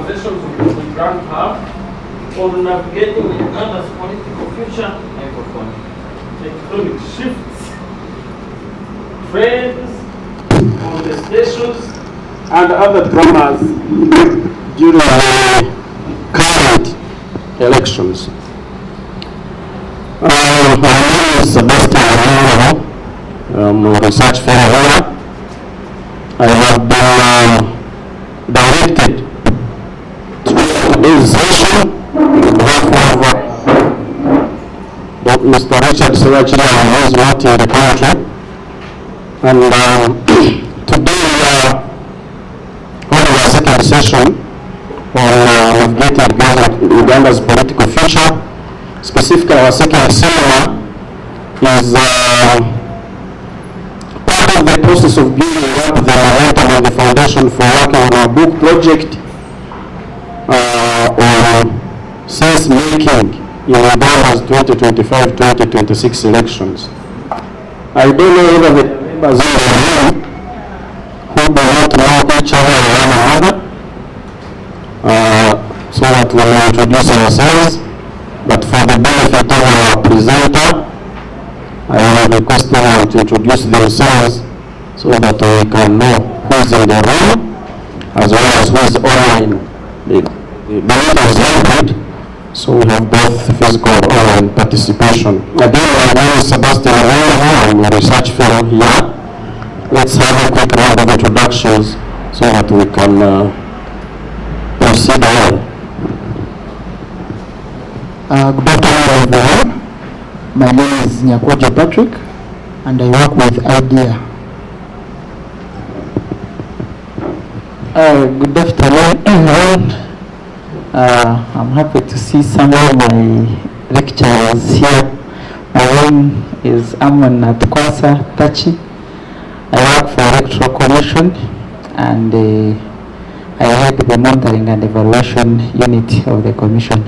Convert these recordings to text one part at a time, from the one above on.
possessions of the Grand Hub or navigating Uganda's political future, microphone. Tectonic shifts, trends, contestations, and other dramas during the current elections. My name is Sebastian. I'm a research fellow here. I have been directed to this session on behalf of Mr. Richard Sirachi, who is not in the country. And today we are holding a second session on navigating Uganda's political future. Specifically, our second seminar is part of the process of building up the momentum and the foundation for working on our book project on sense making in Uganda's 2025-2026 elections. I don't know whether the members in the room who do not know each other or one another, so that we will introduce ourselves. But for the benefit of our presenter, I will request them to introduce themselves so that we can know who is in the room as well as who is online. The meeting is hybrid, so we have both physical and online participation. Again, my name is Sebastian. I'm a research fellow here. Let's have a quick round of introductions so that we can proceed on. Good afternoon, everyone. My name is Nyakwaja Patrick, and I work with IDEA. Good afternoon, everyone. I'm happy to see some of my lecturers here. My name is Amon Natkwasa Tachi. I work for Electoral Commission, and I head the monitoring and evaluation unit of the commission.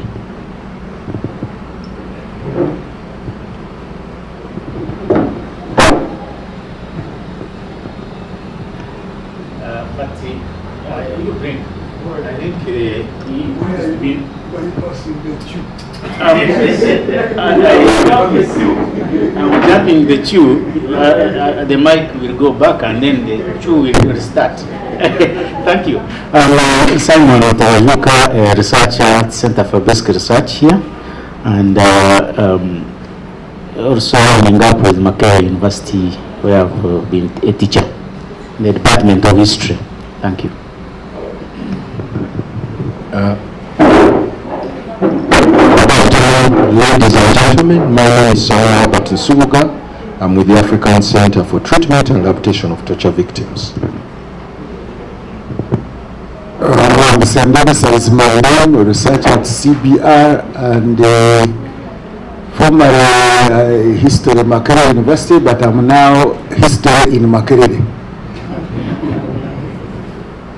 I'm jumping the queue, the mic will go back and then the queue will restart. Thank you. I'm Simon Otawayuka, a researcher at Center for Basic Research here, and also ending up with Makerere University, where I've been a teacher in the Department of History. Thank you. Ladies and gentlemen, my name is Albert Nsubuka. I'm with the African Center for Treatment and Rehabilitation of Torture Victims. I'm Sandana is my name, a researcher at CBR and formerly history at Makerere University, but I'm now history in Makerere.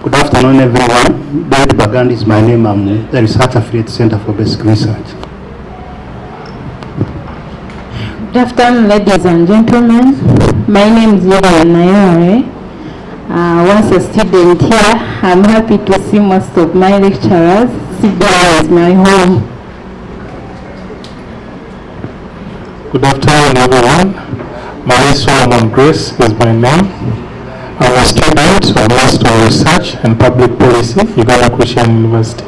Good afternoon, everyone. David Bagandi is my name. I'm the Research Affiliate Center for Basic Research. Good afternoon, ladies and gentlemen. My name is Yoga Nayore. Once a student here, I'm happy to see most of my lecturers. CBR is my home. Good afternoon, everyone. Marie Solomon Grace is my name. I'm a student of Master of Research and Public Policy, Uganda Christian University.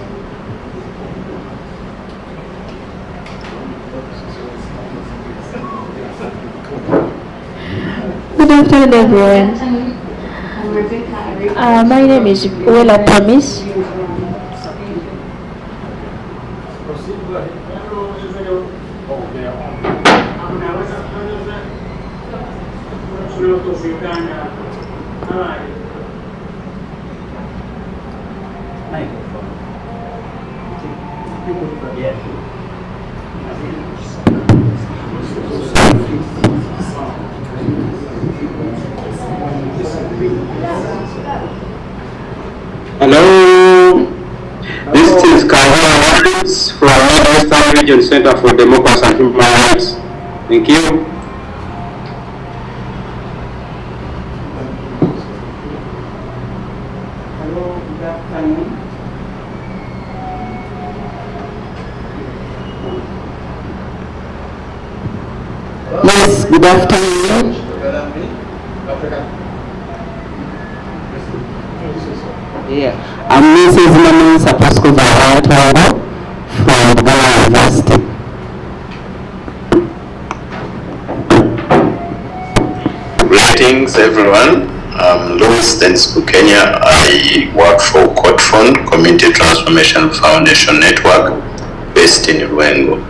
Good afternoon, everyone. My name is Wela Promise. Hello, this is Kahua from Northwestern Region Center for Democracy and Human Rights. Thank you. Hello, good afternoon. Good afternoon. Yeah, I'm Mrs. Manon Sapasco Barata from Ghana University. Greetings everyone, I'm Louis Densku Kenya. I work for COTFON, Community Transformation Foundation Network, based in Ruengo.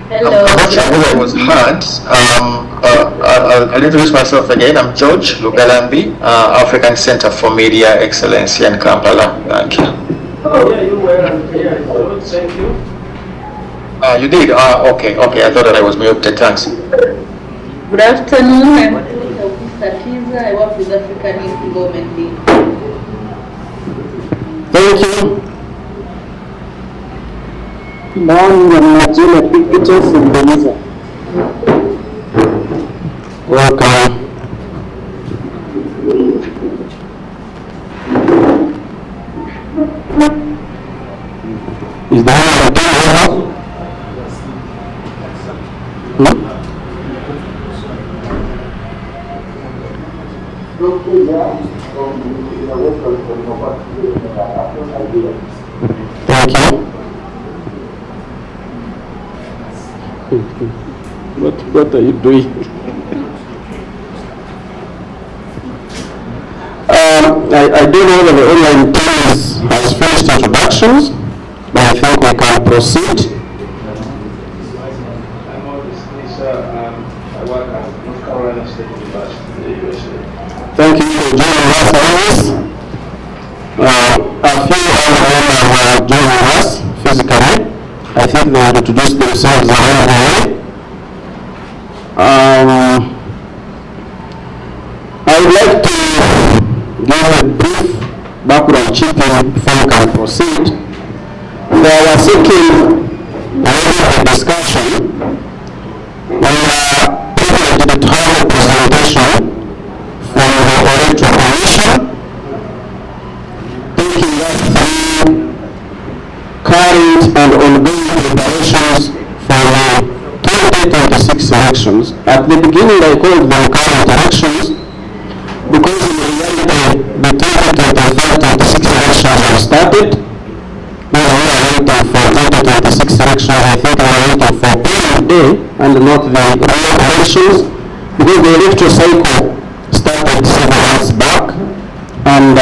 Hello. I'm not sure who I was heard. I'll introduce myself again. I'm George Lugalambi, African Center for Media Excellence in Kampala. Thank you. Oh, yeah, you were. Yeah, thank you. You did? Okay. I thought that I was muted. Thanks. Good afternoon. I'm Statiza. I work with African Youth Development League. Thank you. Now I'm going to take pictures in Belize. Welcome. Is that a Thank you. What are you doing? I don't know whether the online team has finished introductions, but I think we can proceed. I work at North Carolina State University, USA. Thank you for joining us on this. A few of them are joining us physically. I think they will introduce themselves along the way. I would like to give a brief background check-in before we can proceed. There was seeking a discussion. We are privileged to have a presentation from the Electoral Commission, taking us through current and ongoing preparations for the 2026 elections. At the beginning I called them current elections because in reality the 2025-26 elections have started. We are waiting for 2026 elections. I think we are waiting for polling day and not the real elections, because the electoral cycle started 7 months back, and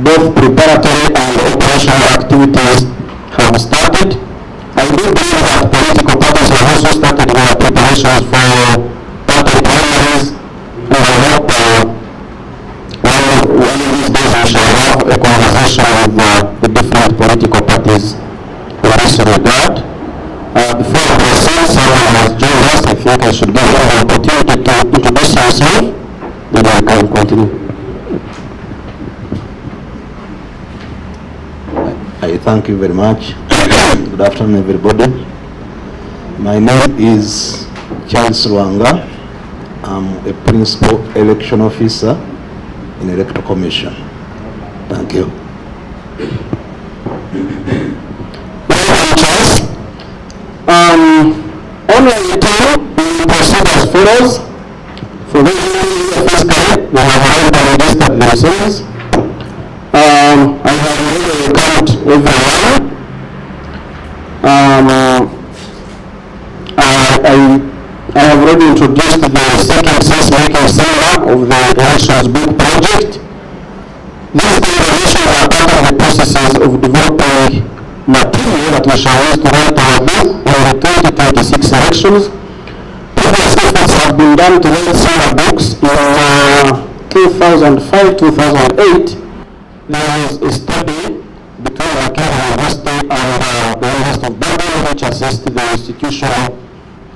both preparatory and operational activities have started. I do believe that political parties have also started their preparations for party primaries, and I hope one of these days we shall have a conversation with the different political parties in this regard. Before I proceed, someone has joined us. I think I should give you an opportunity to introduce yourself, then I can continue. I thank you very much. Good afternoon, everybody. My name is Charles Rwanga. I'm a principal election officer in Electoral Commission. Thank you. Online tool will proceed as follows. For those who are physically, they have already registered themselves. I have already recorded everyone. I have already introduced the second sense-making seminar of the Elections Book project. These conversations are part of the processes of developing material that we shall use to write our book in the 2026 elections. Previous efforts have been done to write similar books in 2005-2008. There was a study between Akira University and the University of Dublin, which assessed the institutional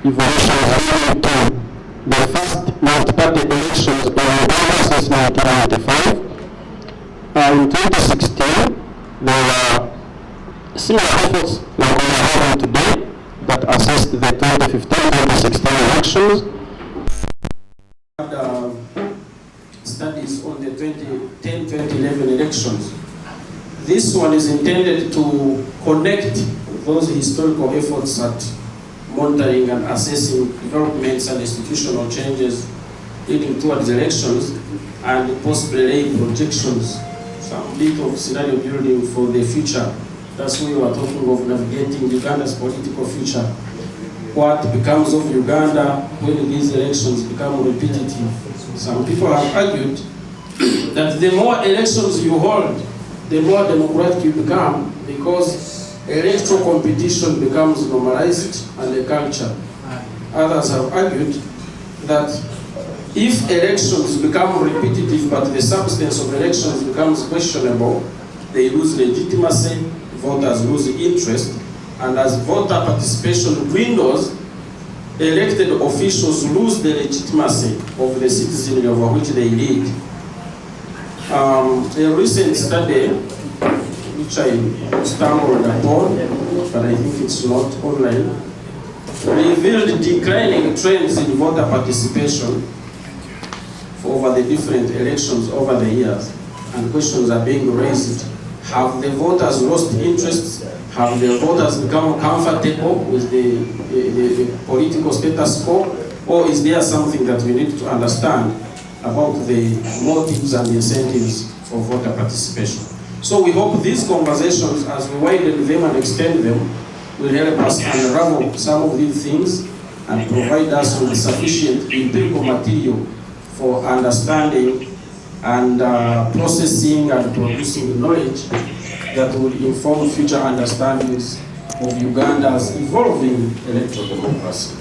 evolution related to the first multi-party elections in Uganda since 1995. In 2016, there were similar efforts like we are having today that assessed the 2015-2016 elections. Studies on the 2010-2011 elections. This one is intended to connect those historical efforts at monitoring and assessing developments and institutional changes leading towards elections, and post-relay projections, some bit of scenario building for the future. That's why we are talking of navigating Uganda's political future. What becomes of Uganda when these elections become repetitive? Some people have argued that the more elections you hold, the more democratic you become, because electoral competition becomes normalized and a culture. Others have argued that if elections become repetitive but the substance of elections becomes questionable, they lose legitimacy, voters lose interest, and as voter participation dwindles, elected officials lose the legitimacy of the citizenry over which they lead. A recent study, which I stumbled upon, but I think it's not online, revealed declining trends in voter participation over the different elections over the years. And questions are being raised. Have the voters lost interest? Have the voters become comfortable with the political status quo? Or is there something that we need to understand about the motives and incentives for voter participation? So we hope these conversations, as we widen them and extend them, will help us unravel some of these things and provide us with sufficient empirical material for understanding and processing and producing knowledge that will inform future understandings of Uganda's evolving electoral democracy.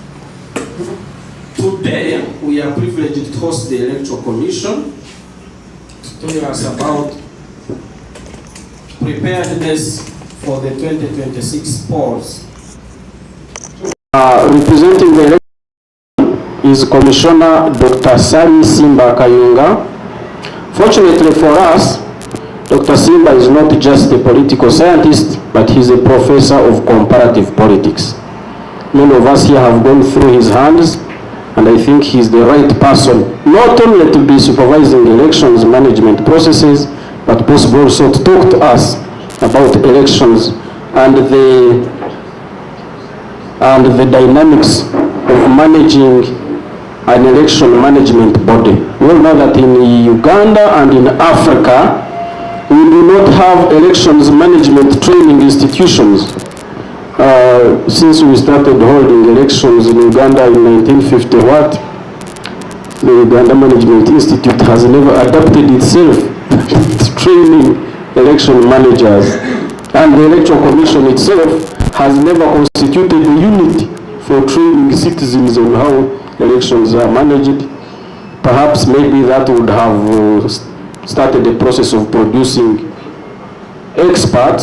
Today, we are privileged to host the Electoral Commission to tell us about preparedness for the 2026 polls. Representing the election is Commissioner Dr. Sali Simba Kayunga. Fortunately for us, Dr. Simba is not just a political scientist, but he's a professor of comparative politics. Many of us here have gone through his hands, and I think he's the right person not only to be supervising elections management processes, but possibly also to talk to us about elections and the dynamics of managing an election management body. We all know that in Uganda and in Africa, we do not have elections management training institutions. Since we started holding elections in Uganda in 1950, the Uganda Management Institute has never adapted itself to training election managers. And the Electoral Commission itself has never constituted a unit for training citizens on how elections are managed. Perhaps maybe that would have started a process of producing expert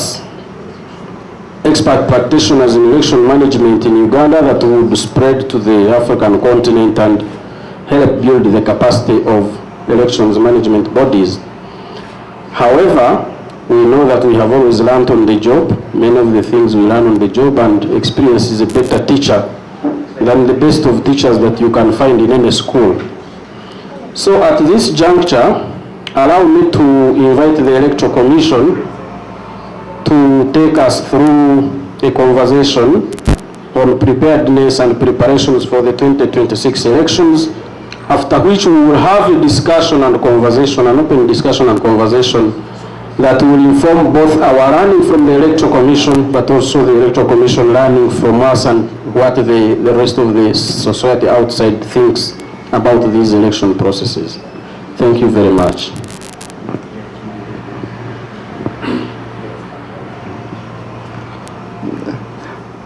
practitioners in election management in Uganda that would spread to the African continent and help build the capacity of elections management bodies. However, we know that we have always learned on the job. Many of the things we learn on the job, and experience is a better teacher than the best of teachers that you can find in any school. So at this juncture, allow me to invite the Electoral Commission to take us through a conversation on preparedness and preparations for the 2026 elections, after which we will have a discussion and conversation, an open discussion and conversation that will inform both our learning from the Electoral Commission, but also the Electoral Commission learning from us and what the rest of the society outside thinks about these election processes. Thank you very much.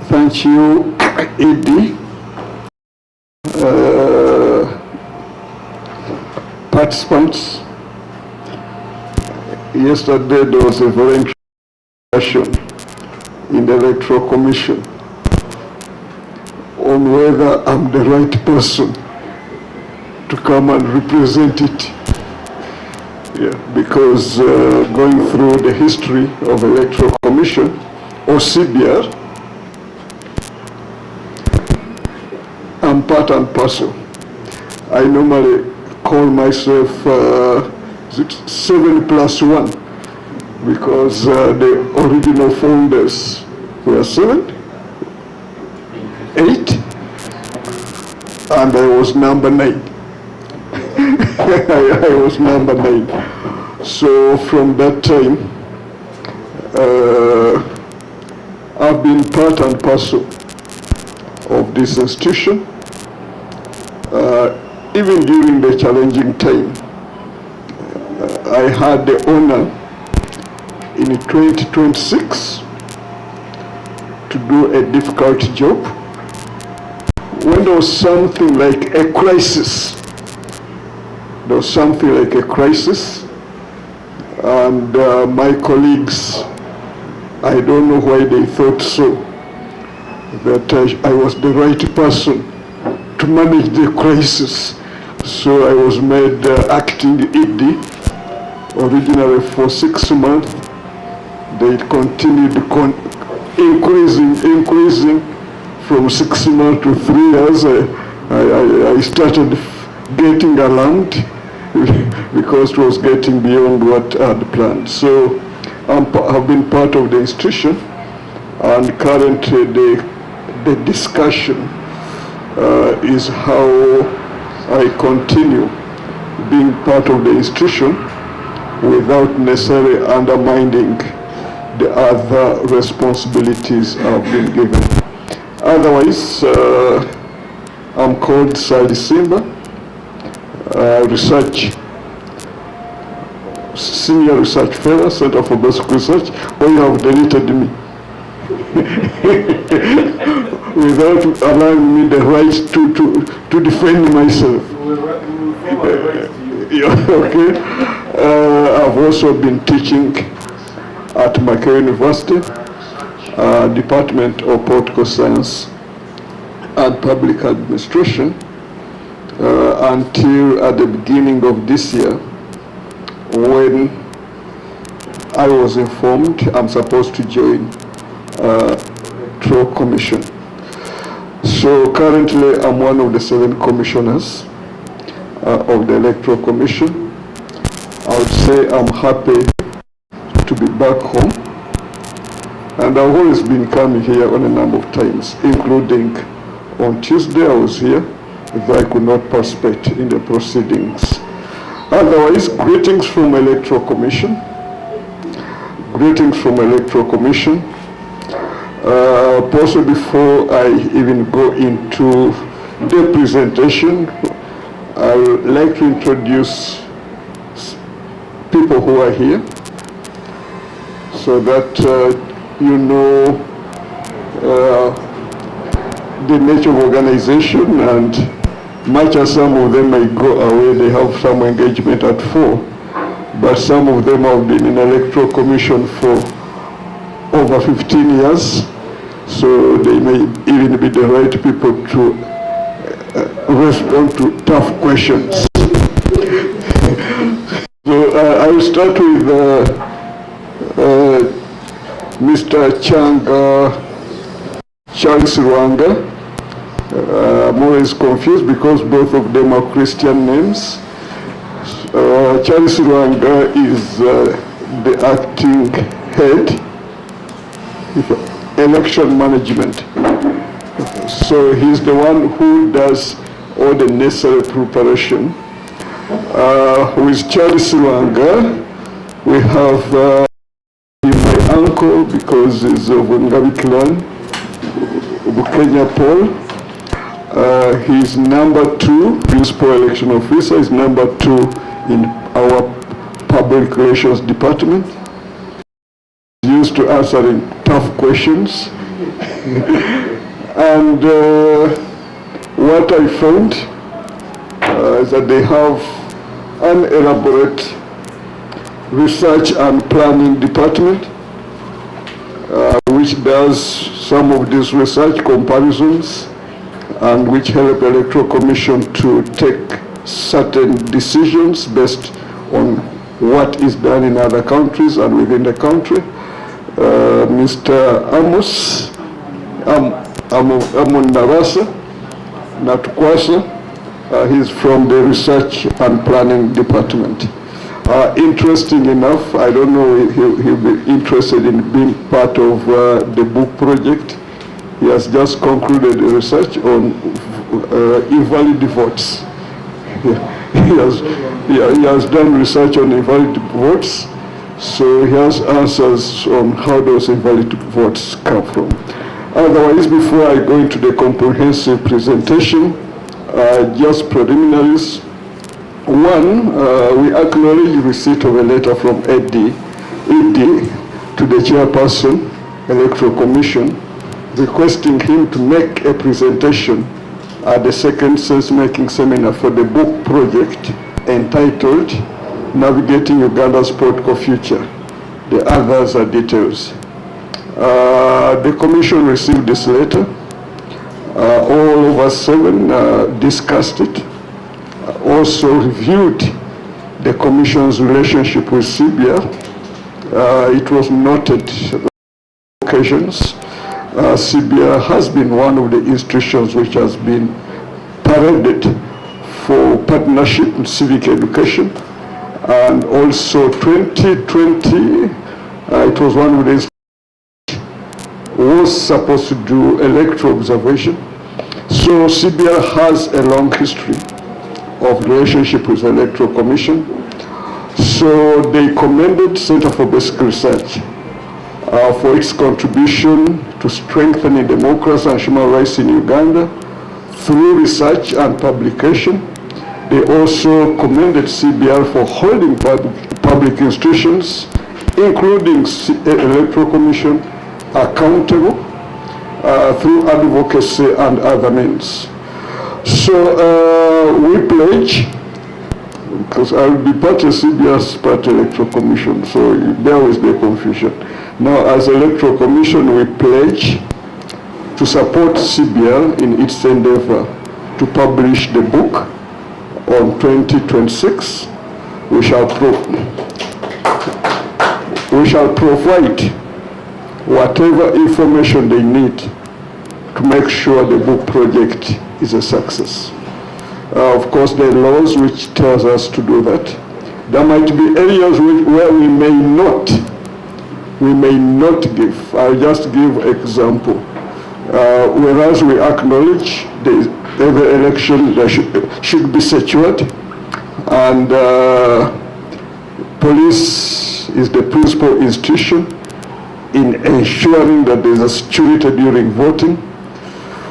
Thank you, Edie. Participants, yesterday there was a voluntary discussion in the Electoral Commission on whether I'm the right person to come and represent it. Yeah, because going through the history of Electoral Commission or CBR, I'm part and parcel. I normally call myself 7+1 because the original founders were 7, 8, and I was number 9. I was number 9. So from that time, I've been part and parcel of this institution. Even during the challenging time, I had the honor in 2026 to do a difficult job. When there was something like a crisis, and my colleagues, I don't know why they thought so, that I was the right person to manage the crisis. So I was made acting ED, originally for 6 months. They continued increasing from 6 months to 3 years. I started getting alarmed because it was getting beyond what I had planned. So I've been part of the institution, and currently the discussion is how I continue being part of the institution without necessarily undermining the other responsibilities I've been given. Otherwise, I'm called Sali Simba, Senior Research Fellow, Center for Basic Research. Oh, you have deleted me without allowing me the right to defend myself. Okay. I've also been teaching at Makerere University, Department of Political Science and Public Administration, until at the beginning of this year, when I was informed I'm supposed to join Electoral Commission. So currently I'm one of the 7 commissioners of the Electoral Commission. I would say I'm happy to be back home, and I've always been coming here on a number of times, including on Tuesday I was here, though I could not participate in the proceedings. Otherwise, greetings from Electoral Commission. Greetings from Electoral Commission. Possibly before I even go into the presentation, I would like to introduce people who are here so that you know the nature of organization, and much as some of them may go away, they have some engagement at 4, but some of them have been in Electoral Commission for over 15 years, so they may even be the right people to respond to tough questions. So I will start with Mr. Charles Rwanga. I'm always confused because both of them are Christian names. Charles Rwanga is the acting head election management. So he's the one who does all the necessary preparation. With Charles Rwanga, we have my uncle, because he's of Ngabi clan, Bukenya Paul. He's number 2, principal election officer. He's number 2 in our public relations department. He's used to answering tough questions. And what I found is that they have an elaborate research and planning department, which does some of these research comparisons and which help Electoral Commission to take certain decisions based on what is done in other countries and within the country. Mr. Amon Natukwasa, he's from the Research and Planning Department. Interesting enough, I don't know if he'll be interested in being part of the book project. He has just concluded research on invalid votes. He has done research on invalid votes, so he has answers on how those invalid votes come from. Otherwise, before I go into the comprehensive presentation, just preliminaries. One, we acknowledge receipt of a letter from ED to the chairperson, Electoral Commission, requesting him to make a presentation at the second sense-making seminar for the book project entitled Navigating Uganda's Political Future. The others are details. The Commission received this letter. All of us 7 discussed it. Also reviewed the Commission's relationship with CBR. It was noted on occasions CBR has been one of the institutions which has been paraded for partnership in civic education, and also 2020 it was one of the institutions was supposed to do electoral observation. So CBR has a long history of relationship with the Electoral Commission. So they commended Center for Basic Research for its contribution to strengthening democracy and human rights in Uganda through research and publication. They also commended CBR for holding public institutions, including Electoral Commission, accountable through advocacy and other means. So we pledge, because I will be part of CBR's part Electoral Commission, so there is the confusion. Now, as Electoral Commission, we pledge to support CBR in its endeavor to publish the book on 2026. We shall provide whatever information they need to make sure the book project is a success. Of course, there are laws which tells us to do that. There might be areas where we may not give. I'll just give example. Whereas we acknowledge every election should be secured, and police is the principal institution in ensuring that there is a security during voting.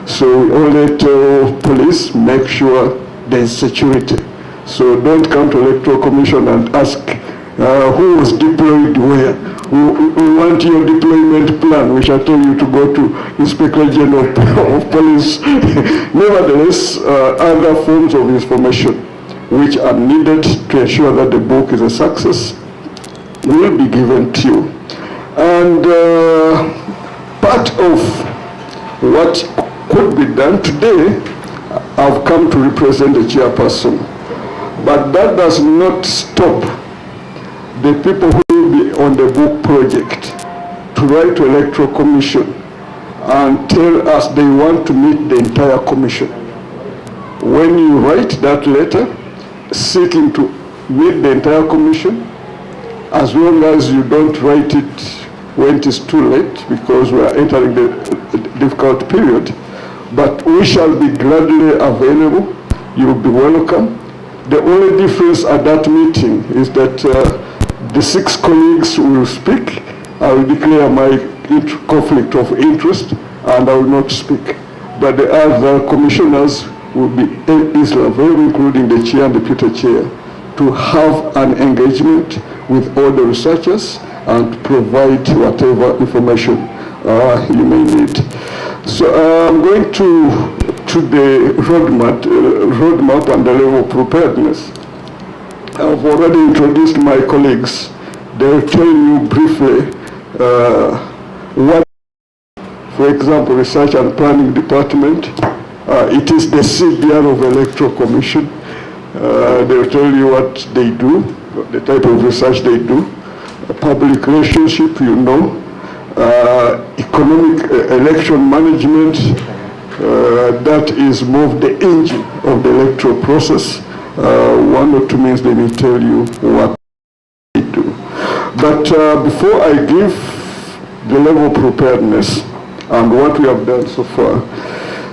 So we only tell police, make sure there is security. So don't come to Electoral Commission and ask who was deployed where. We want your deployment plan. We shall tell you to go to Inspector General of Police. Nevertheless, other forms of information which are needed to ensure that the book is a success will be given to you. And part of what could be done today, I've come to represent the chairperson. But that does not stop the people who will be on the book project to write to Electoral Commission and tell us they want to meet the entire commission. When you write that letter seeking to meet the entire commission, as long as you don't write it when it is too late, because we are entering the difficult period, but we shall be gladly available. You will be welcome. The only difference at that meeting is that the 6 colleagues will speak. I will declare my conflict of interest and I will not speak. But the other commissioners will be easily available, including the chair and the deputy chair, to have an engagement with all the researchers and provide whatever information you may need. So I'm going to the roadmap and the level of preparedness. I've already introduced my colleagues. They'll tell you briefly what, for example, Research and Planning Department, it is the CBR of Electoral Commission. They'll tell you what they do, the type of research they do, public relationship, you know, economic election management, that is more of the engine of the electoral process. 1 or 2 minutes they will tell you what they do. But before I give the level of preparedness and what we have done so far,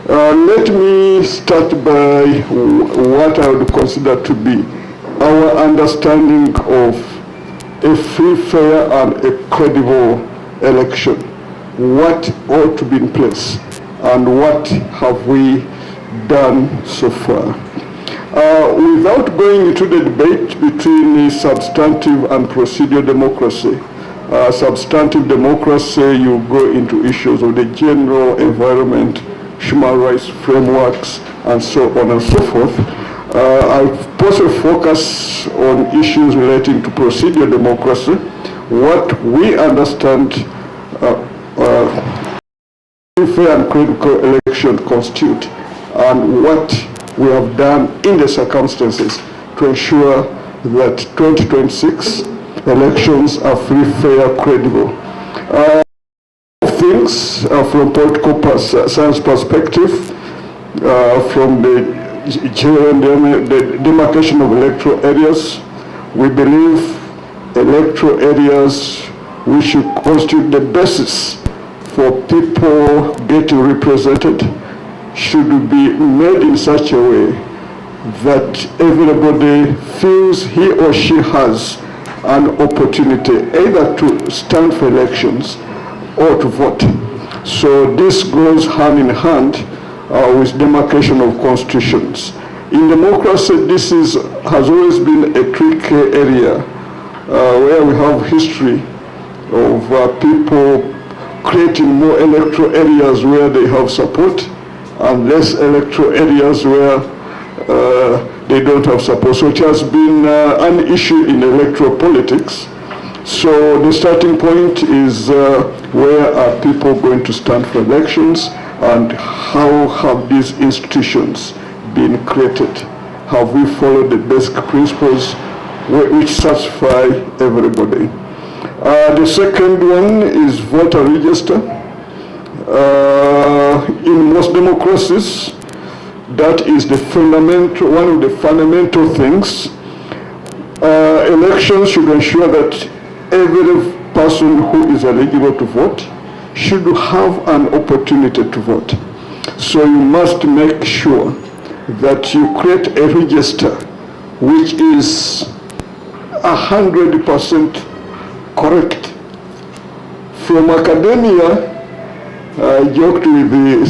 Let me start by what I would consider to be our understanding of a free, fair, and a credible election. What ought to be in place, and what have we done so far? Without going into the debate between substantive and procedural democracy, substantive democracy, you go into issues of the general environment, human rights frameworks, and so on and so forth. I've put a focus on issues relating to procedural democracy, what we understand fair and credible election constitute, and what we have done in the circumstances to ensure that 2026 elections are free, fair, credible. Things from political science perspective, from the demarcation of electoral areas, we believe electoral areas which should constitute the basis for people getting represented should be made in such a way that everybody feels he or she has an opportunity either to stand for elections or to vote. So this goes hand in hand with demarcation of constitutions. In democracy, this has always been a tricky area where we have history of people creating more electoral areas where they have support and less electoral areas where they don't have support. So it has been an issue in electoral politics. So the starting point is where are people going to stand for elections, and how have these institutions been created? Have we followed the basic principles which satisfy everybody? The second one is voter register. In most democracies, that is the fundamental, one of the fundamental things. Elections should ensure that every person who is eligible to vote should have an opportunity to vote. So you must make sure that you create a register which is 100% correct. From academia, I joked with the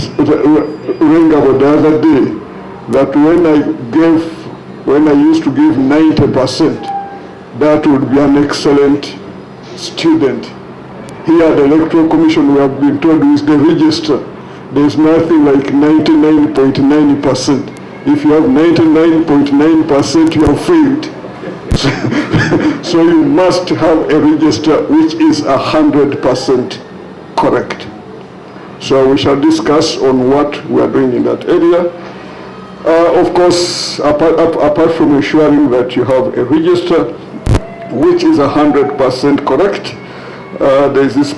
Rengabo the other day that when I used to give 90%, that would be an excellent student. Here at the Electoral Commission, we have been told with the register, there's nothing like 99.9%. If you have 99.9%, you have failed. So you must have a register which is 100% correct. So we shall discuss on what we are doing in that area. Of course, apart from ensuring that you have a register which is 100% correct, there is this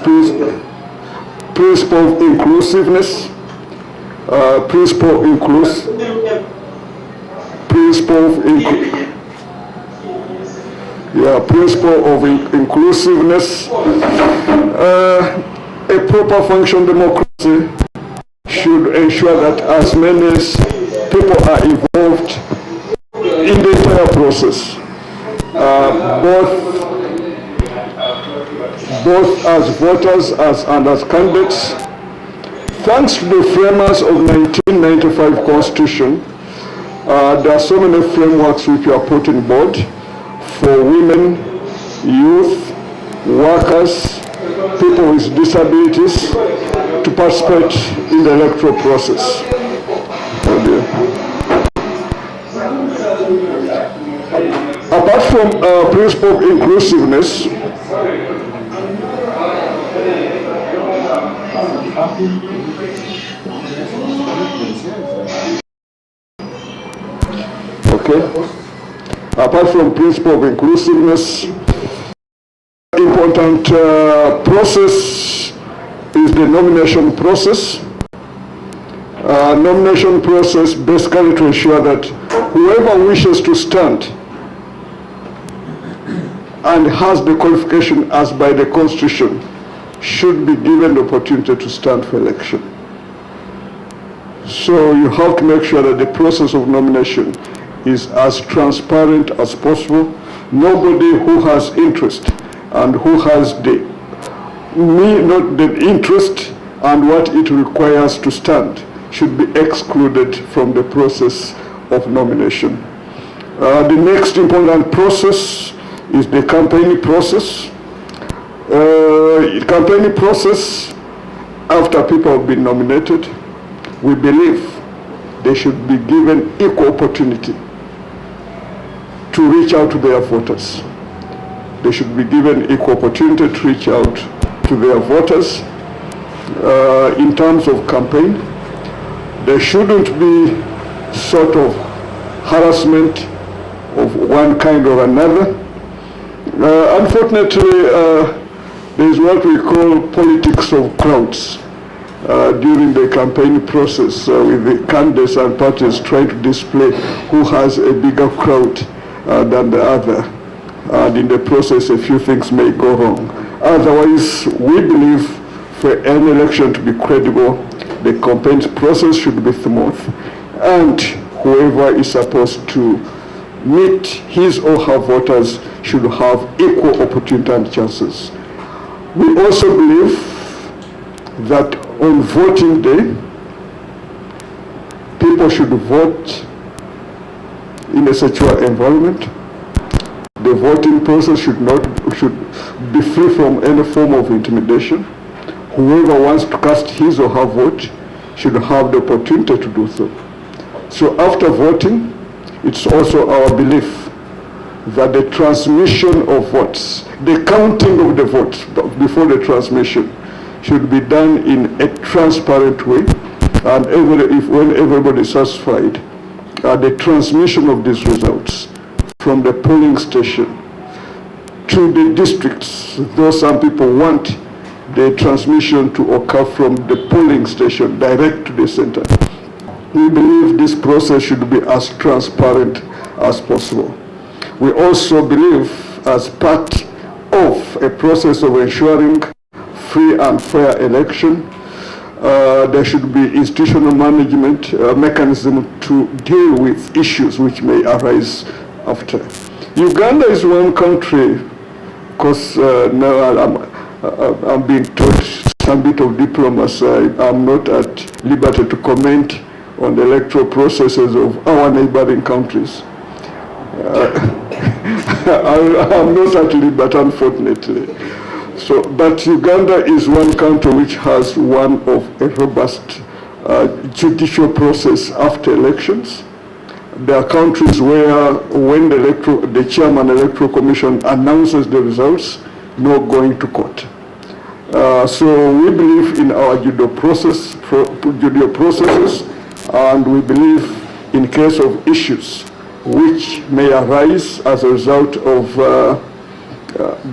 principle of inclusiveness, principle of inclusiveness. A proper function democracy should ensure that as many people are involved in the entire process, both as voters and as candidates. Thanks to the framers of 1995 Constitution, there are so many frameworks which are put in board for women, youth, workers, people with disabilities to participate in the electoral process. Apart from principle of inclusiveness, apart from principle of inclusiveness, important process is the nomination process. Nomination process basically to ensure that whoever wishes to stand and has the qualification as by the Constitution should be given the opportunity to stand for election. So you have to make sure that the process of nomination is as transparent as possible. Nobody who has interest and who has not the interest and what it requires to stand should be excluded from the process of nomination. The next important process is the campaigning process. Campaigning process, after people have been nominated, we believe they should be given equal opportunity to reach out to their voters. They should be given equal opportunity to reach out to their voters. In terms of campaign, there shouldn't be sort of harassment of one kind or another. Unfortunately, there is what we call politics of crowds during the campaign process, with the candidates and parties trying to display who has a bigger crowd than the other. And in the process, a few things may go wrong. Otherwise, we believe for any election to be credible, the campaign process should be smooth, and whoever is supposed to meet his or her voters should have equal opportunity and chances. We also believe that on voting day, people should vote in a secure environment. The voting process should be free from any form of intimidation. Whoever wants to cast his or her vote should have the opportunity to do so. So after voting, it's also our belief that the transmission of votes, the counting of the votes before the transmission, should be done in a transparent way, and when everybody is satisfied, the transmission of these results from the polling station to the districts, though some people want the transmission to occur from the polling station direct to the center. We believe this process should be as transparent as possible. We also believe, as part of a process of ensuring free and fair election, there should be institutional management mechanism to deal with issues which may arise after. Uganda is one country, because now I'm being taught some bit of diplomacy. I'm not at liberty to comment on the electoral processes of our neighboring countries. I'm not at liberty, unfortunately. So, but Uganda is one country which has one of a robust judicial process after elections. There are countries where when the chairman electoral commission announces the results, no going to court. So we believe in our judicial processes, and we believe in case of issues which may arise as a result of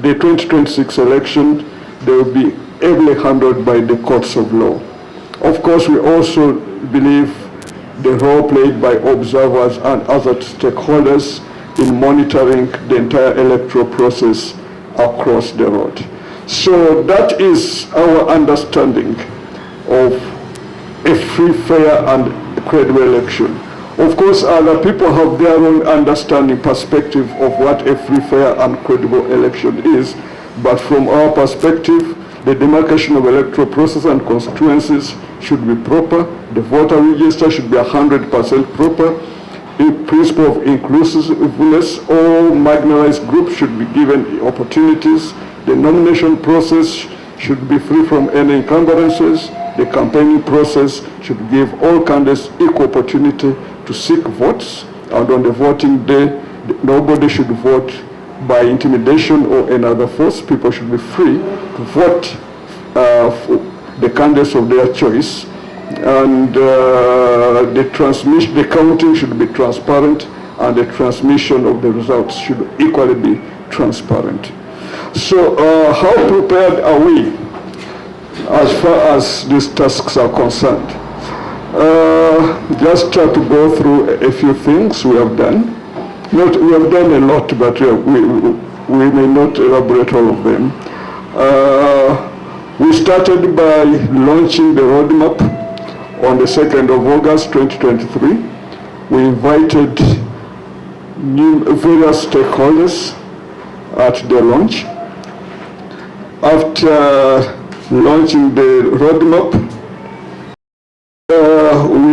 the 2026 election, they will be ably handled by the courts of law. Of course, we also believe the role played by observers and other stakeholders in monitoring the entire electoral process across the road. So that is our understanding of a free, fair, and credible election. Of course, other people have their own understanding, perspective of what a free, fair, and credible election is. But from our perspective, the demarcation of electoral process and constituencies should be proper. The voter register should be 100% proper. The principle of inclusiveness, all marginalized groups should be given opportunities. The nomination process should be free from any encumbrances. The campaigning process should give all candidates equal opportunity to seek votes. And on the voting day, nobody should vote by intimidation or another force. People should be free to vote for the candidates of their choice. And the counting should be transparent, and the transmission of the results should equally be transparent. So how prepared are we as far as these tasks are concerned? Just try to go through a few things we have done. We have done a lot, but we may not elaborate all of them. We started by launching the roadmap on the 2nd of August 2023. We invited various stakeholders at the launch. After launching the roadmap, we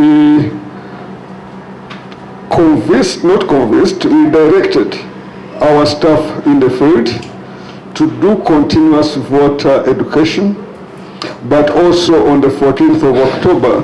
we directed our staff in the field to do continuous voter education, but also on the 14th of October,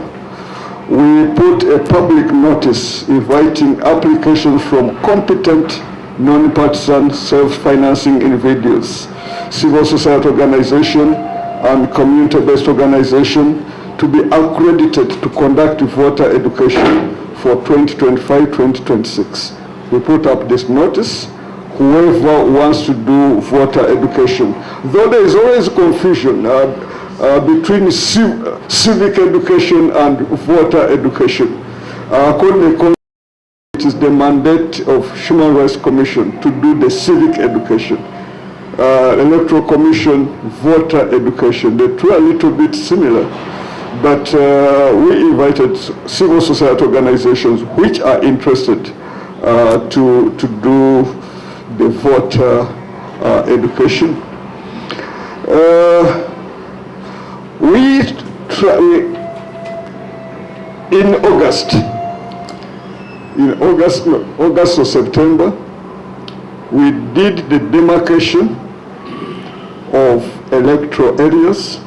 we put a public notice inviting applications from competent, non-partisan, self-financing individuals, civil society organization, and community-based organization to be accredited to conduct voter education for 2025-2026. We put up this notice. Whoever wants to do voter education, though there is always confusion between civic education and voter education. According to it is the mandate of Human Rights Commission to do the civic education. Electoral Commission, voter education. The two are a little bit similar, but we invited civil society organizations which are interested to do the voter education. In August or September, we did the demarcation of electoral areas,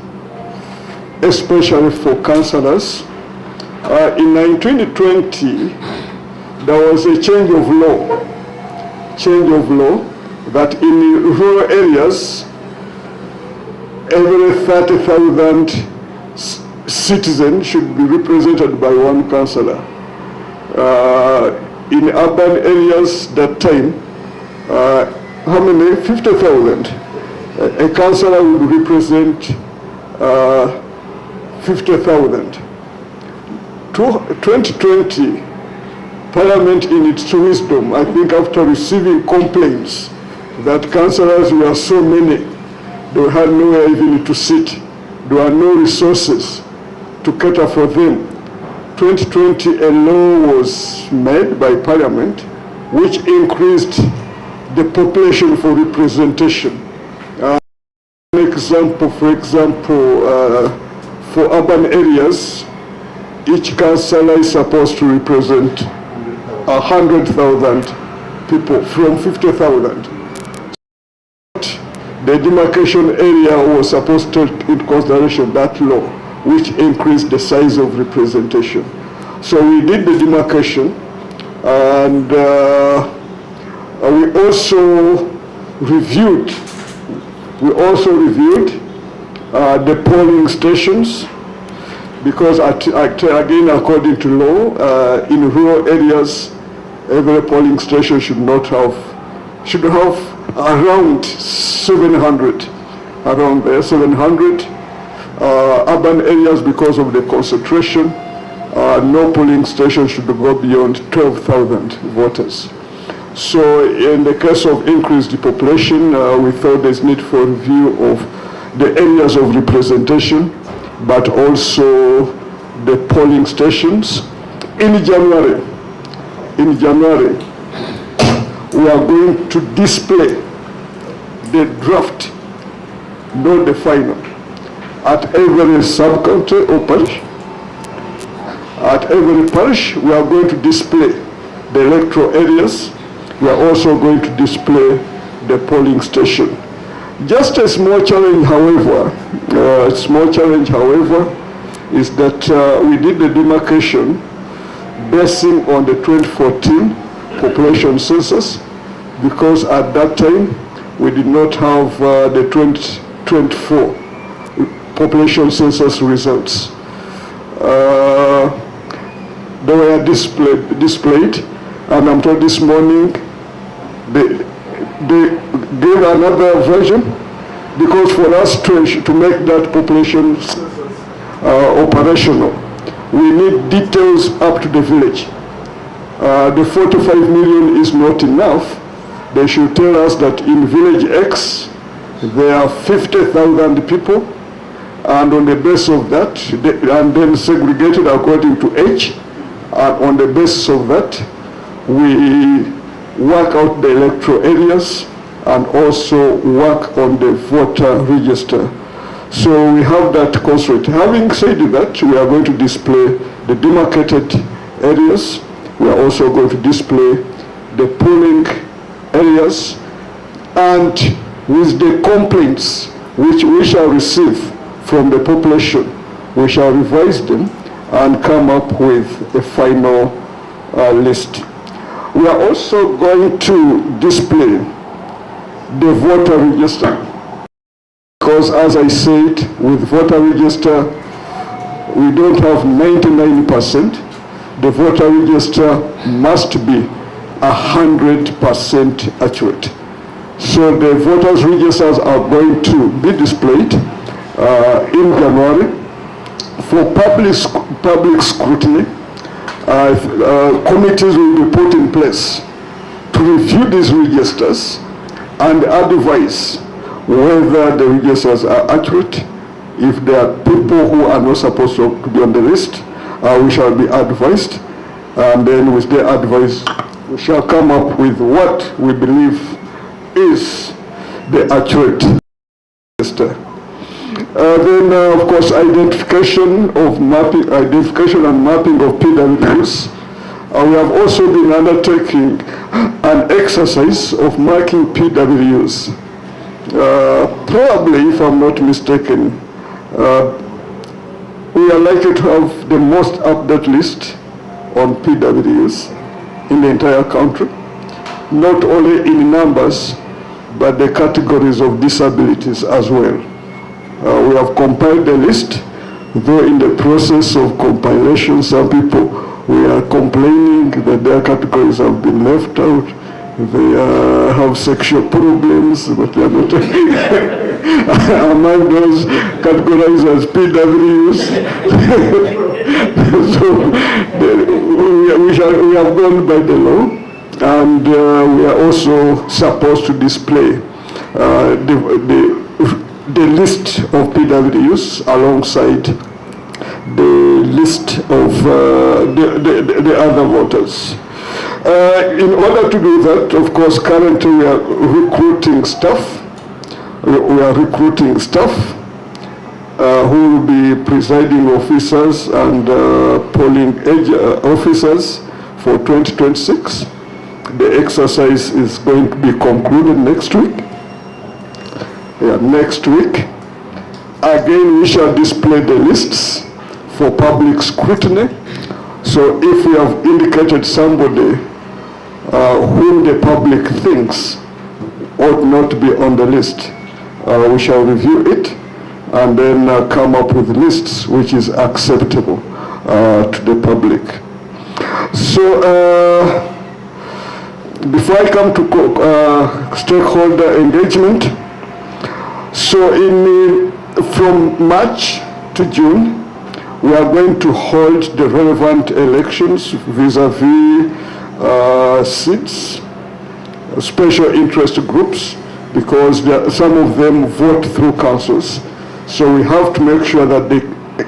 especially for councillors. In 2020, there was a change of law that in rural areas, every 30,000 citizens should be represented by one councillor. In urban areas that time, how many? 50,000. A councillor would represent 50,000. 2020, Parliament in its wisdom, I think after receiving complaints that councillors were so many, they had nowhere even to sit. There were no resources to cater for them. 2020, a law was made by Parliament which increased the population for representation. For example, for urban areas, each councillor is supposed to represent 100,000 people from 50,000. The demarcation area was supposed to take into consideration that law, which increased the size of representation. So we did the demarcation, and we also reviewed the polling stations, because again, according to law, in rural areas, every polling station should have around 700, around there, 700. Urban areas, because of the concentration, no polling station should go beyond 12,000 voters. So in the case of increased population, we thought there's need for review of the areas of representation, but also the polling stations. In January, we are going to display the draft, not the final, at every sub-county or parish. At every parish, we are going to display the electoral areas. We are also going to display the polling station. Just a small challenge, however, is that we did the demarcation basing on the 2014 population census, because at that time we did not have the 2024 population census results. They were displayed, and I'm told this morning they gave another version, because for us to make that population operational, we need details up to the village. The 45 million is not enough. They should tell us that in village X there are 50,000 people, and on the basis of that, and then segregated according to age, and on the basis of that, we work out the electoral areas and also work on the voter register. So we have that constraint. Having said that, we are going to display the demarcated areas. We are also going to display the polling areas, and with the complaints which we shall receive from the population, we shall revise them and come up with a final list. We are also going to display the voter register, because as I said, with voter register, we don't have 99%. The voter register must be 100% accurate. So the voters' registers are going to be displayed in January for public scrutiny. Committees will be put in place to review these registers and advise whether the registers are accurate. If there are people who are not supposed to be on the list, we shall be advised, and then with their advice, we shall come up with what we believe is the accurate register. Then, of course, identification and mapping of PWUs. We have also been undertaking an exercise of marking PWUs. Probably, if I'm not mistaken, we are likely to have the most updated list on PWUs in the entire country, not only in numbers, but the categories of disabilities as well. We have compiled the list, though in the process of compilation, some people, we are complaining that their categories have been left out. They have sexual problems, but they are not among those categorized as PWs. So we have gone by the law, and we are also supposed to display the list of PWs alongside the list of the other voters. In order to do that, of course, currently we are recruiting staff. We are recruiting staff who will be presiding officers and polling officers for 2026. The exercise is going to be concluded next week. Next week. Again, we shall display the lists for public scrutiny. So if we have indicated somebody whom the public thinks ought not to be on the list, we shall review it and then come up with lists which is acceptable to the public. So before I come to stakeholder engagement, so from March to June, we are going to hold the relevant elections vis-a-vis seats, special interest groups, because some of them vote through councils. So we have to make sure that the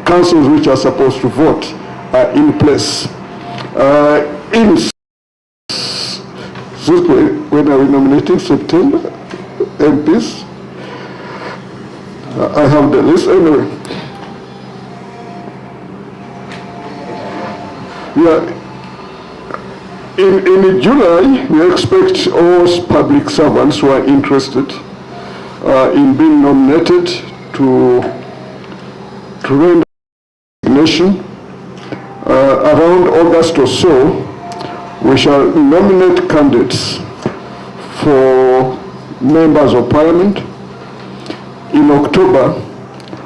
councils which are supposed to vote are in place. When are we nominating? September? MPs? I have the list anyway. In July, we expect all public servants who are interested in being nominated to render resignation. Around August or so, we shall nominate candidates for members of parliament. In October,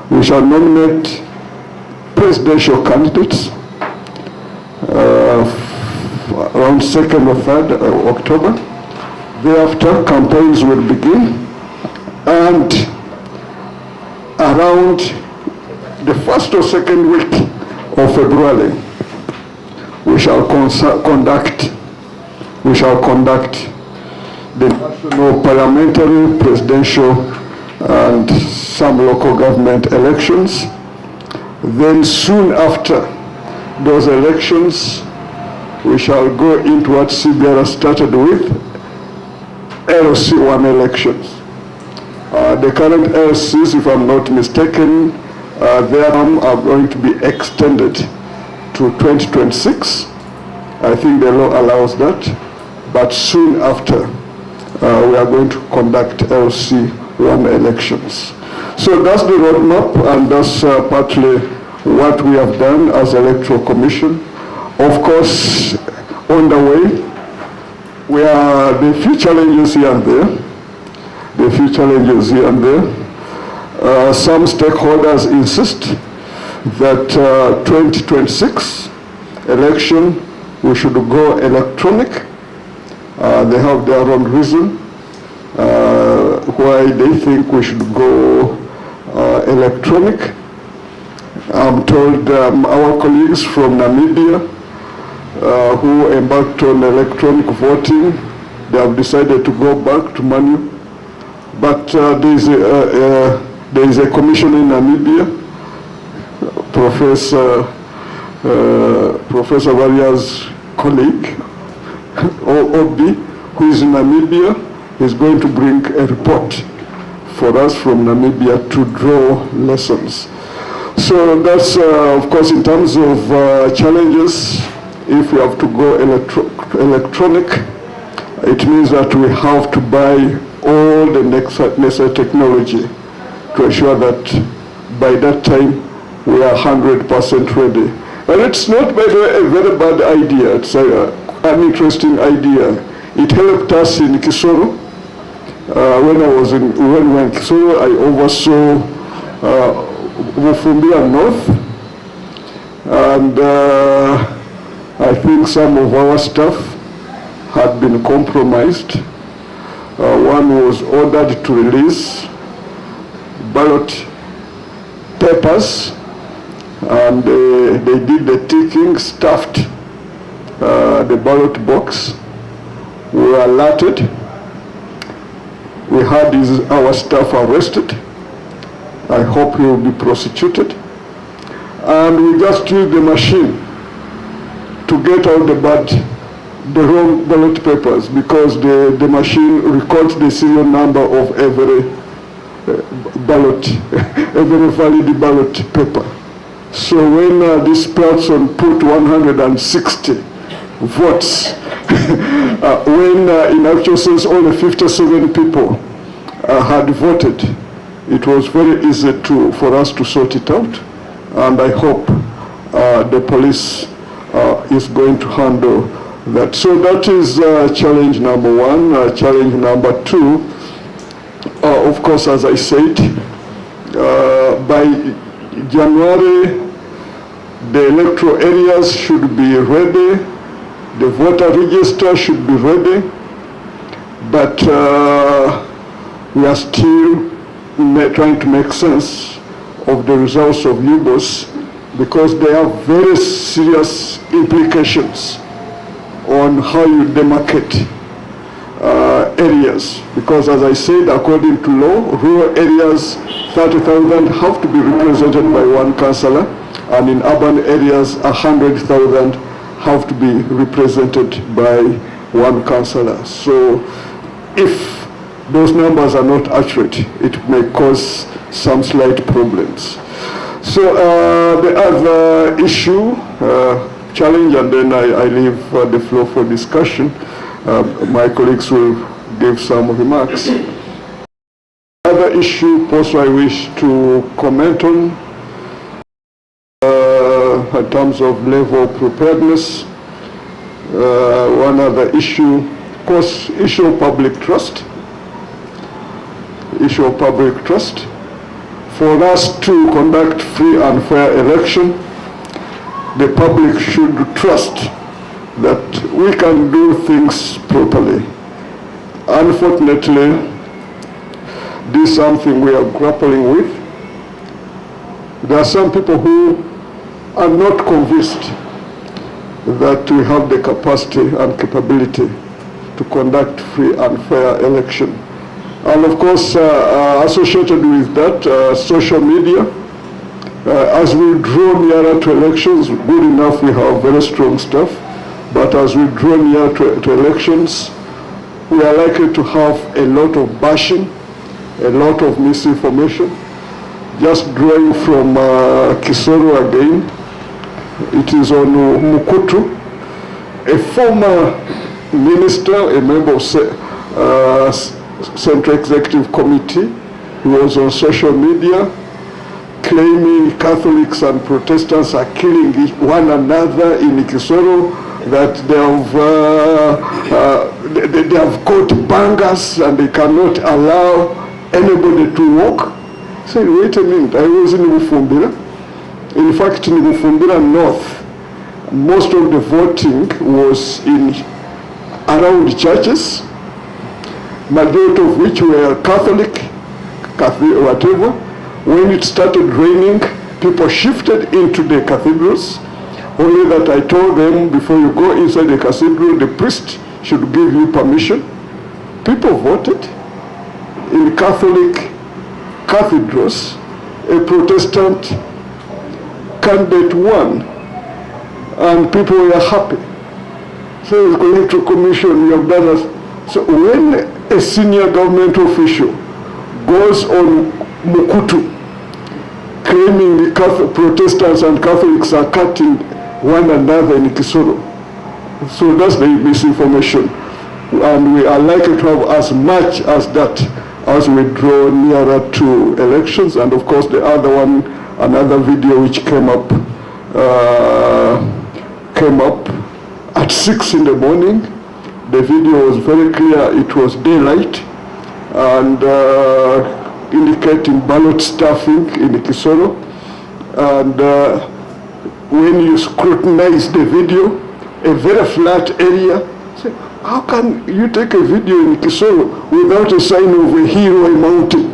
we shall nominate presidential candidates. Around 2nd or 3rd October. Thereafter, campaigns will begin, and around the 1st or 2nd week of February, we shall conduct the national parliamentary presidential and some local government elections. Then soon after those elections, we shall go into what CBR started with, LC1 elections. The current LCs, if I'm not mistaken, their term are going to be extended to 2026. I think the law allows that, but soon after, we are going to conduct LC1 elections. So that's the roadmap, and that's partly what we have done as Electoral Commission. Of course, on the way, we are the few challenges here and there. Some stakeholders insist that 2026 election, we should go electronic. They have their own reason why they think we should go electronic. I'm told our colleagues from Namibia who embarked on electronic voting, they have decided to go back to manual. But there is a commission in Namibia, Professor Varia's colleague, Obi, who is in Namibia, is going to bring a report for us from Namibia to draw lessons. So that's, of course, in terms of challenges, if we have to go electronic, it means that we have to buy all the necessary technology to ensure that by that time we are 100% ready. And it's not a very bad idea. It's an interesting idea. It helped us in Kisoro. When we were in Kisoro, I oversaw Bufumbia North, and I think some of our staff had been compromised. One was ordered to release ballot papers, and they did the ticking, stuffed the ballot box. We were alerted. We had our staff arrested. I hope he will be prosecuted. And we just used the machine to get out the wrong ballot papers, because the machine records the serial number of every ballot, every valid ballot paper. So when this person put 160 votes, when in actual sense only 57 people had voted, it was very easy for us to sort it out, and I hope the police is going to handle that. So that is challenge number one. Challenge number two, of course, as I said, by January, the electoral areas should be ready, the voter register should be ready, but we are still trying to make sense of the results of UGANDA'S, because they have very serious implications on how you demarcate areas. Because as I said, according to law, rural areas, 30,000 have to be represented by one councillor, and in urban areas, 100,000 have to be represented by one councillor. So if those numbers are not accurate, it may cause some slight problems. So the other issue, challenge, and then I leave the floor for discussion. My colleagues will give some remarks. Other issue also I wish to comment on in terms of level of preparedness. One other issue, of course, issue of public trust. Issue of public trust. For us to conduct free and fair election, the public should trust that we can do things properly. Unfortunately, this is something we are grappling with. There are some people who are not convinced that we have the capacity and capability to conduct free and fair election. And of course, associated with that, social media. As we draw nearer to elections, good enough we have very strong stuff, but as we draw near to elections, we are likely to have a lot of bashing, a lot of misinformation. Just drawing from Kisoro again, it is on Mukutu, a former minister, a member of Central Executive Committee, who was on social media claiming Catholics and Protestants are killing one another in Kisoro, that they have got bangers and they cannot allow anybody to walk. I said, wait a minute, I was in Bufumbira. In fact, in Bufumbira North, most of the voting was in around churches, majority of which were Catholic, whatever. When it started raining, people shifted into the cathedrals. Only that I told them, before you go inside the cathedral, the priest should give you permission. People voted. In Catholic cathedrals, a Protestant candidate won, and people were happy. So the electoral commission, we have done us. So when a senior government official goes on Mukutu, claiming the Protestants and Catholics are cutting one another in Kisoro. So that's the misinformation. And we are likely to have as much as that as we draw nearer to elections. And of course the other one, another video which came up at 6 in the morning. The video was very clear, it was daylight, and indicating ballot stuffing in Kisoro. And when you scrutinize the video, a very flat area, say, how can you take a video in Kisoro without a sign of a hill or a mountain?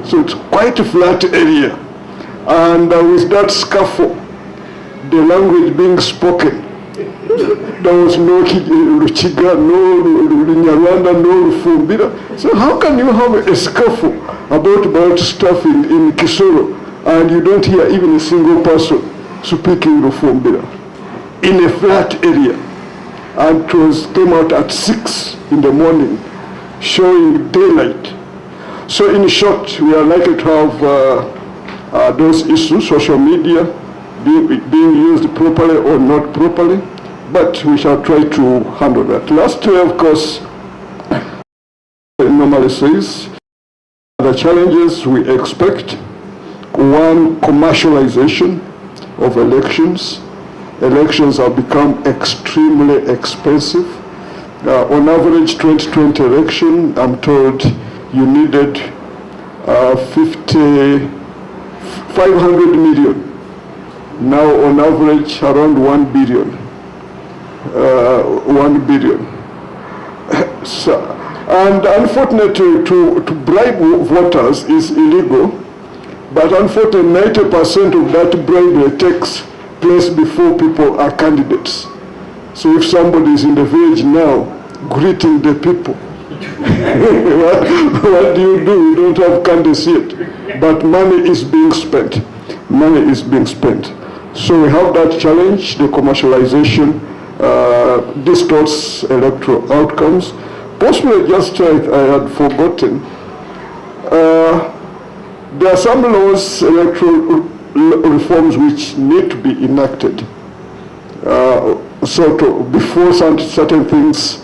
So it's quite a flat area. And with that scuffle, the language being spoken, there was no Ruchiga, no Nyarwanda, no Rufumbira. So how can you have a scuffle about stuff in Kisoro and you don't hear even a single person speaking Rufumbira in a flat area? And it came out at 6 in the morning, showing daylight. So in short, we are likely to have those issues, social media, being used properly or not properly, but we shall try to handle that. Last year, of course, normally says, the challenges we expect: one, commercialization of elections. Elections have become extremely expensive. On average, 2020 election, I'm told you needed 500 million. Now, on average, around 1 billion. 1 billion. So, and unfortunately, to bribe voters is illegal, but unfortunately, 90% of that bribery takes place before people are candidates. So if somebody is in the village now, greeting the people, what do? You don't have candidates yet, but money is being spent. Money is being spent. So we have that challenge. The commercialization distorts electoral outcomes. Possibly, just I had forgotten, there are some laws, electoral reforms, which need to be enacted before certain things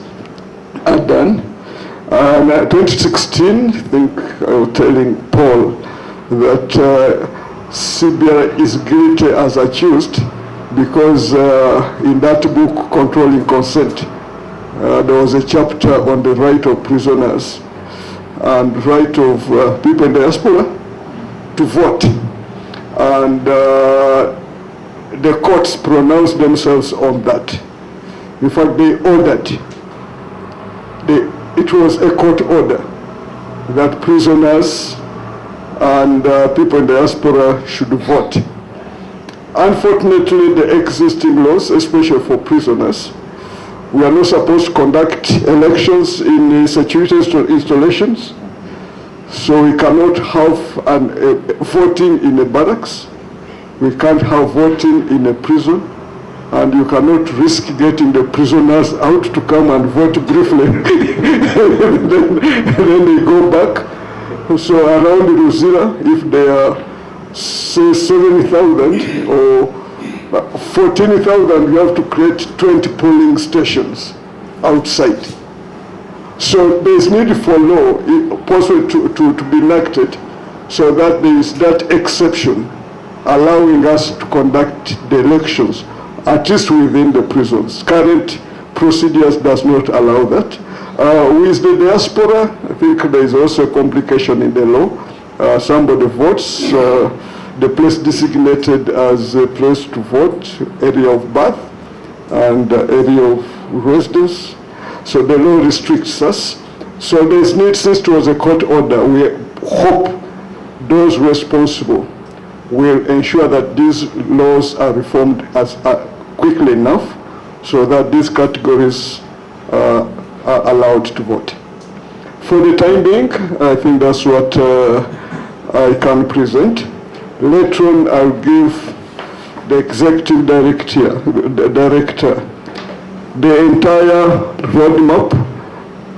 are done. And 2016, I think I was telling Paul that CBI is guilty as accused, because in that book, Controlling Consent, there was a chapter on the right of prisoners and right of people in the diaspora to vote. And the courts pronounced themselves on that. In fact, they ordered, it was a court order that prisoners and people in the diaspora should vote. Unfortunately, the existing laws, especially for prisoners, we are not supposed to conduct elections in security installations. So we cannot have voting in a barracks, we can't have voting in a prison, and you cannot risk getting the prisoners out to come and vote briefly. then they go back. So around Luzira, if there are, say, 70,000 or 14,000, you have to create 20 polling stations outside. So there is need for law possible to be enacted so that there is that exception allowing us to conduct the elections, at least within the prisons. Current procedures does not allow that. With the diaspora, I think there is also a complication in the law. Somebody votes, the place designated as a place to vote, area of birth, and area of residence. So the law restricts us. So there is need, since it was a court order, we hope those responsible will ensure that these laws are reformed as quickly enough so that these categories are allowed to vote. For the time being, I think that's what I can present. Later on, I'll give the executive director the entire roadmap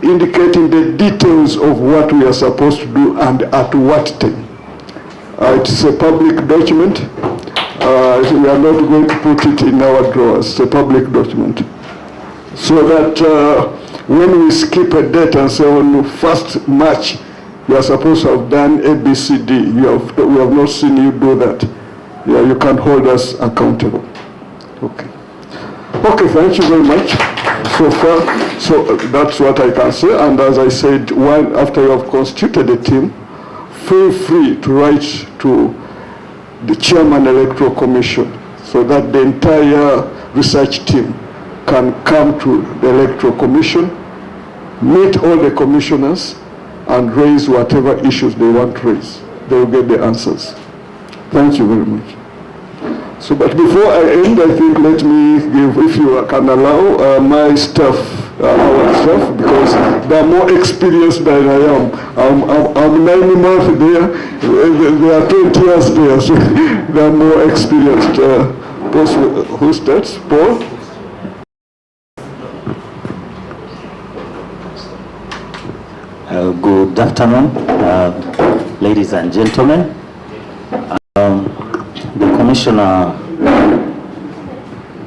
indicating the details of what we are supposed to do and at what time. It's a public document. We are not going to put it in our drawers. It's a public document. So that when we skip a date and say on 1st March, you are supposed to have done ABCD, we have not seen you do that. Yeah, you can hold us accountable. Okay. Okay, thank you very much. So far, so that's what I can say. And as I said, after you have constituted a team, feel free to write to the Chairman Electoral Commission so that the entire research team can come to the Electoral Commission, meet all the commissioners, and raise whatever issues they want to raise. They will get the answers. Thank you very much. So, but before I end, I think let me give, if you can allow, my staff, our staff, because they are more experienced than I am. I'm 9 months there, they are 20 years there, so they are more experienced. Who starts? Paul? Good afternoon, ladies and gentlemen. The Commissioner...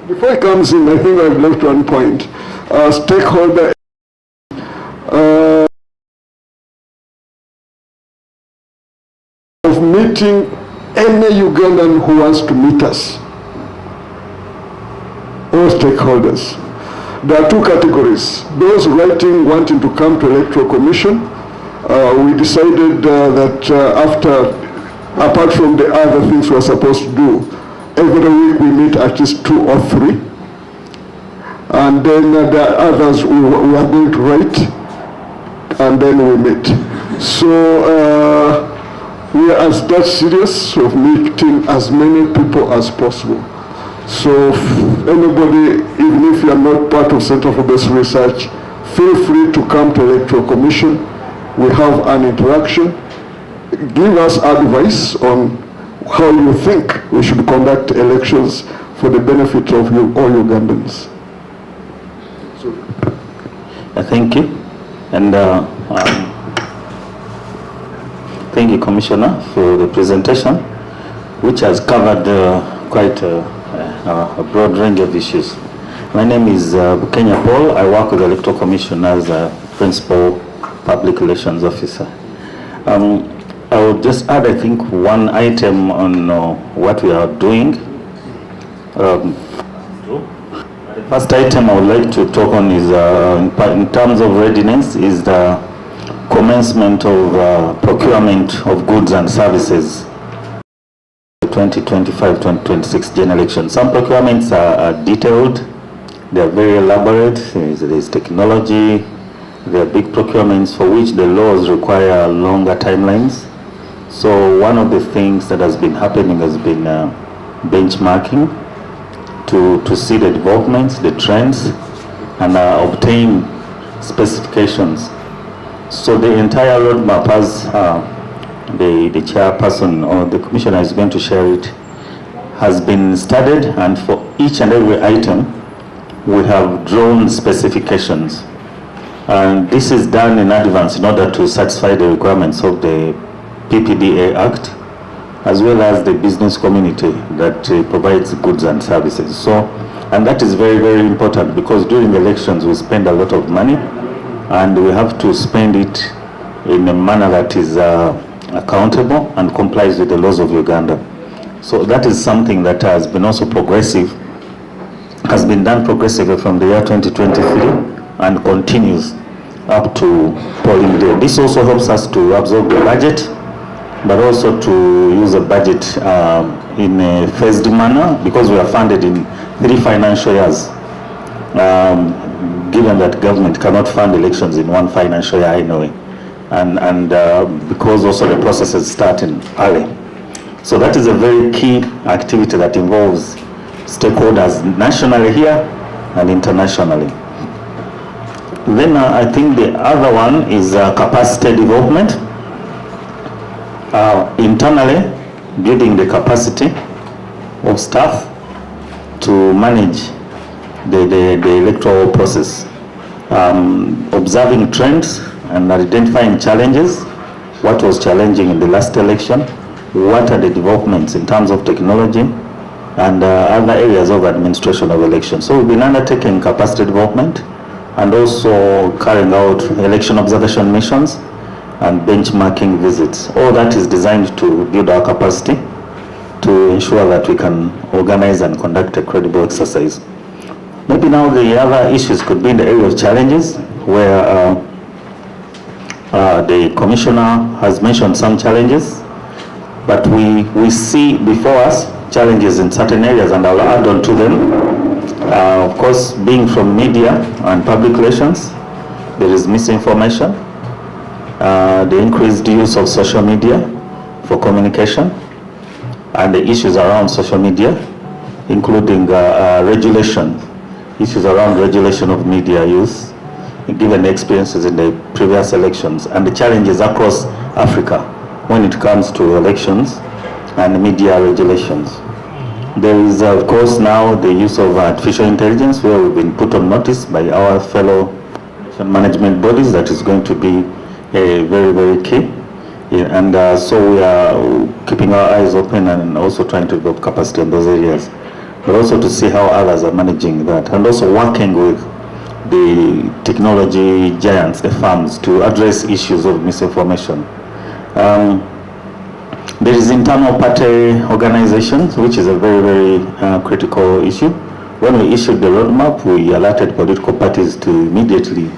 Before he comes in, I think I've left one point. Stakeholder of meeting any Ugandan who wants to meet us. All stakeholders. There are two categories. Those writing, wanting to come to Electoral Commission. We decided that apart from the other things we're supposed to do, every week we meet at least 2 or 3. And then there are others we are going to write, and then we meet. So we are as that serious of meeting as many people as possible. So anybody, even if you are not part of Center for Basic Research, feel free to come to Electoral Commission. We have an interaction. Give us advice on how you think we should conduct elections for the benefit of you, all Ugandans. Thank you. And thank you, Commissioner, for the presentation, which has covered quite a broad range of issues. My name is Kenya Paul. I work with the Electoral Commission as a Principal Public Relations Officer. I will just add, I think, one item on what we are doing. The first item I would like to talk on is, in terms of readiness, is the commencement of procurement of goods and services. 2025-2026 general election. Some procurements are detailed, they are very elaborate, there is technology, there are big procurements for which the laws require longer timelines. So one of the things that has been happening has been benchmarking to see the developments, the trends, and obtain specifications So the entire roadmap, as the chairperson or the commissioner is going to share it, has been studied, and for each and every item, we have drawn specifications. And this is done in advance in order to satisfy the requirements of the PPDA Act, as well as the business community that provides goods and services. So, and that is very, very important, because during elections we spend a lot of money, and we have to spend it in a manner that is accountable and complies with the laws of Uganda. So that is something that has been also progressive, has been done progressively from the year 2023 and continues up to polling day. This also helps us to absorb the budget, but also to use a budget in a phased manner, because we are funded in 3 financial years, given that government cannot fund elections in 1 financial year anyway, and because also the processes start in early. So that is a very key activity that involves stakeholders nationally here and internationally. Then I think the other one is capacity development. Internally, building the capacity of staff to manage the electoral process, observing trends and identifying challenges. What was challenging in the last election? What are the developments in terms of technology and other areas of administration of elections? So we've been undertaking capacity development and also carrying out election observation missions and benchmarking visits. All that is designed to build our capacity to ensure that we can organize and conduct a credible exercise. Maybe now the other issues could be in the area of challenges, where the commissioner has mentioned some challenges, but we see before us challenges in certain areas, and I'll add on to them. Of course, being from media and public relations, there is misinformation, the increased use of social media for communication, and the issues around social media, including regulation, issues around regulation of media use, given the experiences in the previous elections, and the challenges across Africa when it comes to elections and media regulations. There is, of course, now the use of artificial intelligence, where we've been put on notice by our fellow management bodies that is going to be very, very key. And so we are keeping our eyes open and also trying to develop capacity in those areas, but also to see how others are managing that, and also working with the technology giants, the firms, to address issues of misinformation. There is internal party organizations, which is a very, very critical issue. When we issued the roadmap, we alerted political parties to immediately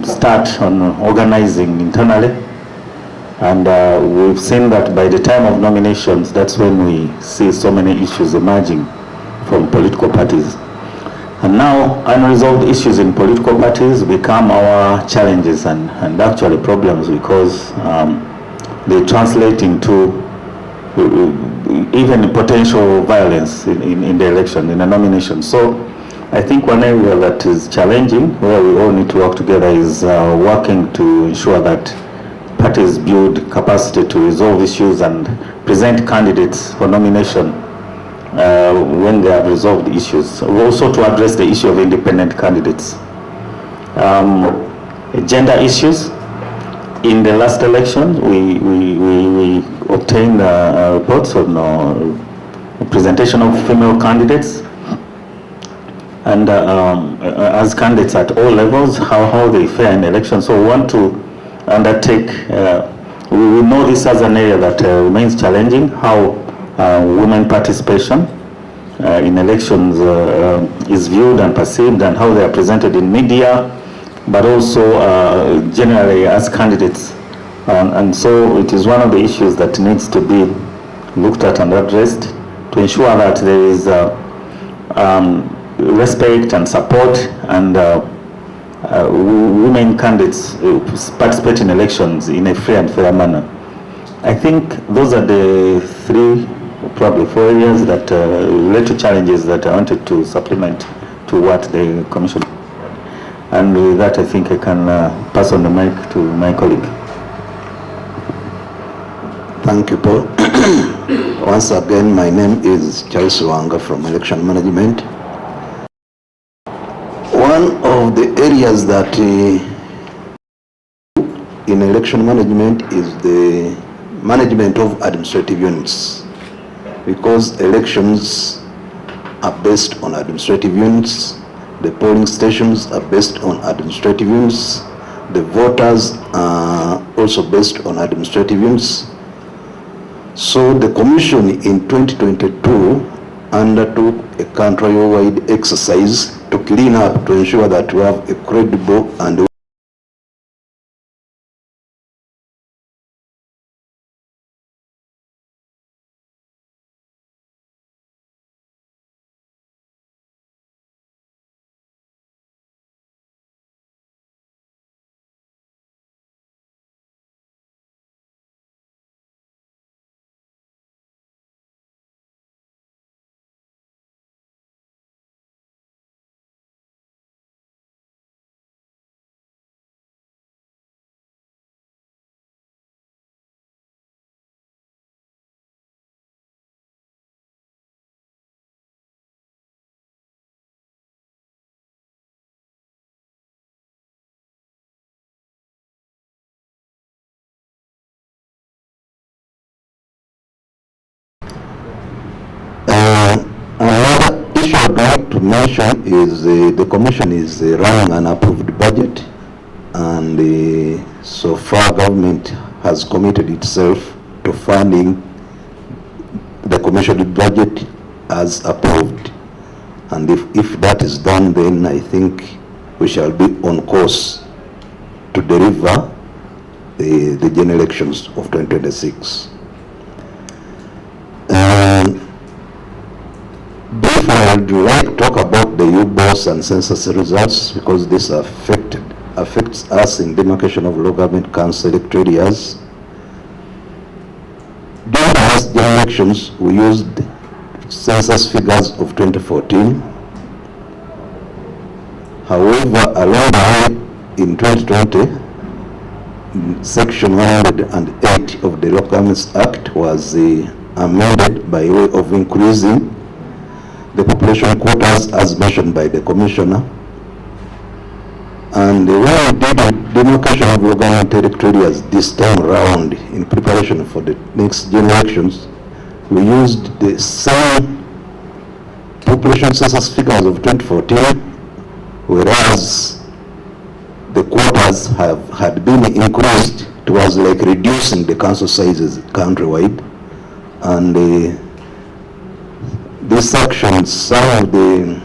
start on organizing internally. And we've seen that by the time of nominations, that's when we see so many issues emerging from political parties. And now unresolved issues in political parties become our challenges and actually problems, because they translate into even potential violence in the election, in a nomination. So I think one area that is challenging, where we all need to work together, is working to ensure that parties build capacity to resolve issues and present candidates for nomination when they have resolved issues. Also to address the issue of independent candidates. Gender issues. In the last election, we obtained reports on presentation of female candidates, and as candidates at all levels, how they fare in elections. So we want to undertake, we know this as an area that remains challenging, how women participation in elections is viewed and perceived, and how they are presented in media, but also generally as candidates. And so it is one of the issues that needs to be looked at and addressed to ensure that there is respect and support, and women candidates participate in elections in a free and fair manner. I think those are the 3, probably 4 areas that relate to challenges that I wanted to supplement to what the Commission. And with that, I think I can pass on the mic to my colleague. Thank you, Paul. Once again, my name is Charles Wanga from Election Management. One of the areas that in election management is the management of administrative units, because elections are based on administrative units, the polling stations are based on administrative units, the voters are also based on administrative units. So the Commission in 2022 undertook a country-wide exercise to clean up, to ensure that we have a credible and another issue I'd like to mention is the Commission is running an approved budget, and so far government has committed itself to funding the Commission budget as approved. And if that is done, then I think we shall be on course to deliver the general elections of 2026. Briefly, I would like to talk about the UGANDA'S and census results, because this affects us in demarcation of local government council electorate areas. During the last general elections, we used census figures of 2014. However, along the way in 2020, Section 108 of the Local Governments Act was amended by way of increasing the population quotas as mentioned by the Commissioner. And when we did the demarcation of local government electorate areas this time around in preparation for the next general elections, we used the same population census figures of 2014, whereas the quotas had been increased. It was like reducing the council sizes countrywide. And this action, some of the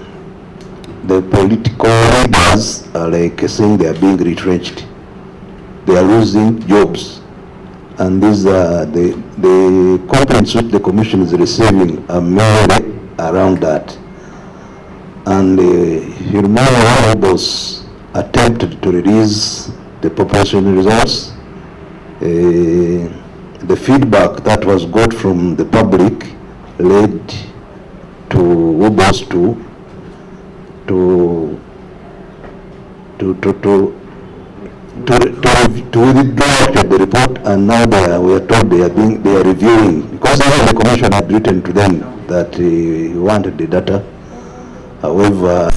political leaders are like saying they are being retrenched. They are losing jobs. And these are the complaints which the Commission is receiving are mainly around that. And you remember one of those attempted to release the population results. The feedback that was got from the public led to UGANDA'S to withdraw the report, and now we are told they are reviewing, because the Commission had written to them that he wanted the data. However,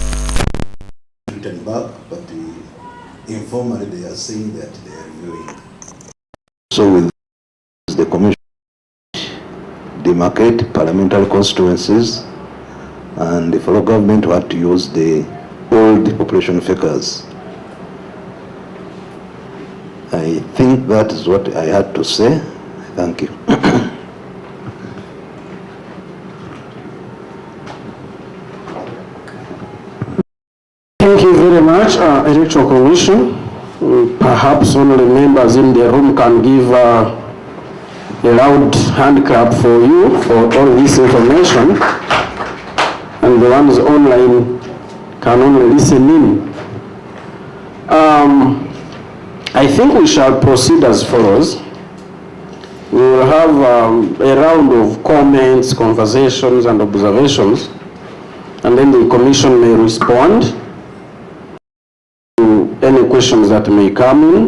written back, but informally they are saying that they are reviewing. So with the Commission demarcate parliamentary constituencies, and the federal government had to use the old population figures. I think that is what I had to say. Thank you. Thank you very much, Electoral Commission. Perhaps only members in the room can give a loud hand clap for you for all this information, and the ones online can only listen in. I think we shall proceed as follows. We will have a round of comments, conversations, and observations, and then the Commission may respond to questions that may come in.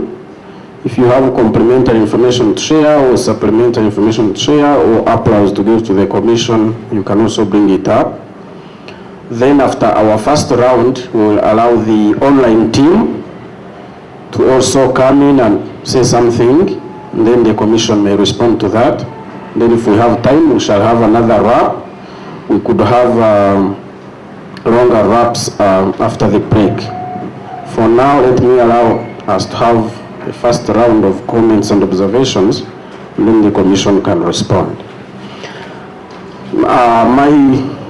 If you have complementary information to share or supplementary information to share or applause to give to the commission, you can also bring it up. Then after our first round, we will allow the online team to also come in and say something, and then the commission may respond to that. Then if we have time, we shall have another wrap. We could have longer wraps after the break. For now, let me allow us to have a first round of comments and observations, and then the commission can respond.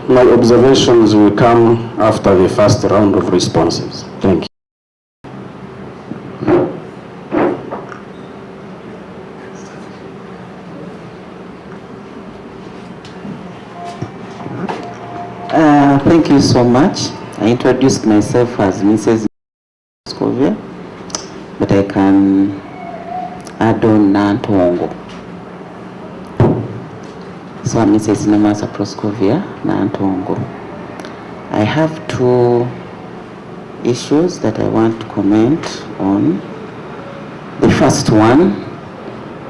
My observations will come after the first round of responses. Thank you. Thank you so much. I introduced myself as Mrs. Proscovia, but I can add on Nantongo. So I'm Mrs. Namasa Proscovia Nantongo. I have two issues that I want to comment on. The first one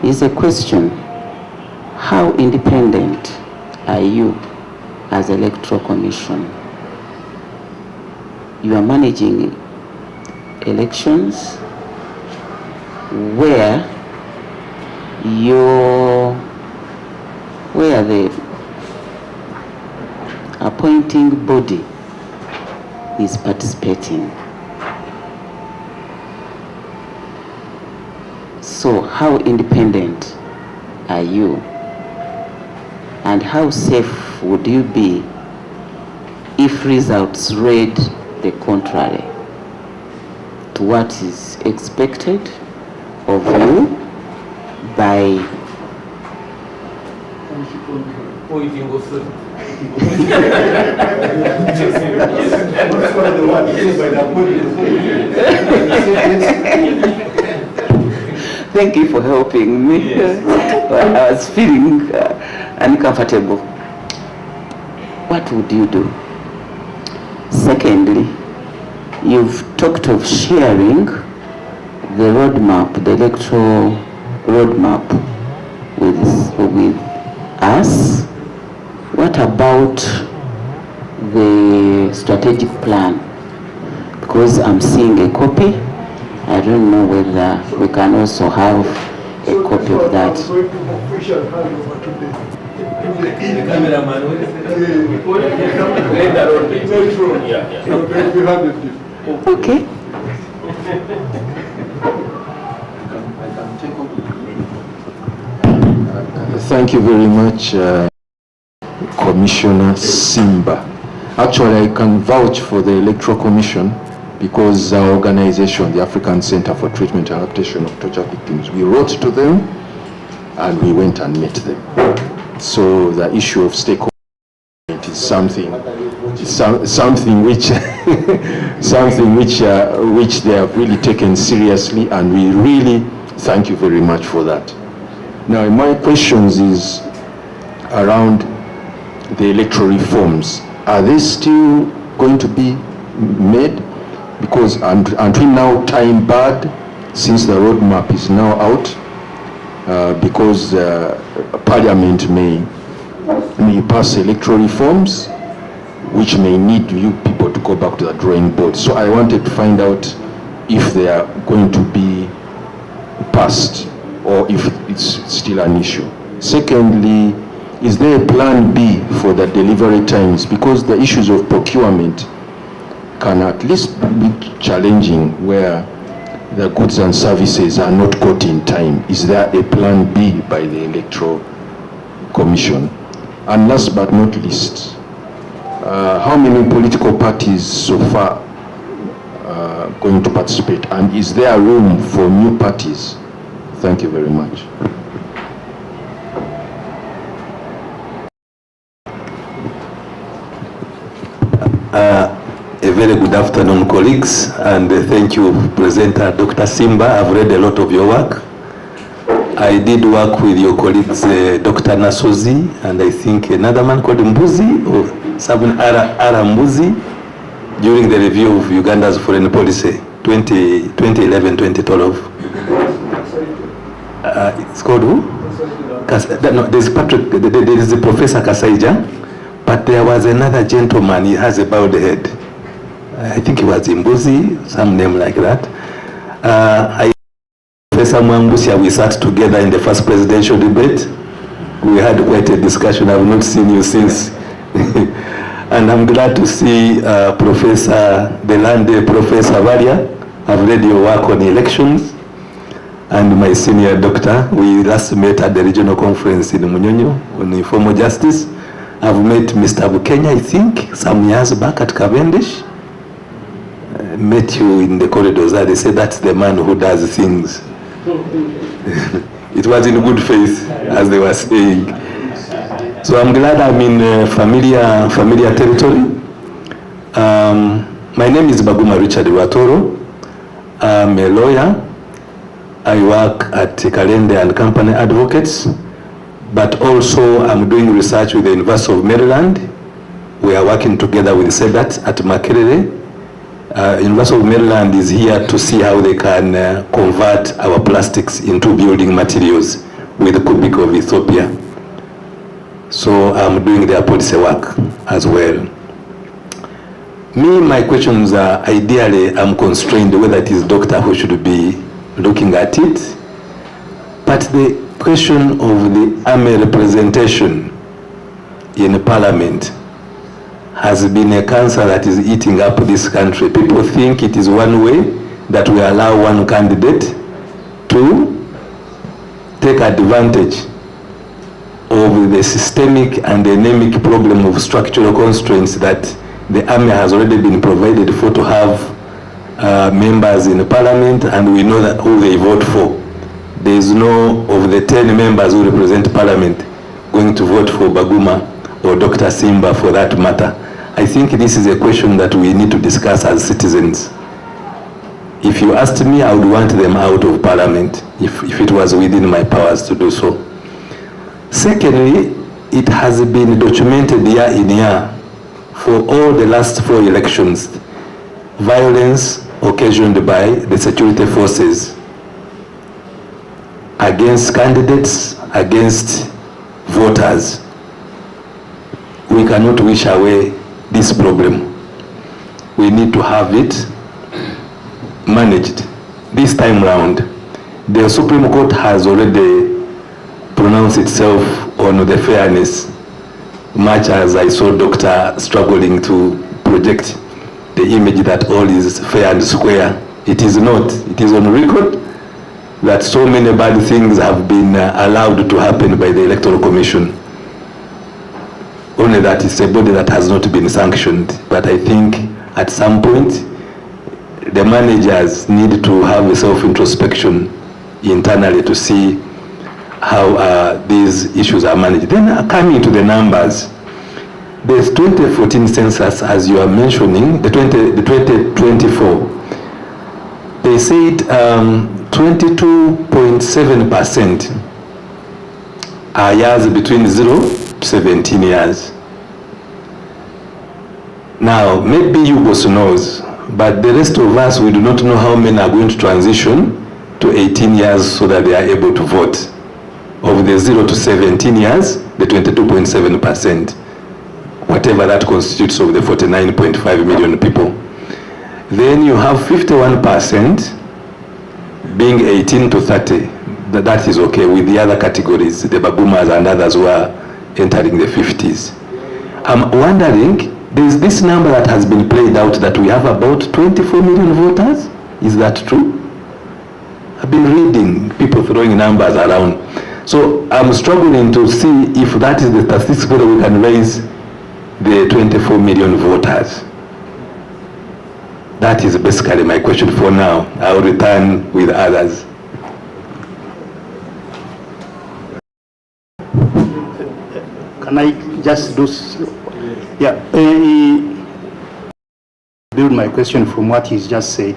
is a question. How independent are you as Electoral Commission? You are managing elections where the appointing body is participating. So how independent are you? And how safe would you be if results read the contrary to what is expected of you by Thank you for helping me. I was feeling uncomfortable. What would you do? Secondly, you've talked of sharing the roadmap, the electoral roadmap with us. What about the strategic plan? Because I'm seeing a copy. I don't know whether we can also have a copy of that. Okay. Thank you very much, Commissioner Simba. Actually, I can vouch for the Electoral Commission because our organization, the African Center for Treatment and Adaptation of Torture Victims, we wrote to them and we went and met them. So the issue of stakeholder is something which which they have really taken seriously, and we really thank you very much for that. Now, my questions is around the electoral reforms. Are they still going to be made? Because aren't we now time barred since the roadmap is now out? Because Parliament may pass electoral reforms, which may need you people to go back to the drawing board. So I wanted to find out if they are going to be passed or if it's still an issue. Secondly, is there a plan B for the delivery times? Because the issues of procurement can at least be challenging where the goods and services are not got in time. Is there a plan B by the Electoral Commission? And last but not least, how many political parties so far are going to participate? And is there room for new parties? Thank you very much. A very good afternoon, colleagues, and thank you, Presenter Dr. Simba. I've read a lot of your work. I did work with your colleagues, Dr. Nasozi, and I think another man called Mbuzi, or Sabun Ara Mbuzi, during the review of Uganda's foreign policy 2011, 2012. It's called who? No, there's Patrick, there is the Professor Kasaija, but there was another gentleman, he has a bowed head. I think he was Imbuzi, some name like that. Professor Mwangusya, we sat together in the first presidential debate. We had quite a discussion. I've not seen you since. And I'm glad to see Professor Delande, Professor Varia. I've read your work on elections. And my senior doctor, we last met at the regional conference in Munyonyo on informal justice. I've met Mr. Bukenya, I think, some years back at Cavendish. Met you in the corridors. They say that's the man who does things. It was in good faith, as they were saying. So I'm glad I'm in familiar territory. My name is Baguma Richard Watoro. I'm a lawyer. I work at Kalende and Company Advocates, but also I'm doing research with the University of Maryland. We are working together with SEDAT at Makerere. University of Maryland is here to see how they can convert our plastics into building materials with the Kubik of Ethiopia. So I'm doing their policy work as well. My questions are, ideally, I'm constrained whether it is doctor who should be looking at it, but the question of the army representation in parliament has been a cancer that is eating up this country. People think it is one way that we allow one candidate to take advantage of the systemic and endemic problem of structural constraints that the army has already been provided for to have members in parliament, and we know that who they vote for. There is no of the 10 members who represent parliament going to vote for Baguma or Dr. Simba for that matter. I think this is a question that we need to discuss as citizens. If you asked me, I would want them out of parliament if it was within my powers to do so. Secondly, it has been documented year in year for all the last 4 elections, violence occasioned by the security forces against candidates, against voters. We cannot wish away this problem. We need to have it managed. This time round, the Supreme Court has already pronounced itself on the fairness, much as I saw Doctor struggling to project the image that all is fair and square. It is not. It is on record that so many bad things have been allowed to happen by the Electoral Commission. Only that it's a body that has not been sanctioned. But I think at some point, the managers need to have a self-introspection internally to see how these issues are managed. Then coming to the numbers, the 2014 census, as you are mentioning, the 2024, they said 22.7% are years between 0 to 17 years. Now, maybe you both knows, but the rest of us, we do not know how many are going to transition to 18 years so that they are able to vote. Of the 0 to 17 years, the 22.7%, whatever that constitutes of the 49.5 million people. Then you have 51% being 18 to 30. That is okay with the other categories, the Bagumas and others who are entering the 50s. I'm wondering, there's this number that has been played out that we have about 24 million voters. Is that true? I've been reading people throwing numbers around. So I'm struggling to see if that is the statistics whether we can raise the 24 million voters. That is basically my question for now. I'll return with others. Can I just do, build my question from what he's just said.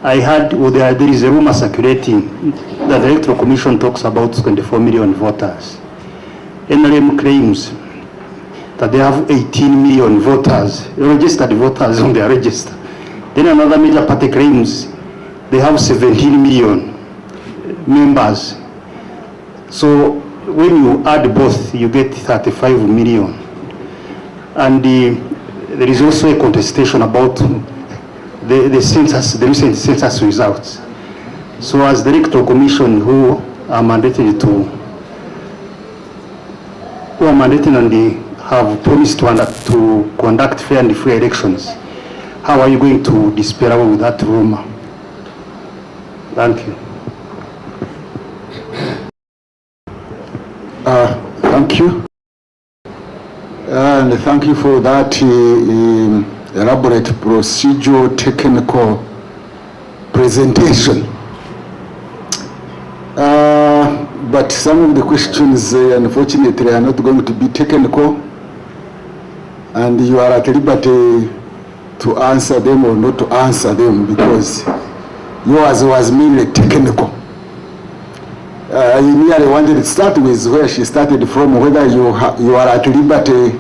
I heard there is a rumor circulating that the Electoral Commission talks about 24 million voters. NRM claims that they have 18 million voters, registered voters on their register. Then another major party claims they have 17 million members. So when you add both, you get 35 million. And there is also a contestation about the census, the recent census results. So as the Electoral Commission, who are mandated and have promised to conduct fair and free elections, how are you going to dispel with that rumor? Thank you. Thank you. And thank you for that elaborate procedural technical presentation. But some of the questions, unfortunately, are not going to be technical, and you are at liberty to answer them or not to answer them, because yours was mainly technical. I merely wanted to start with where she started from, whether you are at liberty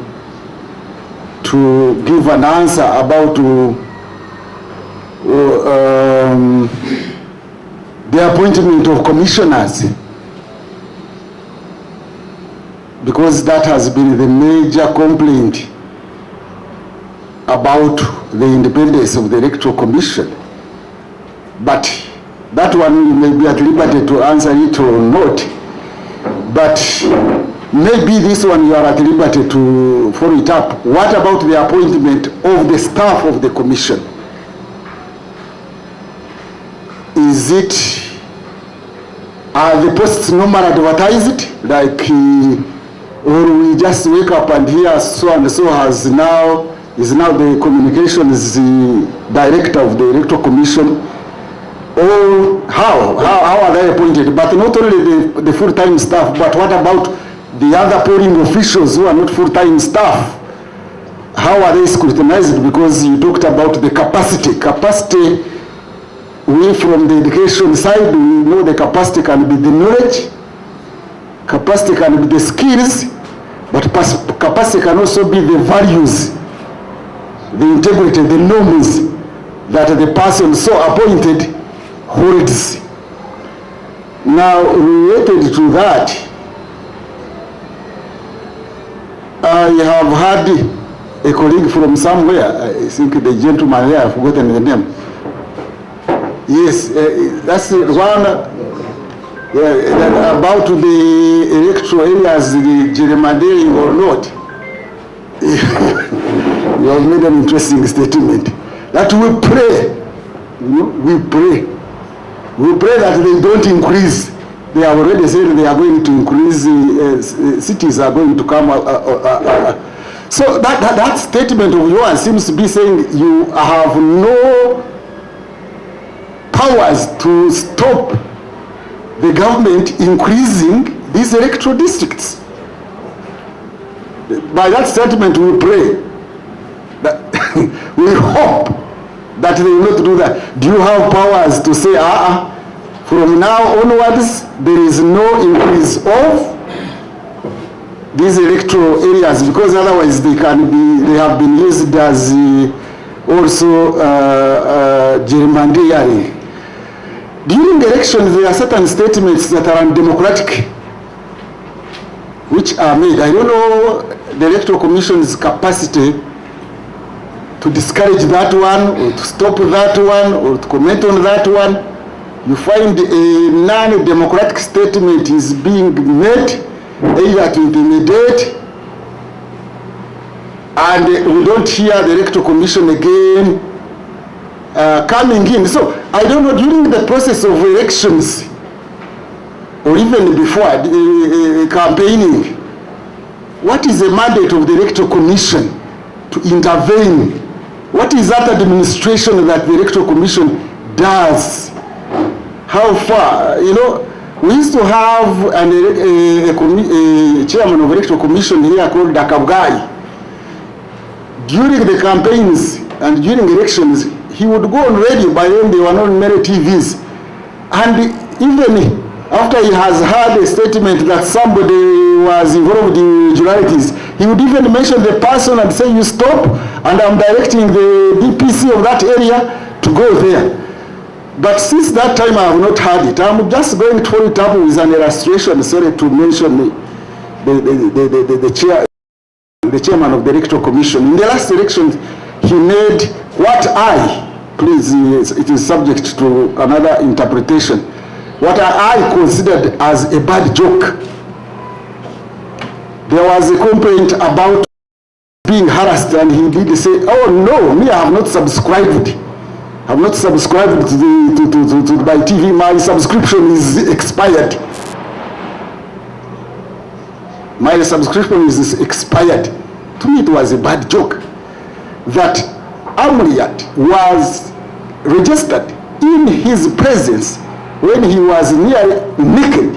to give an answer about the appointment of commissioners, because that has been the major complaint about the independence of the Electoral Commission. But that one you may be at liberty to answer it or not. But maybe this one you are at liberty to follow it up. What about the appointment of the staff of the commission? Are the posts normally advertised, like, or we just wake up and hear so and so is now the communications director of the Electoral Commission? Or how are they appointed? But not only the full-time staff, but what about the other polling officials who are not full-time staff? How are they scrutinized? Because you talked about the capacity. We from the education side, we know the capacity can be the knowledge, capacity can be the skills, but capacity can also be the values, the integrity, the norms that the person so appointed holds. Now, related to that, I have had a colleague from somewhere, I think the gentleman there, I've forgotten the name. Yes, that's one about the electoral areas, the gerrymandering or not. You have made an interesting statement. That we pray, we pray that they don't increase. They have already said they are going to increase, cities are going to come. So that statement of yours seems to be saying you have no powers to stop the government increasing these electoral districts. By that statement, we pray that we hope that they will not do that. Do you have powers to say, from now onwards, there is no increase of these electoral areas, because otherwise they have been used as also gerrymandering. During elections, there are certain statements that are undemocratic, which are made. I don't know the Electoral Commission's capacity to discourage that one, or to stop that one, or to comment on that one. You find a non-democratic statement is being made, either to intimidate, and we don't hear the Electoral Commission again coming in. So I don't know, during the process of elections, or even before campaigning, what is the mandate of the Electoral Commission to intervene? What is that administration that the Electoral Commission does? How far? You know, we used to have a chairman of Electoral Commission here called Dakabgai. During the campaigns and during elections, he would go on radio. By then they were not many TVs. And even after he has had a statement that somebody was involved in irregularities, he would even mention the person and say, you stop, and I'm directing the DPC of that area to go there. But since that time I have not had it. I'm just going to follow it up with an illustration, sorry to mention the chairman of the Electoral Commission. In the last election, he made what please, it is subject to another interpretation, what I considered as a bad joke. There was a complaint about being harassed, and he did say, oh no, me, I have not subscribed. I have not subscribed to my TV. My subscription is expired. My subscription is expired. To me, it was a bad joke that Amriat was registered in his presence when he was nearly naked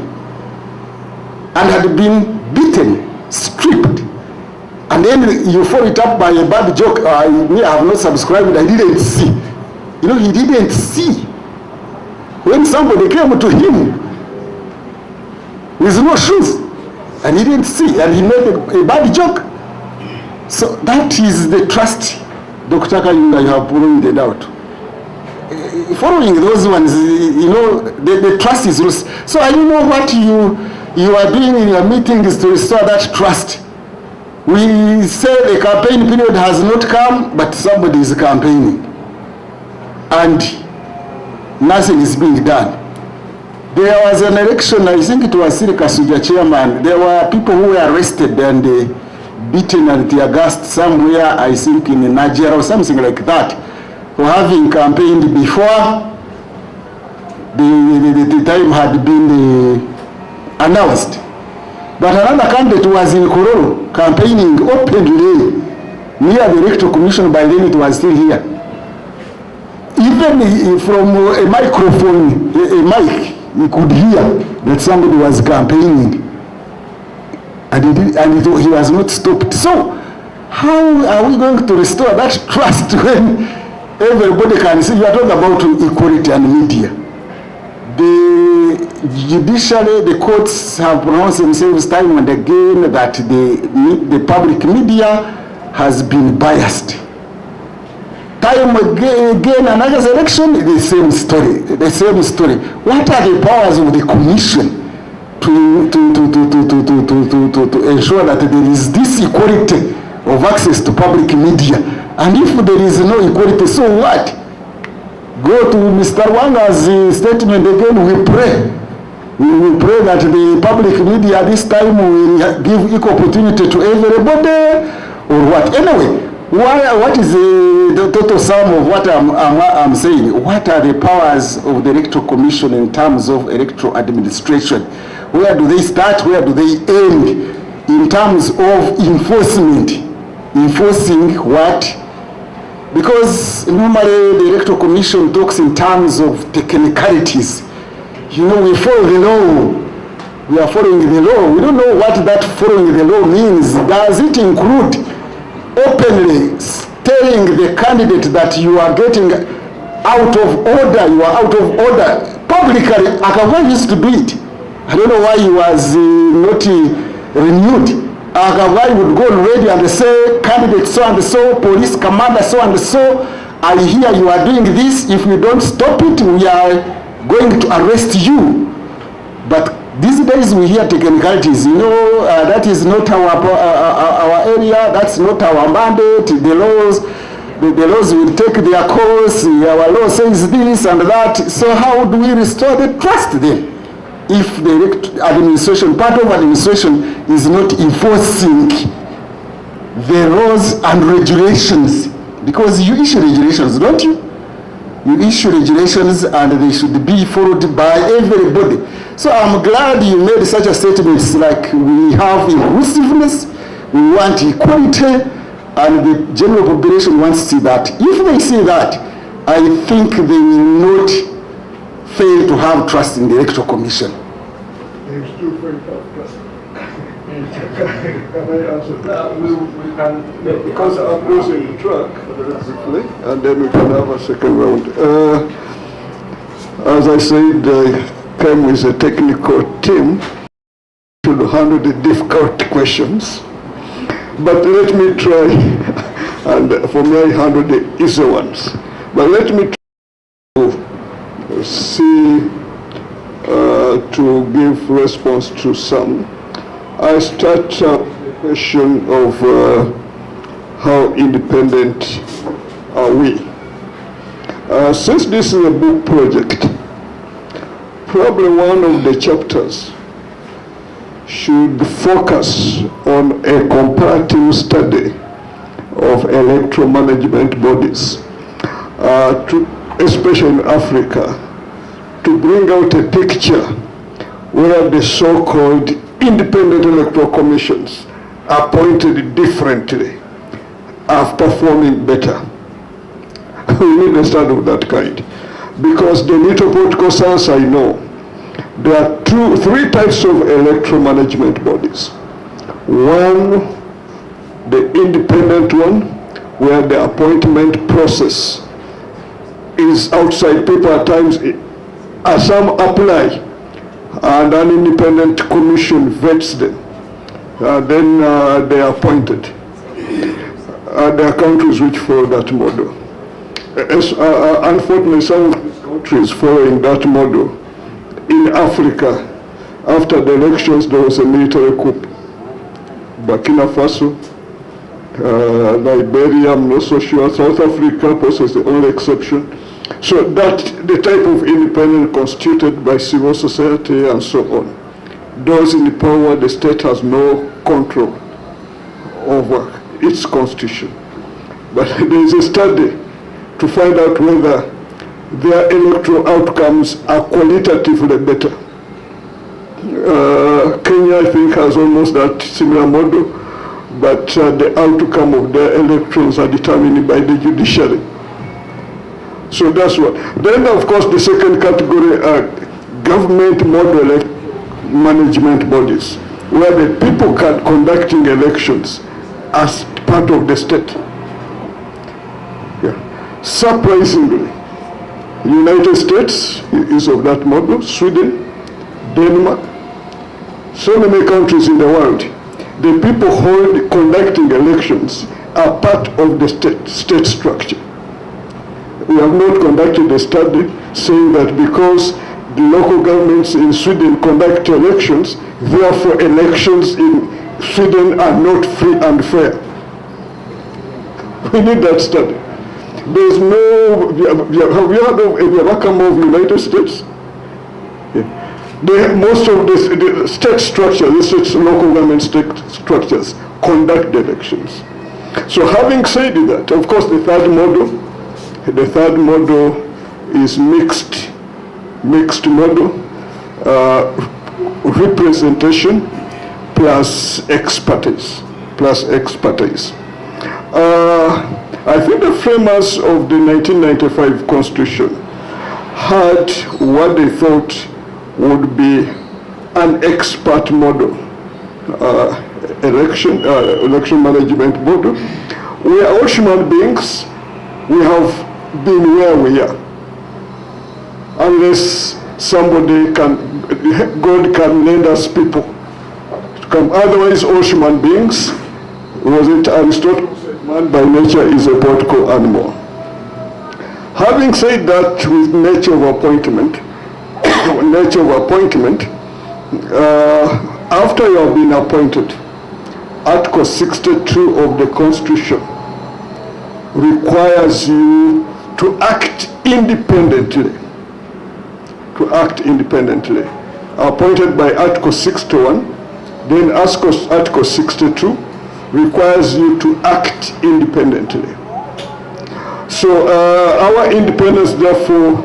and had been beaten, stripped. And then you follow it up by a bad joke. I have not subscribed, I didn't see. You know, he didn't see. When somebody came to him with no shoes, and he didn't see, and he made a bad joke. So that is the trust, Dr. Kayunga, you have pointed out. Following those ones, you know, the trust is lost. So I don't know what you are doing in your meetings to restore that trust. We say the campaign period has not come, but somebody is campaigning. And nothing is being done. There was an election, I think it was Sirika Suja chairman. There were people who were arrested and beaten and tear gassed somewhere, I think in Nigeria or something like that, for having campaigned before the time had been announced. But another candidate was in Kororo campaigning openly near the Electoral Commission. By then it was still here. Even from a microphone, a mic, you could hear that somebody was campaigning, and he was not stopped. So how are we going to restore that trust when everybody can see? You are talking about equality and media. The judiciary, the courts have pronounced themselves time and again that the public media has been biased. Time again, another election, the same story, the same story. What are the powers of the commission to ensure that there is this equality of access to public media? And if there is no equality, so what? Go to Mr. Wanga's statement again, we pray. We will pray that the public media this time will give equal opportunity to everybody, or what? Anyway, what is the total sum of what I'm saying? What are the powers of the Electoral Commission in terms of electoral administration? Where do they start? Where do they end in terms of enforcement? Enforcing what? Because normally the Electoral Commission talks in terms of technicalities. You know, we follow the law. We are following the law. We don't know what that following the law means. Does it include openly telling the candidate that you are getting out of order, you are out of order? Publicly, Akagwa used to do it. I don't know why he was not renewed. Akagwa would go on radio and say, candidate so and so, police commander so and so, I hear you are doing this. If you don't stop it, we are going to arrest you. But these days we hear technicalities. You know, that is not our area. That's not our mandate. The laws will take their course. Our law says this and that. So how do we restore the trust then? If the administration, part of administration, is not enforcing the laws and regulations, because you issue regulations, don't you? You issue regulations and they should be followed by everybody. So I'm glad you made such a statement, like we have inclusiveness, we want equality, and the general population wants to see that. If they see that, I think they will not fail to have trust in the Electoral Commission. They still fail to have trust. Can I answer that? We can, because I'm losing track briefly, and then we can have a second round. As I said, I came with a technical team to handle the difficult questions. But let me try, and for me I handle the easy ones. But let me see to give response to some. I start the question of how independent are we? Since this is a book project, probably one of the chapters should focus on a comparative study of electoral management bodies, especially in Africa, to bring out a picture where the so-called independent electoral commissions appointed differently are performing better. We need a study of that kind. Because the little political science I know, there are three types of electoral management bodies. One, the independent one, where the appointment process is outside. People at times, some apply, and an independent commission vets them. Then they are appointed. There are countries which follow that model. Unfortunately, some countries following that model. In Africa, after the elections, there was a military coup. Burkina Faso, Liberia, I'm not so sure. South Africa was the only exception. So that the type of independence constituted by civil society and so on. Those in the power, the state has no control over its constitution. But there is a study to find out whether their electoral outcomes are qualitatively better. Kenya, I think, has almost that similar model, but the outcome of their elections are determined by the judiciary. So that's what. Then, of course, the second category are government model management bodies, where the people can conducting elections as part of the state. Yeah. Surprisingly, United States is of that model, Sweden, Denmark, so many countries in the world. The people conducting elections are part of the state structure. We have not conducted a study saying that because the local governments in Sweden conduct elections, therefore elections in Sweden are not free and fair. We need that study. There's no, have you heard of the outcome of the United States? Yeah. Most of the state structures, the local government state structures, conduct elections. So having said that, of course the third model is mixed model, representation plus expertise. I think the framers of the 1995 Constitution had what they thought would be an expert model, election management model, where all human beings, we have been where we are. Unless somebody God can lend us people to come. Otherwise, all human beings, wasn't Aristotle said, man by nature is a political animal. Having said that, with nature of appointment, after you have been appointed, Article 62 of the Constitution requires you to act independently. Appointed by Article 61, then Article 62 requires you to act independently. So our independence, therefore,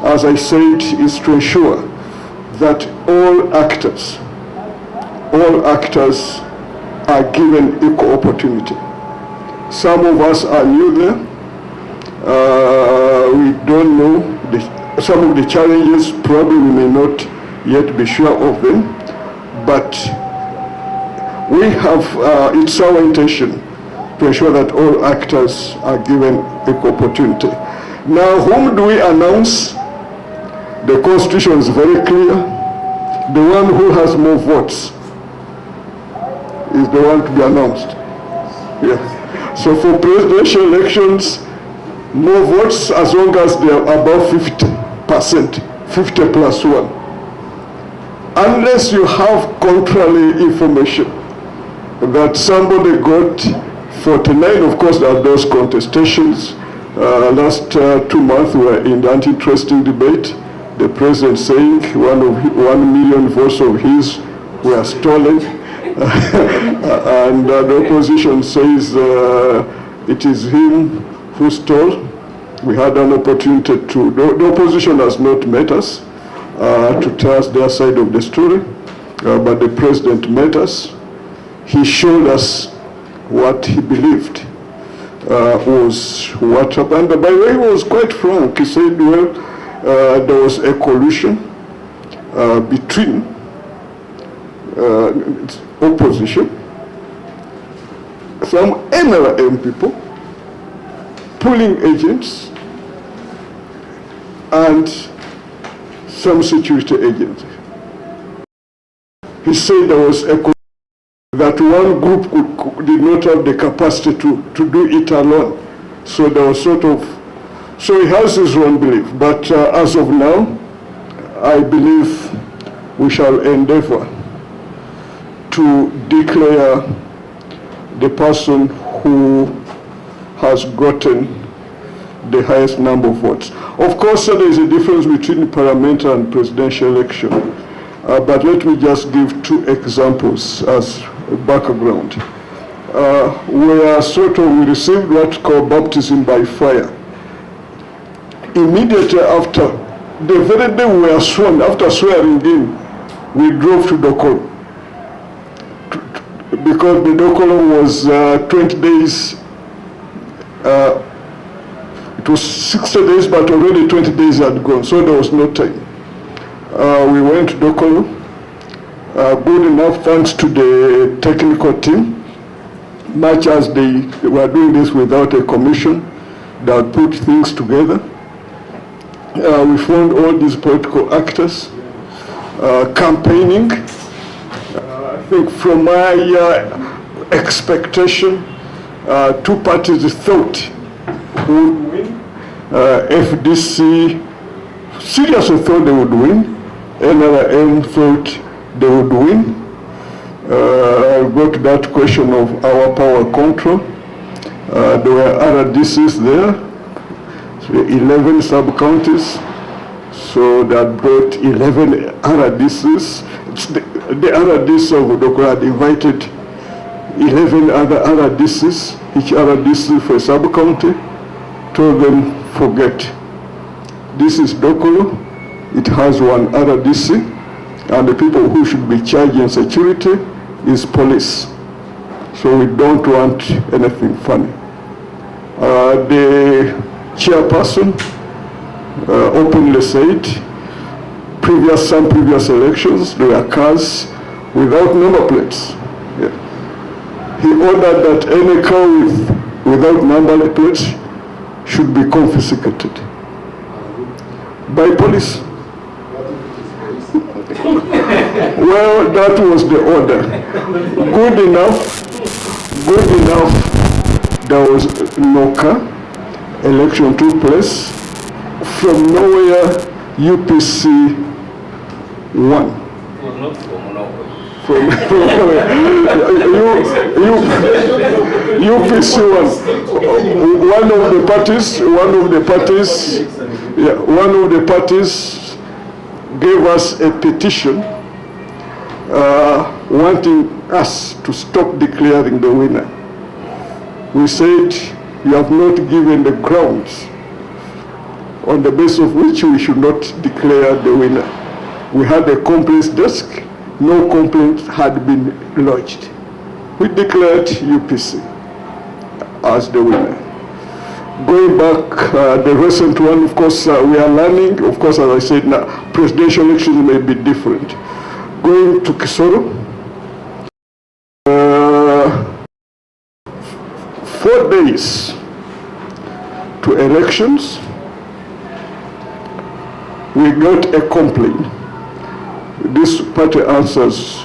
as I said, is to ensure that all actors are given equal opportunity. Some of us are new there. We don't know some of the challenges, probably we may not yet be sure of them, but we have, it's our intention to ensure that all actors are given equal opportunity. Now, whom do we announce? The Constitution is very clear. The one who has more votes is the one to be announced. Yeah. So for presidential elections, more votes as long as they are above 50%. 50 plus 1. Unless you have contrary information that somebody got 49, of course, there are those contestations. Last 2 months we were in the anti-trusting debate. The president saying 1 million votes of his were stolen. And the opposition says it is him who stole. We had an opportunity to, the opposition has not met us to tell us their side of the story, but the president met us. He showed us what he believed was what happened. By the way, he was quite frank. He said, well, there was a collusion between opposition, some NRM people, pulling agents, and some security agencies. He said there was a that one group did not have the capacity to do it alone. So there was sort of, so he has his own belief. But as of now, I believe we shall endeavor to declare the person who has gotten the highest number of votes. Of course, there is a difference between parliamentary and presidential election. But let me just give 2 examples as background. We received what's called baptism by fire. Immediately after, the very day we were sworn, after swearing in, we drove to Dokolo. Because the Dokolo was 20 days, it was 60 days, but already 20 days had gone, so there was no time. We went to Dokolo. Good enough, thanks to the technical team, much as they were doing this without a commission that put things together. We found all these political actors campaigning. I think from my expectation, 2 parties thought would win. FDC seriously thought they would win. NRM thought they would win. I'll go to that question of our power control. There were RDCs there, so 11 sub-counties, so that brought 11 RDCs. The RDCs of Udoko had invited 11 other RDCs, each RDC for a sub-county, told them, forget. This is Dokolo, it has 1 RDC, and the people who should be charged in security is police. So we don't want anything funny. The chairperson openly said, some previous elections, there were cars without number plates. Yeah. He ordered that any car without number plates should be confiscated by police. Well, that was the order. Good enough, there was no car. Election took place. From nowhere, UPC won. From UPC won. One of the parties gave us a petition wanting us to stop declaring the winner. We said, you have not given the grounds on the basis of which we should not declare the winner. We had a complaints desk, no complaint had been lodged. We declared UPC as the winner. Going back, the recent one, of course, we are learning. Of course, as I said, now, presidential elections may be different. Going to Kisoro, 4 days to elections, we got a complaint. This party answers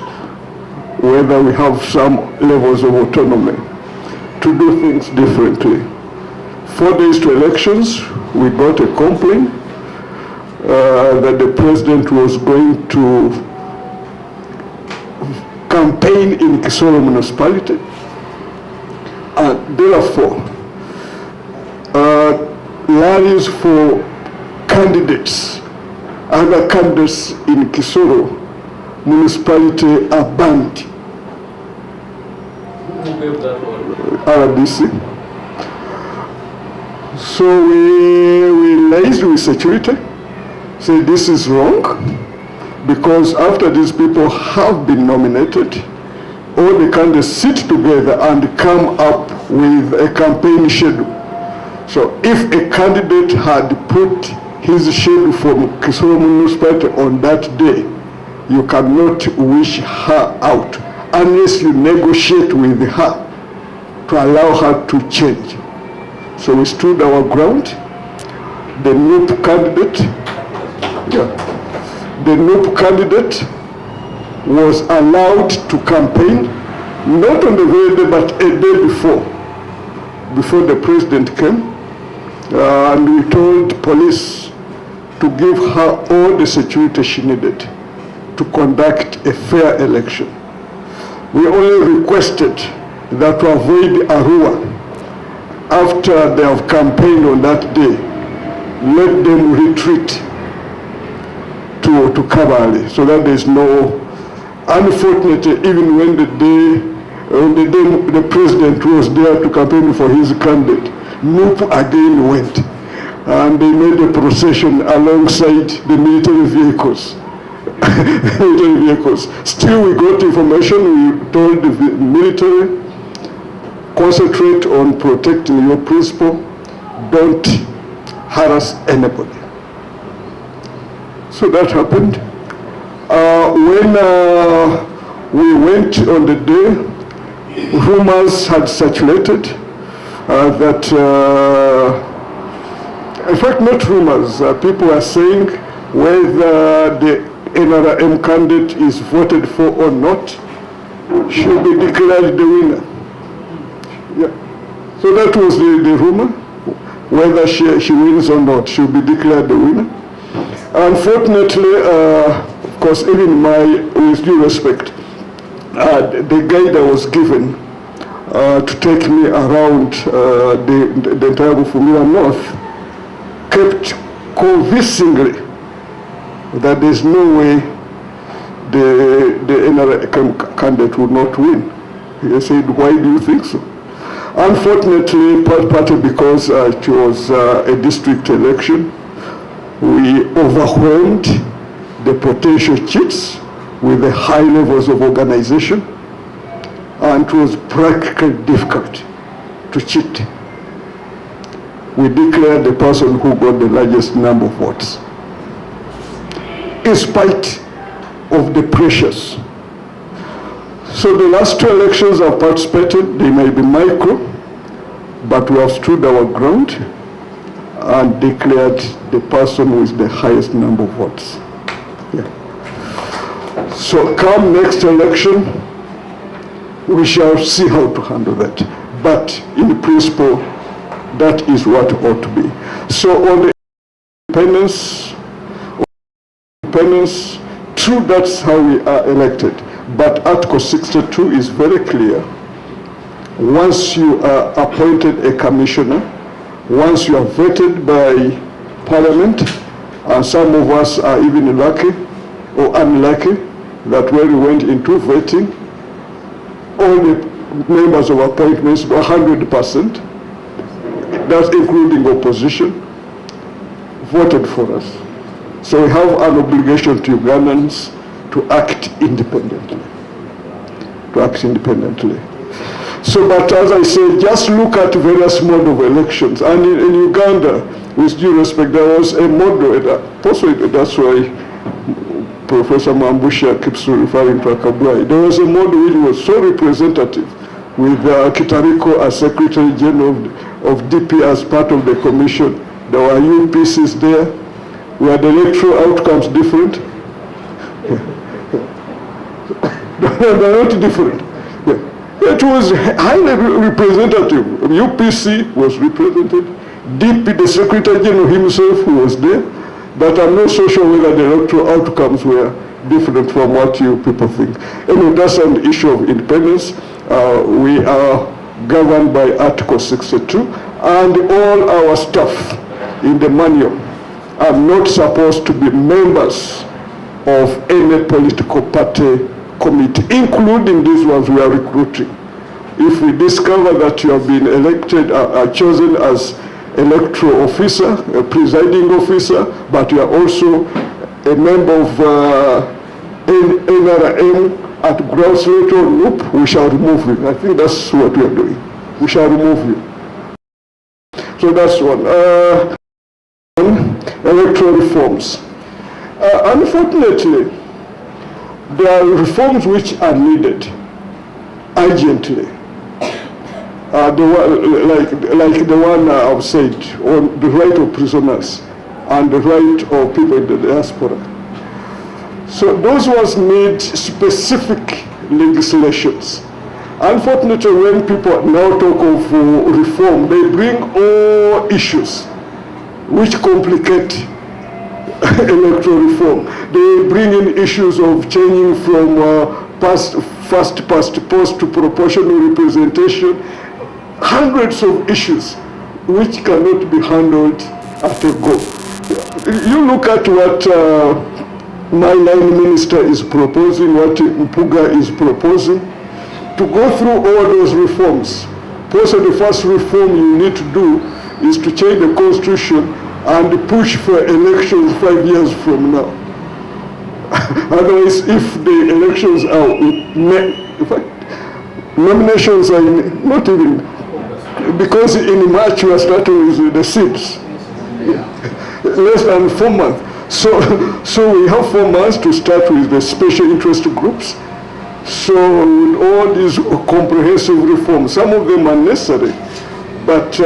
whether we have some levels of autonomy to do things differently. 4 days to elections, we got a complaint. that the president was going to campaign in Kisoro municipality, and therefore rallies for candidates, other candidates in Kisoro municipality are banned. Who gave that order? RDC. So we liaised with security, say this is wrong, because after these people have been nominated, all the candidates sit together and come up with a campaign schedule. So if a candidate had put his schedule for Kisoro municipality on that day, you cannot wish her out unless you negotiate with her to allow her to change. So we stood our ground. The NUP candidate, the NUP candidate was allowed to campaign, not on the very day, but a day before the president came. And we told police to give her all the security she needed to conduct a fair election. We only requested that to avoid Arua, after they have campaigned on that day, let them retreat to Kabale, so that there is no, unfortunately, even when the day the president was there to campaign for his candidate, NUP again went, and they made a procession alongside the military vehicles. Still, we got information. We told the military, concentrate on protecting your principle, don't harass anybody. So that happened. When we went on the day, rumors had circulated that, in fact, not rumors, people are saying whether the NRM candidate is voted for or not should be declared the winner. Yeah. So that was the rumor, whether she wins or not, she'll be declared the winner. Unfortunately, of course, even with due respect, the guide I was given to take me around the entire Bufumira North kept convincingly that there's no way the NRM candidate would not win. He said, why do you think so? Unfortunately, partly because it was a district election, we overwhelmed the potential cheats with the high levels of organization, and it was practically difficult to cheat. We declared the person who got the largest number of votes, in spite of the pressures. So the last two elections I've participated, they may be micro, but we have stood our ground and declared the person with the highest number of votes. Yeah. So come next election, we shall see how to handle that. But in principle, that is what ought to be. So on the independence, true, that's how we are elected. But Article 62 is very clear. Once you are appointed a commissioner, once you are vetted by Parliament, and some of us are even lucky or unlucky that when we went into vetting, all the members of appointments were 100%, that's including opposition, voted for us. So we have an obligation to Ugandans to act independently. So, but as I said, just look at various modes of elections. And in Uganda, with due respect, there was a model, possibly that's why Professor Mambusha keeps referring to Akabwai. There was a model which was so representative, with Kitariko as Secretary General of DP as part of the commission. There were UPCs there. Were the electoral outcomes different? They're not different. It was highly representative. UPC was represented. DP, the Secretary General himself, who was there. But I'm not so sure whether the electoral outcomes were different from what you people think. Anyway, that's an issue of independence. We are governed by Article 62, and all our staff in the manual are not supposed to be members of any political party committee, including these ones we are recruiting. If we discover that you have been elected, chosen as electoral officer, a presiding officer, but you are also a member of NRM at gross electoral group, we shall remove you. I think that's what we are doing. We shall remove you. So that's one. Electoral reforms. Unfortunately, there are reforms which are needed urgently. Like the one I've said on the right of prisoners and the right of people in the diaspora. So those ones need specific legislations. Unfortunately, when people now talk of reform, they bring all issues which complicate electoral reform. They bring in issues of changing from first past post to proportional representation, hundreds of issues which cannot be handled at a go. You look at what my line minister is proposing, what Mpuga is proposing, to go through all those reforms. Possibly the first reform you need to do is to change the constitution and push for elections 5 years from now. Otherwise, if the elections are, in fact, nominations are not even, because in March we are starting with the seats, less than 4 months. So we have 4 months to start with the special interest groups. So with all these comprehensive reforms, some of them are necessary, but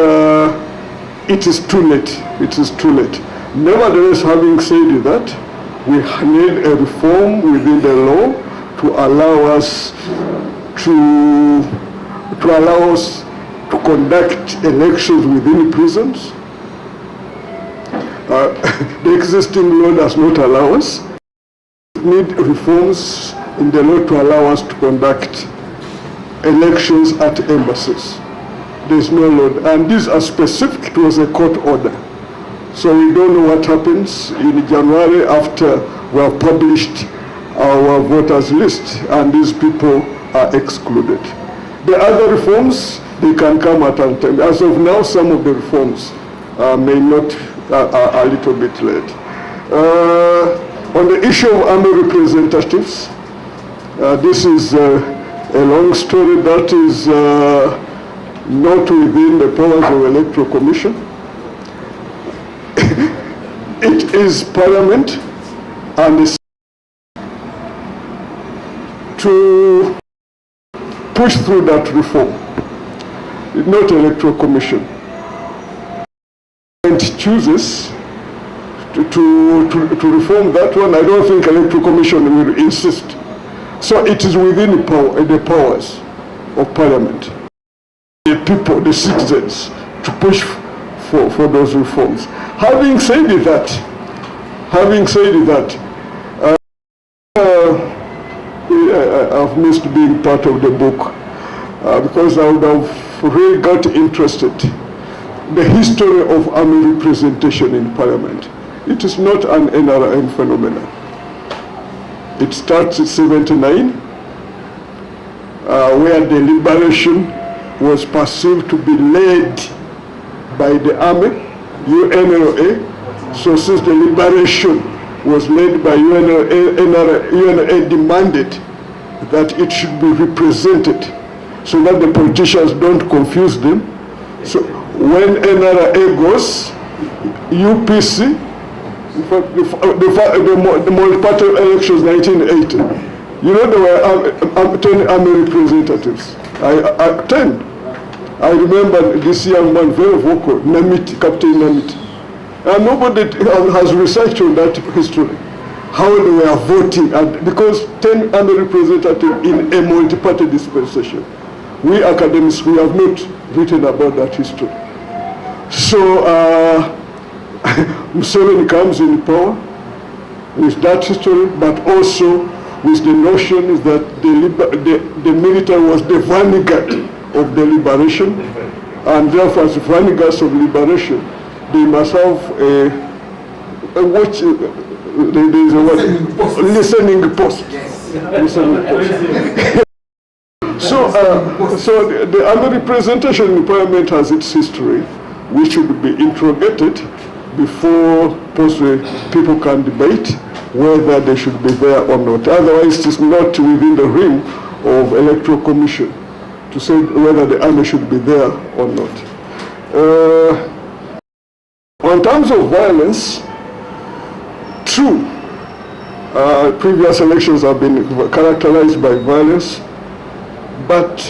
it is too late. It is too late. Nevertheless, having said that, we need a reform within the law to allow us to conduct elections within prisons. The existing law does not allow us. We need reforms in the law to allow us to conduct elections at embassies. There is no law, and these are specific. It was a court order. So we don't know what happens in January after we have published our voters list, and these people are excluded. The other reforms, they can come at any time. As of now, some of the reforms may not, are a little bit late. On the issue of army representatives, this is a long story that is not within the powers of Electoral Commission. It is Parliament and the to push through that reform, not Electoral Commission. And chooses to reform that one. I don't think Electoral Commission will insist. So it is within the powers of Parliament, the people, the citizens, to push for those reforms. Having said that, I've missed being part of the book because I would have really got interested. The history of army representation in Parliament. It is not an NRM phenomenon. It starts in 79, where the liberation was perceived to be led by the army, UNLA. So since the liberation was led by UNLA demanded that it should be represented so that the politicians don't confuse them. So when NRA goes, UPC, in fact, the multi-party elections 1980, you know there were 10 army representatives. 10. I remember this young man, very vocal, Namit, Captain Namit. And nobody has researched on that history, how they were voting, and because 10 army representatives in a multi-party dispensation. We academics, we have not written about that history. So Mussolini comes in power with that history, but also with the notion is that the military was the vanguard of the liberation, and therefore as vanguards of liberation, they must have a watch, listening post. Listening post. So the under-representation in parliament has its history, which should be interrogated before people can debate whether they should be there or not. Otherwise, it is not within the ring of electoral commission to say whether the army should be there or not. In terms of violence, true, previous elections have been characterized by violence, but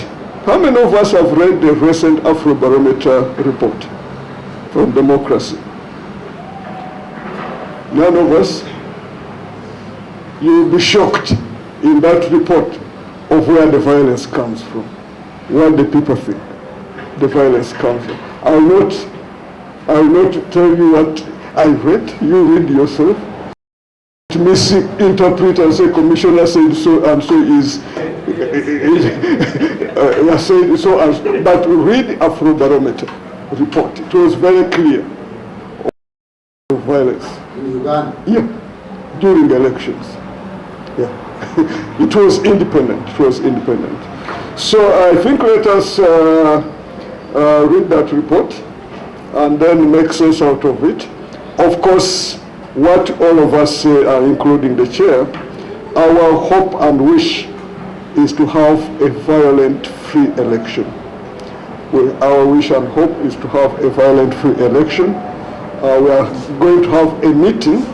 how many of us have read the recent Afrobarometer report from Democracy? None of us. You'll be shocked in that report of where the violence comes from, what the people think the violence comes from. I will not tell you what I read. You read yourself. Misinterpret and say commissioner said so and so is said so and so. But read Afrobarometer report. It was very clear of violence. In Uganda? Yeah, during elections. Yeah, it was independent. It was independent. So I think let us read that report and then make sense out of it. Of course, what all of us say, including the chair, our hope and wish is to have a violent, free election. Our wish and hope is to have a violent, free election. We are going to have a meeting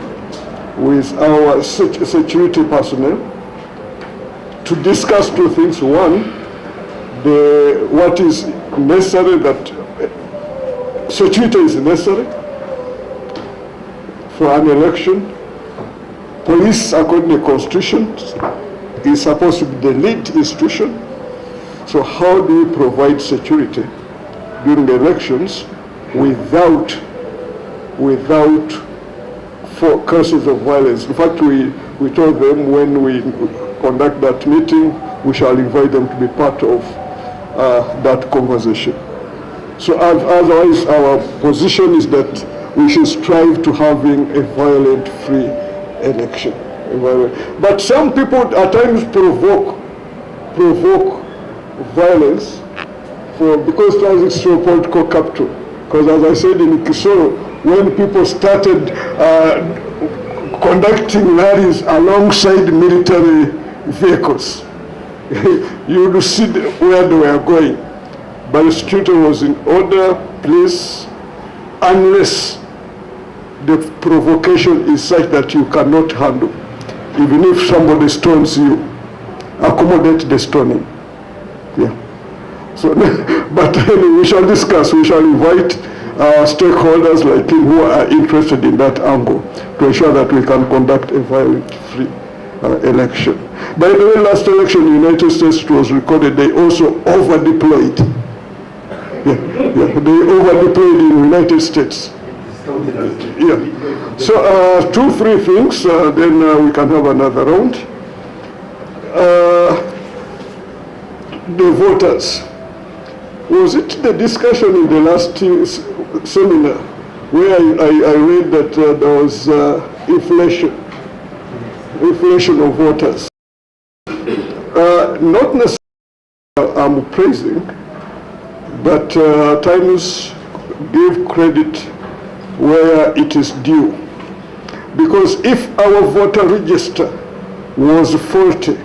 with our security personnel to discuss two things. One, what is necessary, that security is necessary for an election. Police, according to the Constitution, is supposed to be the lead institution. So how do we provide security during the elections without cases of violence? In fact, we told them when we conduct that meeting, we shall invite them to be part of that conversation. So otherwise, our position is that we should strive to having a violent, free election. But some people at times provoke violence because there is a political capital. Because as I said in Kisoro, when people started conducting rallies alongside military vehicles, you would see where they were going. But the security was in order, please, unless the provocation is such that you cannot handle. Even if somebody stones you, accommodate the stoning. Yeah. So, but anyway, we shall discuss. We shall invite stakeholders like him who are interested in that angle to ensure that we can conduct a violent, free election. By the way, last election in the United States, it was recorded they also over-deployed. Yeah, they over-deployed in the United States. Yeah. So 2-3 things, then we can have another round. The voters. Was it the discussion in the last seminar where I read that there was inflation of voters? Not necessarily I'm praising, but times give credit where it is due. Because if our voter register was faulty,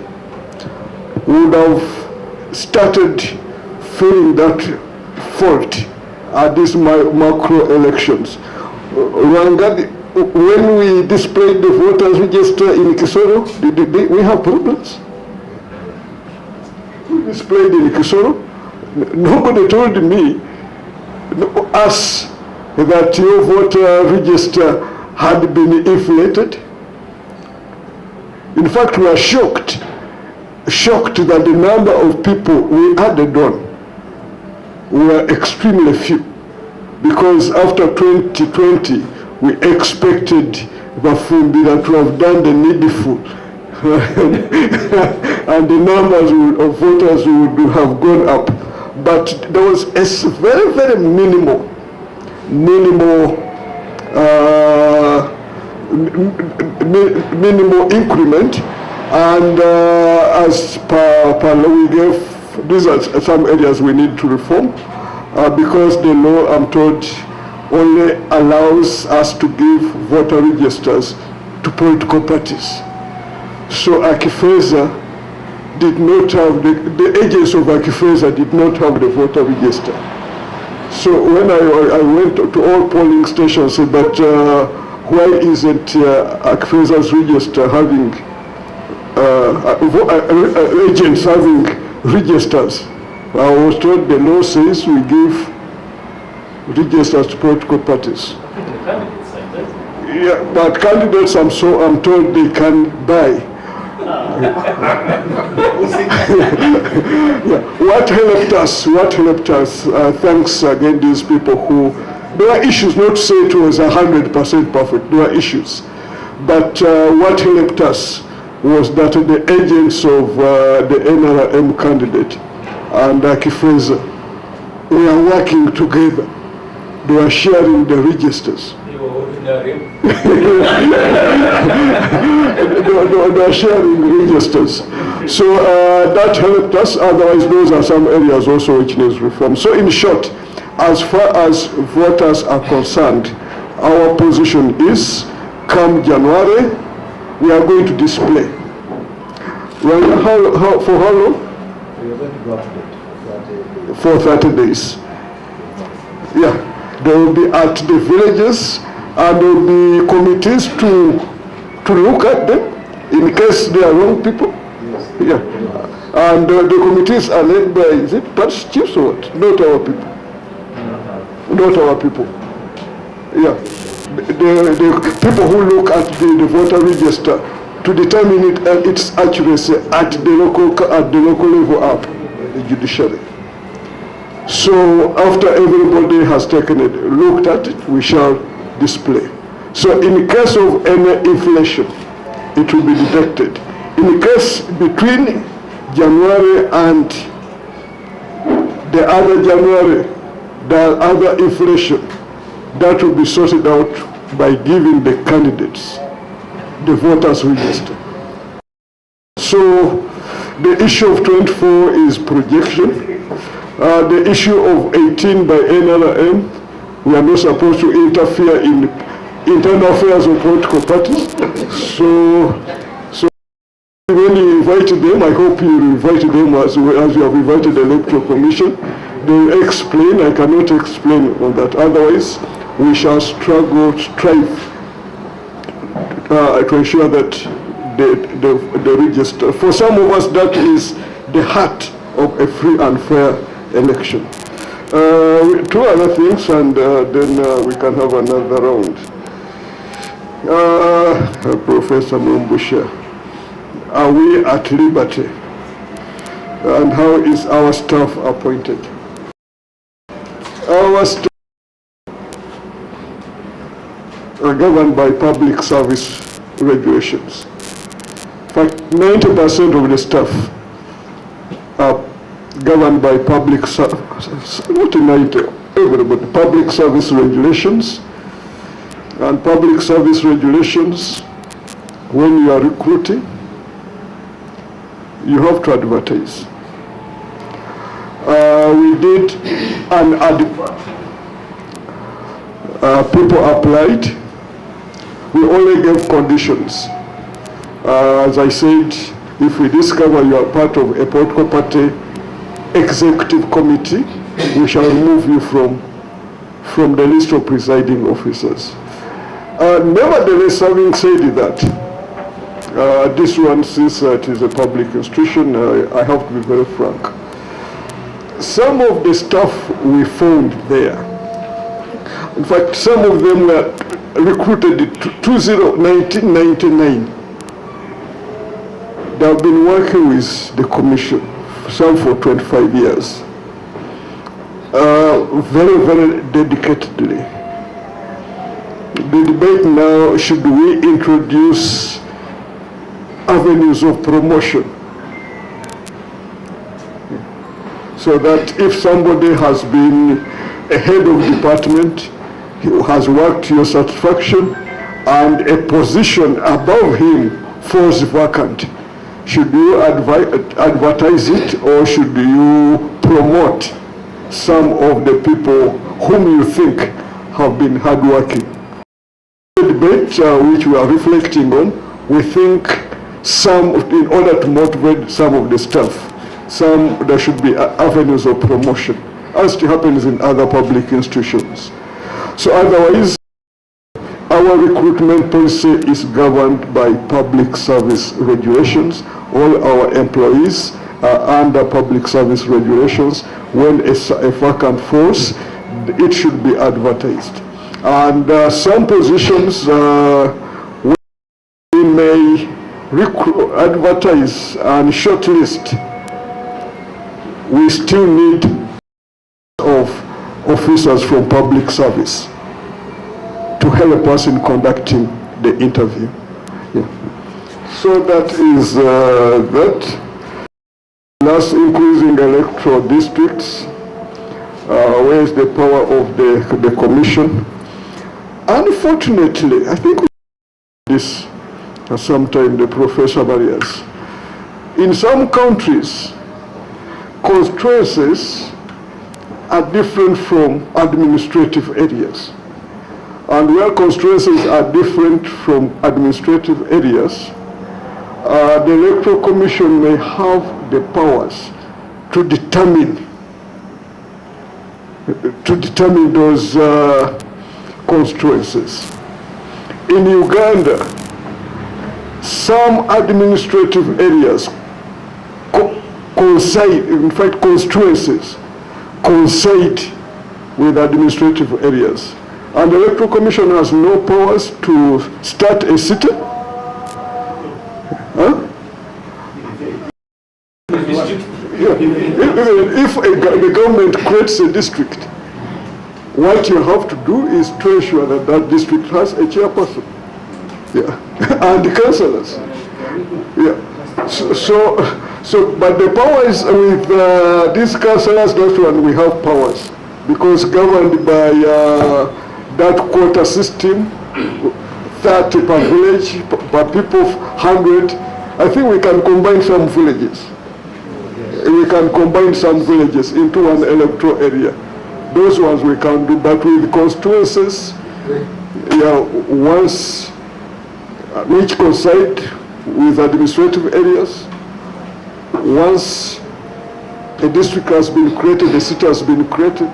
we would have started feeling that fault at these macro elections. When we displayed the voters register in Kisoro, did we have problems? We displayed in Kisoro. Nobody told me, us, that your voter register had been inflated. In fact, we are shocked that the number of people we added on were extremely few, because after 2020 we expected Bafumbira to have done the needful. And the numbers of voters would have gone up. But there was a very, very minimal increment. And as per law, we gave, these are some areas we need to reform, because the law, I'm told, only allows us to give voter registers to political parties. So Akifeza did not have, the agents of Akifeza did not have the voter register. So when I went to all polling stations, I said, but why isn't Akifeza's register having, agents having registers? I was told the law says we give registers to political parties. Yeah, but candidates, I'm told they can buy. Yeah. What helped us, thanks again these people who, there are issues, not to say it was 100% perfect, there are issues. But what helped us was that the agents of the NRM candidate and Akifeza, we are working together. They were sharing the registers. They were sharing registers. So that helped us. Otherwise, those are some areas also which needs reform. So in short, as far as voters are concerned, our position is, come January, we are going to display. Well, for how long? For 30 days. Yeah. They will be at the villages, and there will be committees to look at them in case they are wrong people. Yes. Yeah. And the committees are led by, is it parish chiefs or what? Not our people. Not our people. Yeah. The people who look at the voter register to determine its accuracy at the local level up, the judiciary. So after everybody has taken it, looked at it, we shall display. So in case of any inflation, it will be detected. In case between January and the other January, the other inflation, that will be sorted out by giving the candidates the voters register. So the issue of 24 is projection. The issue of 18 by NRM, we are not supposed to interfere in internal affairs of political parties. So when you invite them, I hope you invite them as you have invited the Electoral Commission. They will explain. I cannot explain on that. Otherwise, we shall strive to ensure that the register. For some of us, that is the heart of a free and fair election. Two other things, and then we can have another round. Professor Mumbusha, are we at liberty? And how is our staff appointed? Our staff are governed by public service regulations. In fact, 90% of the staff are governed by public service, not 90, everybody, public service regulations. And public service regulations, when you are recruiting, you have to advertise. We did an advert. People applied. We only gave conditions. As I said, if we discover you are part of a political party executive committee, we shall remove you from the list of presiding officers. Nevertheless, having said that, this one, since it is a public institution, I have to be very frank. Some of the stuff we found there, in fact, some of them were recruited in 1999. They have been working with the commission, some for 25 years, very, very dedicatedly. The debate now, should we introduce avenues of promotion? So that if somebody has been a head of department, he has worked to your satisfaction, and a position above him falls vacant, should you advertise it, or should you promote some of the people whom you think have been hardworking? The debate which we are reflecting on, we think in order to motivate some of the staff, there should be avenues of promotion, as it happens in other public institutions. So otherwise, our recruitment policy is governed by public service regulations. All our employees are under public service regulations. When a vacant falls, it should be advertised. And some positions we may advertise and shortlist. We still need of officers from public service to help us in conducting the interview. Yeah. So that is that. Last, increasing electoral districts. Where is the power of the commission? Unfortunately, I think this sometime the professor barriers. In some countries, constituencies are different from administrative areas. And where constituencies are different from administrative areas, the Electoral Commission may have the powers to determine those constituencies. In Uganda, some administrative areas coincide, in fact constituencies coincide with administrative areas. And the Electoral Commission has no powers to start a city. Huh? If the government creates a district, what you have to do is to ensure that that district has a chairperson, and the councillors. But the powers with these councillors, that's when we have powers, because governed by that quota system, 30 per village, per people, 100. I think we can combine some villages. We can combine some villages into one electoral area. Those ones we can do, but with constituencies, once which coincide with administrative areas, once a district has been created, a city has been created,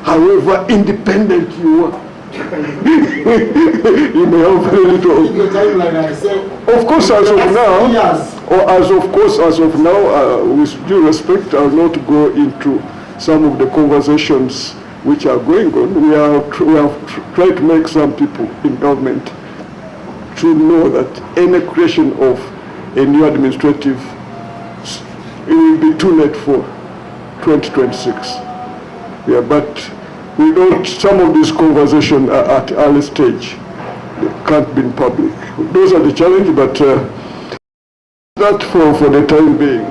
however independent you are, you may have very little. Of course, as of now, with due respect, I will not go into some of the conversations which are going on. We have tried to make some people in government to know that any creation of a new administrative, it will be too late for 2026. But we don't, some of these conversations are at early stage. They can't be in public. Those are the challenges, but that for the time being.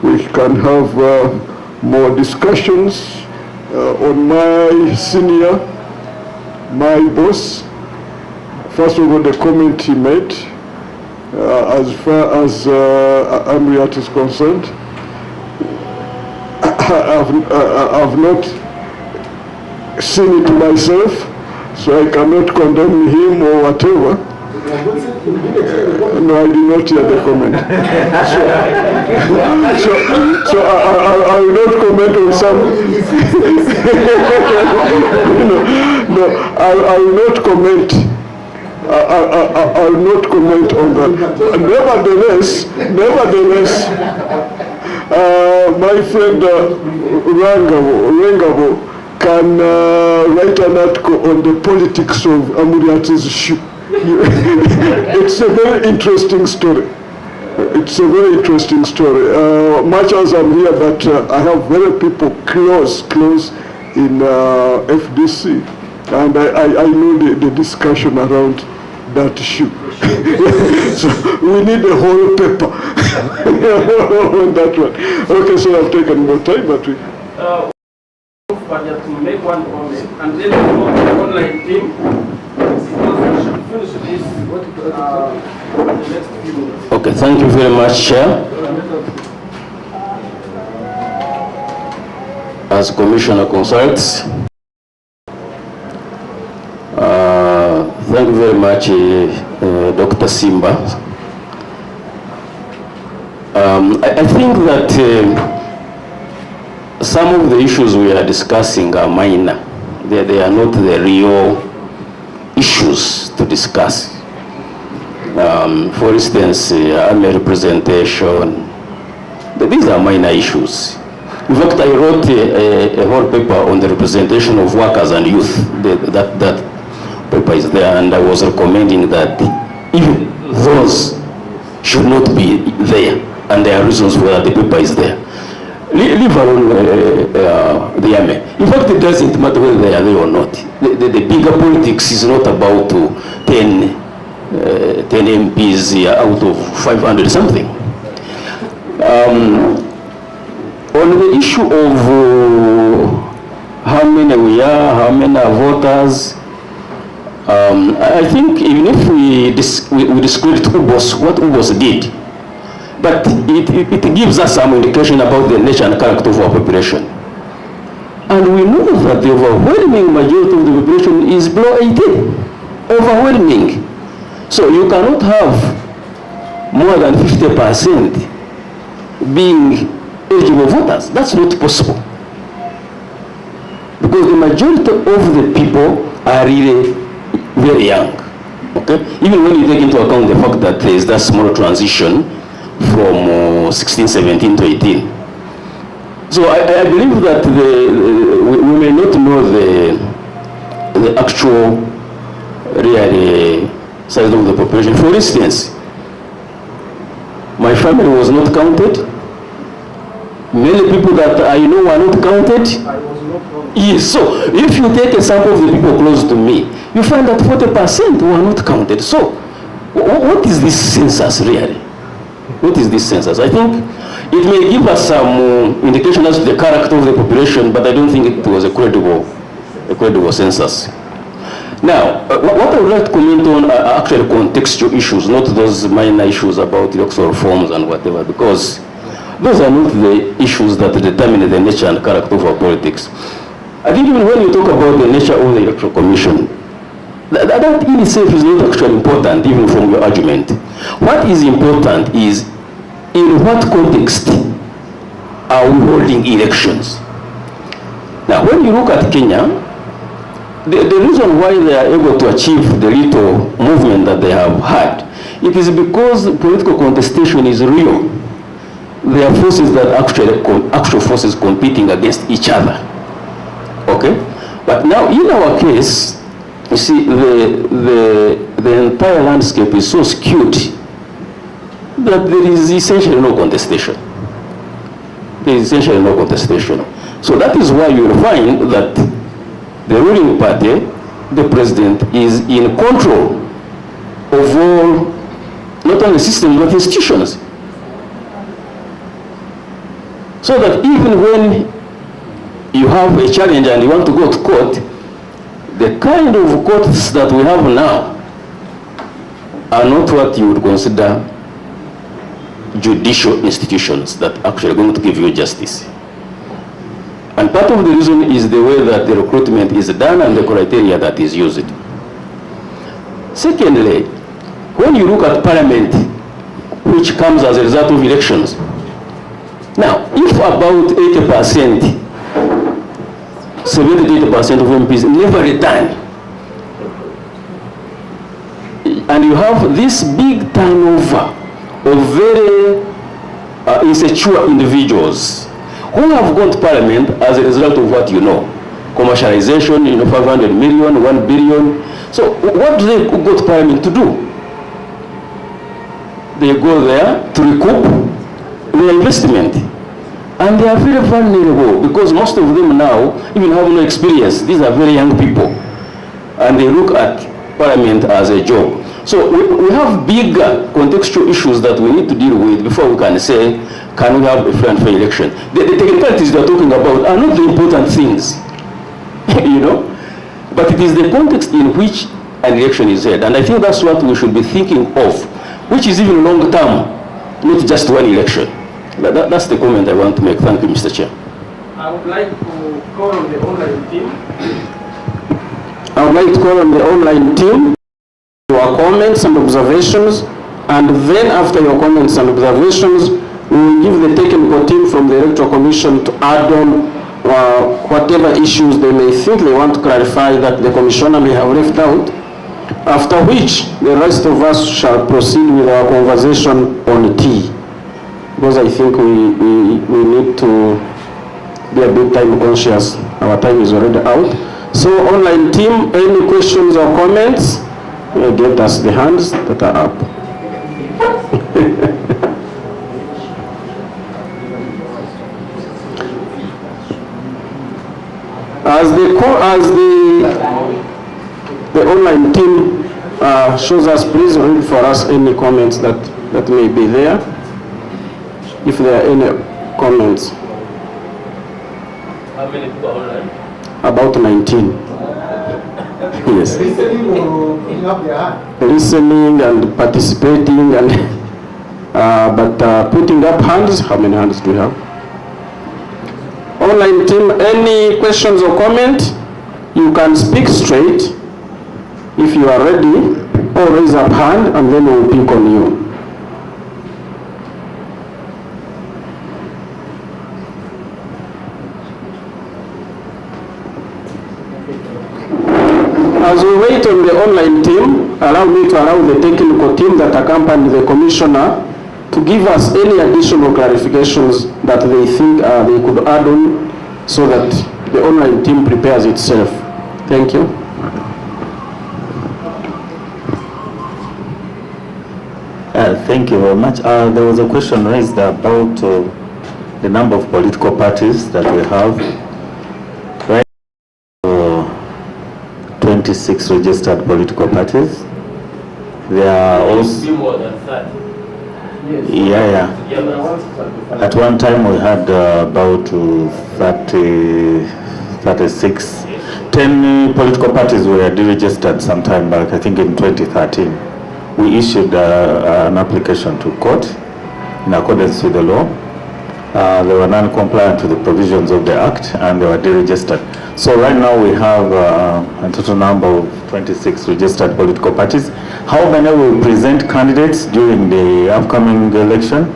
We can have more discussions on my senior, my boss. First of all, the comment he made, as far as Amriat is concerned, I've not seen it myself, so I cannot condemn him or whatever. No, I did not hear the comment. So I will not comment on some. I will not comment. I will not comment on that. Nevertheless, my friend Rengabo can write an article on the politics of Amuriati's ship. It's a very interesting story. Much as I'm here, but I have very people close in FDC, and I know the discussion around that issue. So we need a whole paper on that one. Okay, so I've taken more time, but we... to make one comment, and then the online team should finish this the next few minutes. Okay, thank you very much, Chair. As Commissioner consults, thank you very much, Dr. Simba. I think that some of the issues we are discussing are minor. They are not the real issues to discuss. For instance, army representation. These are minor issues. In fact, I wrote a whole paper on the representation of workers and youth. That paper is there, and I was recommending that even those should not be there, and there are reasons why the paper is there. Leave alone the army. In fact, it doesn't matter whether they are there or not. The bigger politics is not about 10 MPs out of 500 something. On the issue of how many we are, how many are voters, I think even if we discredit what UBOS did, but it gives us some indication about the nature and character of our population. And we know that the overwhelming majority of the population is below 18. Overwhelming. So you cannot have more than 50% being eligible voters. That's not possible. Because the majority of the people are really very young. Okay? Even when you take into account the fact that there is that small transition from 16, 17 to 18. So I believe that we may not know the actual real size of the population. For instance, my family was not counted. Many people that I know are not counted. Yes. So if you take a sample of the people close to me, you find that 40% were not counted. So what is this census really? What is this census? I think it may give us some indication as to the character of the population, but I don't think it was a credible census. Now, what I would like to comment on are actually contextual issues, not those minor issues about electoral reforms and whatever, because those are not the issues that determine the nature and character of our politics. I think even when you talk about the nature of the Electoral Commission, that in itself is not actually important, even from your argument. What is important is in what context are we holding elections? Now, when you look at Kenya, the reason why they are able to achieve the little movement that they have had, it is because political contestation is real. There are forces that actual forces competing against each other. Okay? But now in our case, you see, the entire landscape is so skewed that there is essentially no contestation. There is essentially no contestation. So that is why you will find that the ruling party, the president, is in control of all, not only systems, but institutions. So that even when you have a challenge and you want to go to court, the kind of courts that we have now are not what you would consider judicial institutions that are actually going to give you justice. And part of the reason is the way that the recruitment is done and the criteria that is used. Secondly, when you look at parliament, which comes as a result of elections, now, if about 80%, 70 to 80% of MPs never return, and you have this big turnover of very insecure individuals who have gone to parliament as a result of what you know, commercialization, 500 million, 1 billion. So what do they go to parliament to do? They go there to recoup their investment. And they are very vulnerable because most of them now even have no experience. These are very young people. And they look at parliament as a job. So we have bigger contextual issues that we need to deal with before we can say, can we have a free and fair election? The technicalities they are talking about are not the important things, you know? But it is the context in which an election is held. And I think that's what we should be thinking of, which is even long term, not just one election. That's the comment I want to make. Thank you, Mr. Chair. I would like to call on the online team. I would like to call on the online team your comments and observations, and then after your comments and observations, we will give the technical team from the Electoral Commission to add on whatever issues they may think they want to clarify that the Commissioner may have left out, after which the rest of us shall proceed with our conversation on tea, because I think we need to be a bit time conscious. Our time is already out. So online team, any questions or comments? Get us the hands that are up. As the online team shows us, please read for us any comments that may be there, if there are any comments. How many people are online? About 19. Yes. Listening and participating and but putting up hands. How many hands do we have? Online team, any questions or comment? You can speak straight if you are ready, or raise up hand and then we'll pick on you. As we wait on the online team, allow me to allow the technical team that accompanied the Commissioner to give us any additional clarifications that they think they could add on so that the online team prepares itself. Thank you. Thank you very much. There was a question raised about the number of political parties that we have. Right? 26 registered political parties. There are also more than 30. Yeah. At one time we had about 36. 10 political parties were deregistered sometime back, I think in 2013. We issued an application to court in accordance with the law. They were non-compliant to the provisions of the Act and they were deregistered. So right now we have a total number of 26 registered political parties. How many will present candidates during the upcoming election?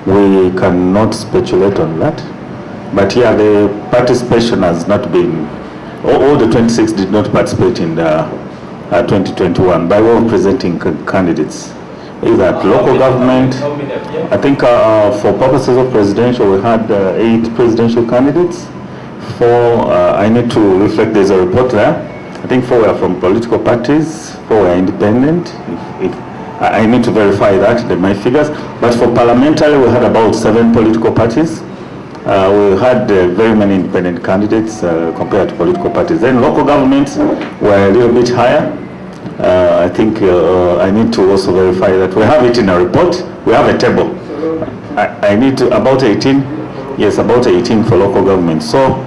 We cannot speculate on that. But yeah, the participation has not been, all the 26 did not participate in the 2021 by way of presenting candidates. Either at local government, I think for purposes of presidential, we had 8 presidential candidates. 4, I need to reflect, there's a report there. I think 4 were from political parties, 4 were independent. If I need to verify that, my figures. But for parliamentary, we had about 7 political parties. We had very many independent candidates compared to political parties. Then local governments were a little bit higher. I think I need to also verify that. We have it in a report. We have a table. I need to, about 18. Yes, about 18 for local government. So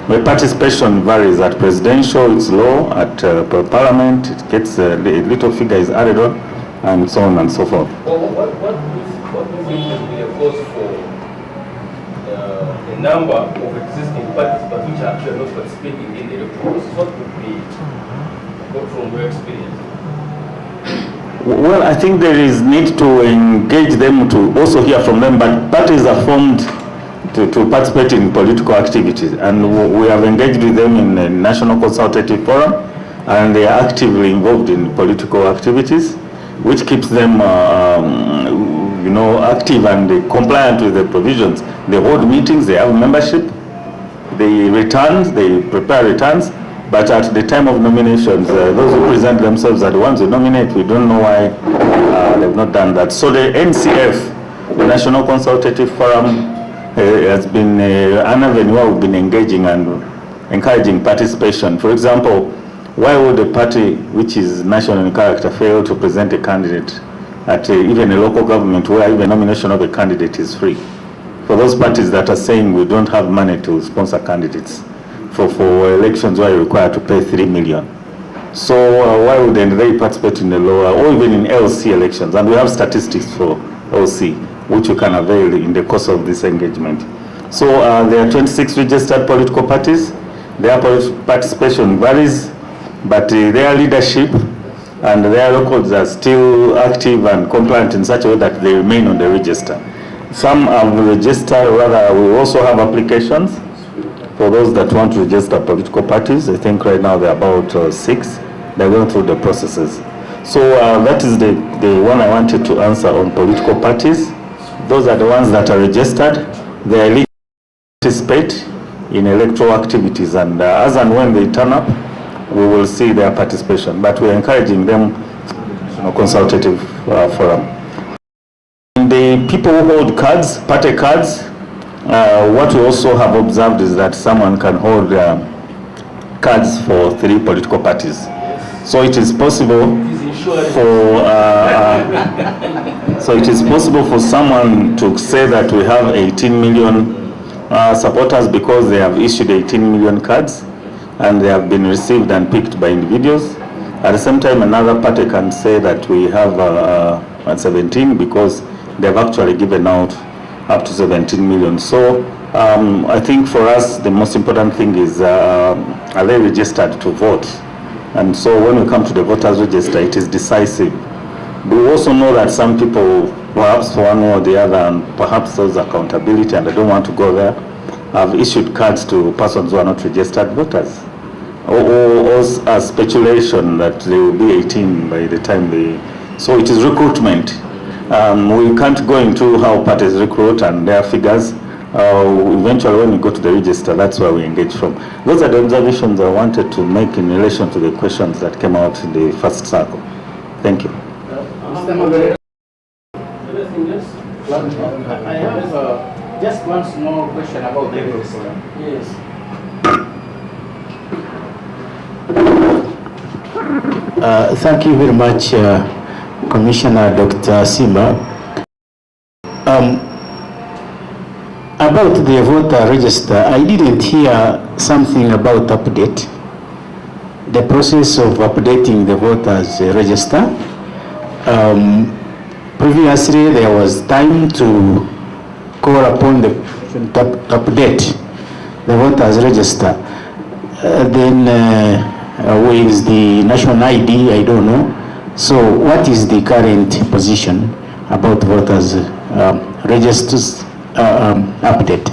the participation varies. At presidential, it's low. At per parliament, it gets a little figure is added on, and so on and so forth. Well, what do you think will be a cause for the number of existing parties but which are actually not participating in the electoral process? What would be, from your experience? Well, I think there is need to engage them, to also hear from them, but parties are formed to participate in political activities, and we have engaged with them in a National Consultative Forum, and they are actively involved in political activities, which keeps them active and compliant with the provisions. They hold meetings, they have membership, they prepare returns, but at the time of nominations, those who present themselves are the ones who nominate. We don't know why they've not done that. So the NCF, the National Consultative Forum, has been an avenue where we've been engaging and encouraging participation. For example, why would a party which is national in character fail to present a candidate at even a local government where even nomination of a candidate is free? For those parties that are saying we don't have money to sponsor candidates for elections where you're required to pay 3 million. So why wouldn't they participate in the lower or even in LC elections? And we have statistics for LC, which you can avail in the course of this engagement. So there are 26 registered political parties. Their participation varies, but their leadership and their records are still active and compliant in such a way that they remain on the register. Some have registered, rather we also have applications for those that want to register political parties. I think right now there are about 6. They're going through the processes. So that is the one I wanted to answer on political parties. Those are the ones that are registered. They are legally participate in electoral activities, and as and when they turn up, we will see their participation. But we're encouraging them, consultative forum. And the people who hold cards, party cards, what we also have observed is that someone can hold cards for 3 political parties. So it is possible for someone to say that we have 18 million supporters because they have issued 18 million cards and they have been received and picked by individuals. At the same time, another party can say that we have 17 because they've actually given out up to 17 million. So I think for us, the most important thing is are they registered to vote? And so when we come to the voters register, it is decisive. But we also know that some people, perhaps for one or the other, and perhaps there's accountability and they don't want to go there, have issued cards to persons who are not registered voters. Or a speculation that they will be 18 by the time they... So it is recruitment. We can't go into how parties recruit and their figures. Eventually when we go to the register, that's where we engage from. Those are the observations I wanted to make in relation to the questions that came out in the first circle. Thank you. I have just one small question about the register. Yes. Thank you very much, Commissioner Dr. Simba. About the voter register, I didn't hear something about update. The process of updating the voters register. Previously, there was time to call upon the to update the voters register. Then with the national ID, I don't know. So what is the current position about voters registers update?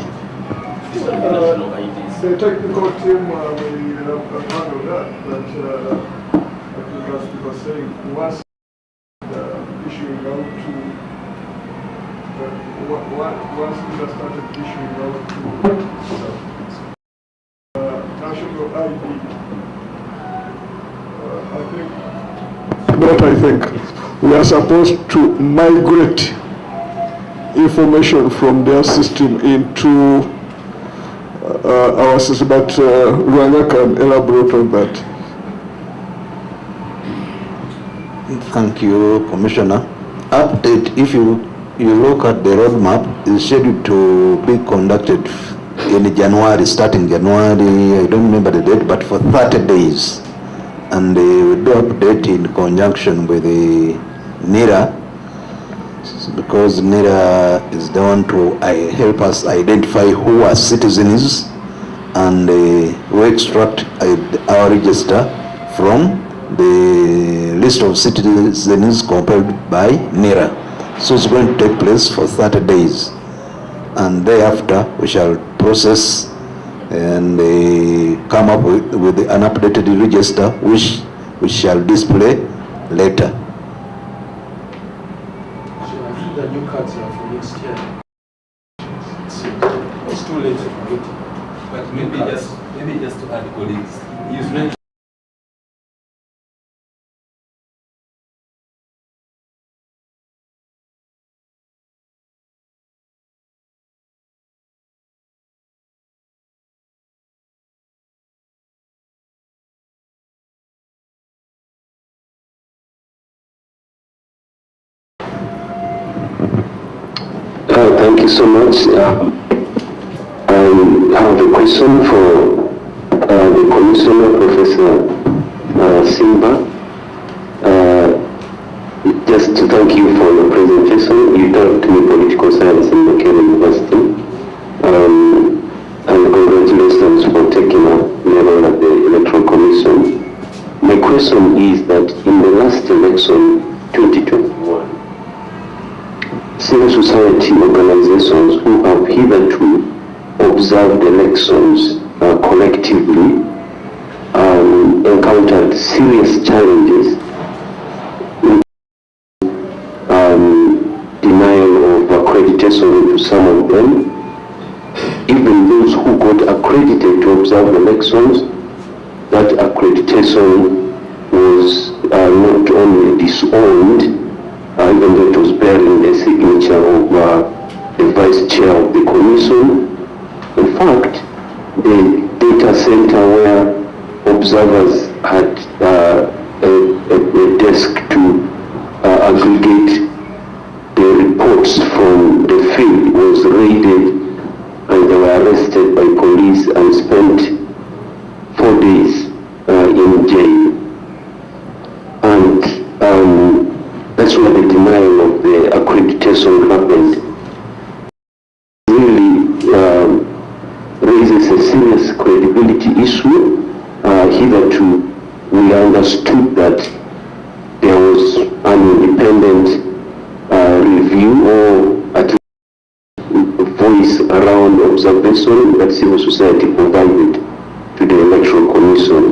The technical team will handle that, but I think as people are saying, once issuing out to once we have started issuing out to national ID, I think we are supposed to migrate information from their system into our system, but Rwanda can elaborate on that. Thank you, Commissioner. Update, if you look at the roadmap, is scheduled to be conducted in January, starting January, I don't remember the date, but for 30 days. And we do update in conjunction with the NIRA, because NIRA is the one to help us identify who are citizens, and we extract our register from the list of citizens compiled by NIRA. So it's going to take place for 30 days, and thereafter we shall process and come up with an updated register which we shall display later. The new cards are for next year. It's too late to get it. But maybe just to add, colleagues, you mentioned Thank you so much. I have a question for the Commissioner, Professor Simba. Just to thank you for your presentation. You taught me political science in Makere University. And congratulations for taking up the role at the Electoral Commission. My question is that in the last election, 2021, civil society organizations who have hitherto observed elections collectively encountered serious challenges, denial of accreditation to some of them. Even those who got accredited to observe elections, that accreditation was not only disowned, even though it was bearing the signature of the vice chair of the commission. In fact, the data center where observers had a desk to aggregate the reports from the field was raided, and they were arrested by police and spent 4 days in jail. And that's why the denial of the accreditation happened. Really raises a serious credibility issue. Hitherto, we understood that there was an independent review or at least voice around observation that civil society provided to the Electoral Commission.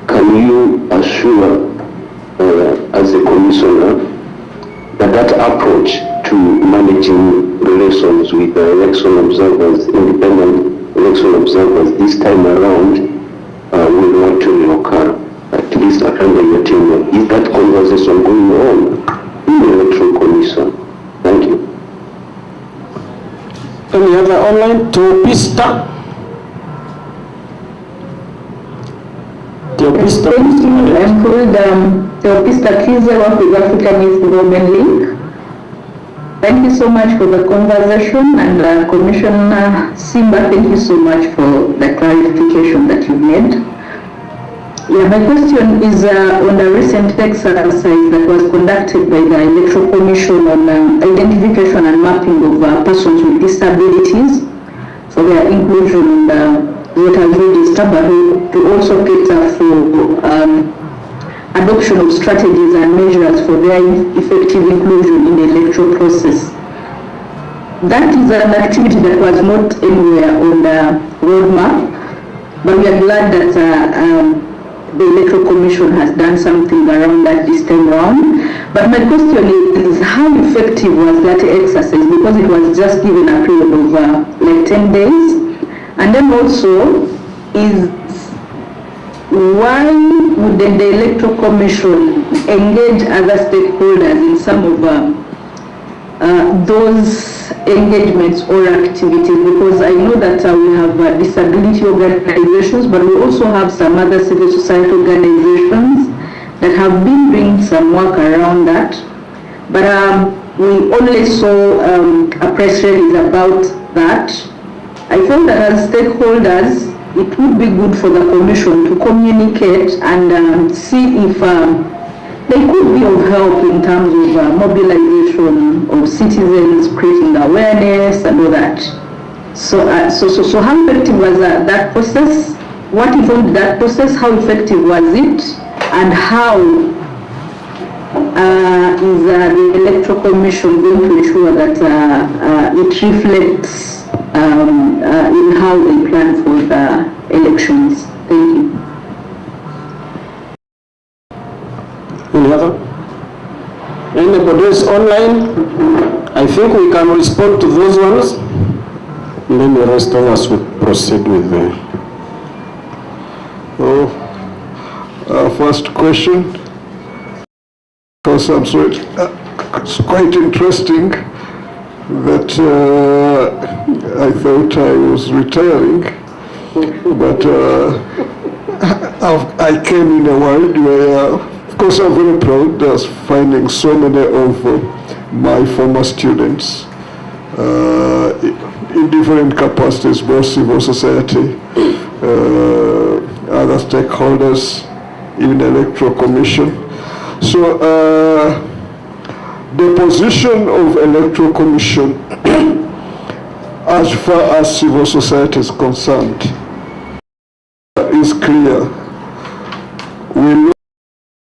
Can you assure, as a commissioner, that that approach to managing relations with election observers, independent election observers, this time around will not really occur, at least under your tenure? Is that conversation going on in the Electoral Commission? Thank you. Any other online? Teopista. Thank you. I'm called Teopista Kize, work with African Youth Development Link. Thank you so much for the conversation, and Commissioner Simba, thank you so much for the clarification that you made. Yeah, my question is on a recent exercise that was conducted by the Electoral Commission on identification and mapping of persons with disabilities, for their inclusion in the voters register, but to also cater for adoption of strategies and measures for their effective inclusion in the electoral process. That is an activity that was not anywhere on the roadmap, but we are glad that the Electoral Commission has done something around that this time around. But my question is how effective was that exercise, because it was just given a period of like 10 days? And then also, is why would the Electoral Commission engage other stakeholders in some of those engagements or activities? Because I know that we have disability organizations, but we also have some other civil society organizations that have been doing some work around that. But we only saw a press release about that. I feel that as stakeholders, it would be good for the Commission to communicate and see if they could be of help in terms of mobilization of citizens, creating awareness and all that. So how effective was that process? What informed that process? How effective was it? And how is the Electoral Commission going to ensure that it reflects in how they plan for the elections? Thank you. Any other? Anybody else online? I think we can respond to those ones, and then the rest of us will proceed with the first question. Because I'm sorry, it's quite interesting that I thought I was retiring, but I came in a world where, of course, I'm very proud of finding so many of my former students in different capacities, both civil society, other stakeholders, even electoral commission. So the position of electoral commission as far as civil society is concerned is clear. We look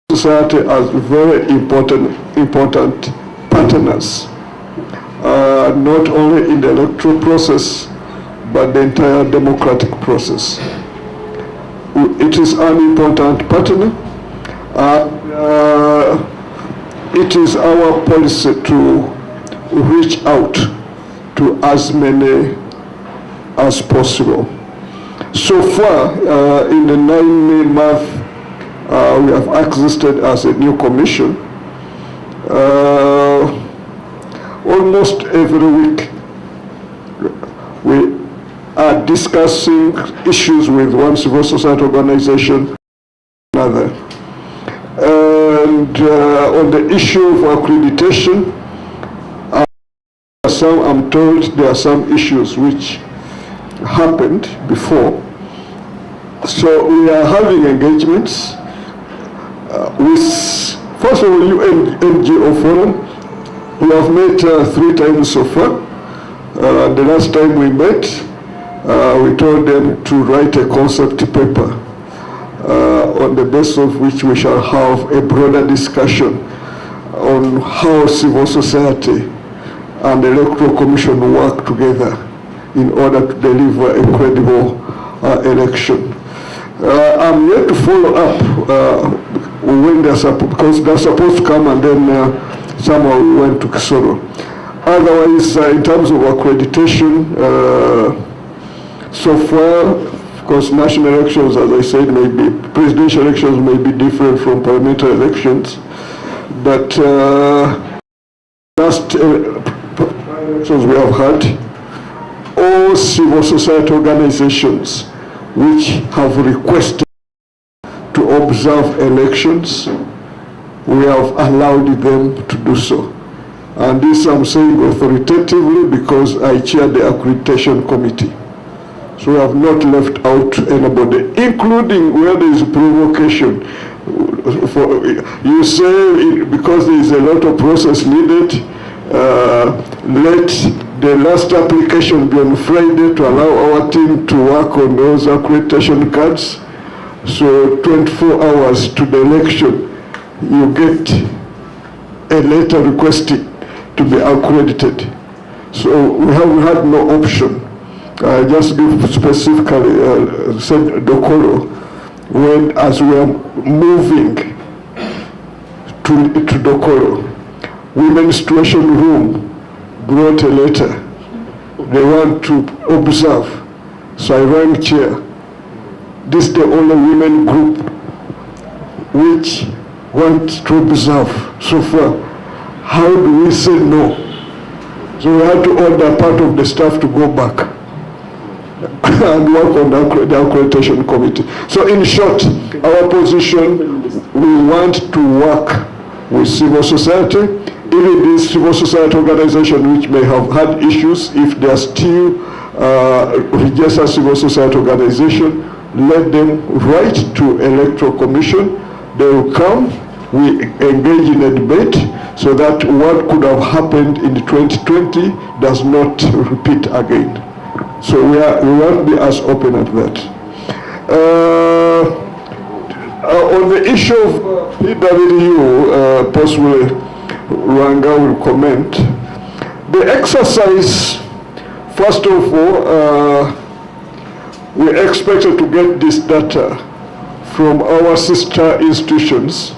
at society as very important partners, not only in the electoral process, but the entire democratic process. It is an important partner. It is our policy to reach out to as many as possible. So far, in the 9 May month, we have existed as a new commission. Almost every week, we are discussing issues with one civil society organization or another. And on the issue of accreditation, I'm told there are some issues which happened before. So we are having engagements with, first of all, NGO Forum. We have met 3 times so far. The last time we met, we told them to write a concept paper on the basis of which we shall have a broader discussion on how civil society and the Electoral Commission work together in order to deliver a credible election. I'm yet to follow up when they're because they're supposed to come and then somehow we went to Kisoro. Otherwise, in terms of accreditation, so far, of course, national elections, as I said, presidential elections may be different from parliamentary elections, but last elections we have had, all civil society organizations which have requested to observe elections, we have allowed them to do so. And this I'm saying authoritatively because I chair the accreditation committee. So we have not left out anybody, including where there is provocation. You say because there is a lot of process needed, let the last application be on Friday to allow our team to work on those accreditation cards. So 24 hours to the election, you get a letter requesting to be accredited. So we have had no option. I just give specifically said Dokoro, when as we are moving to Dokoro, Women's Situation Room brought a letter. They want to observe. So I rang chair. This is the only women group which wants to observe so far. How do we say no? So we had to order part of the staff to go back and work on the accreditation committee. So in short, our position, we want to work with civil society, even these civil society organizations which may have had issues, if they are still registered civil society organization, let them write to Electoral Commission. They will come, we engage in a debate so that what could have happened in 2020 does not repeat again. So we won't be as open at that. On the issue of PWU, possibly Ranga will comment. The exercise, first of all, we expected to get this data from our sister institutions.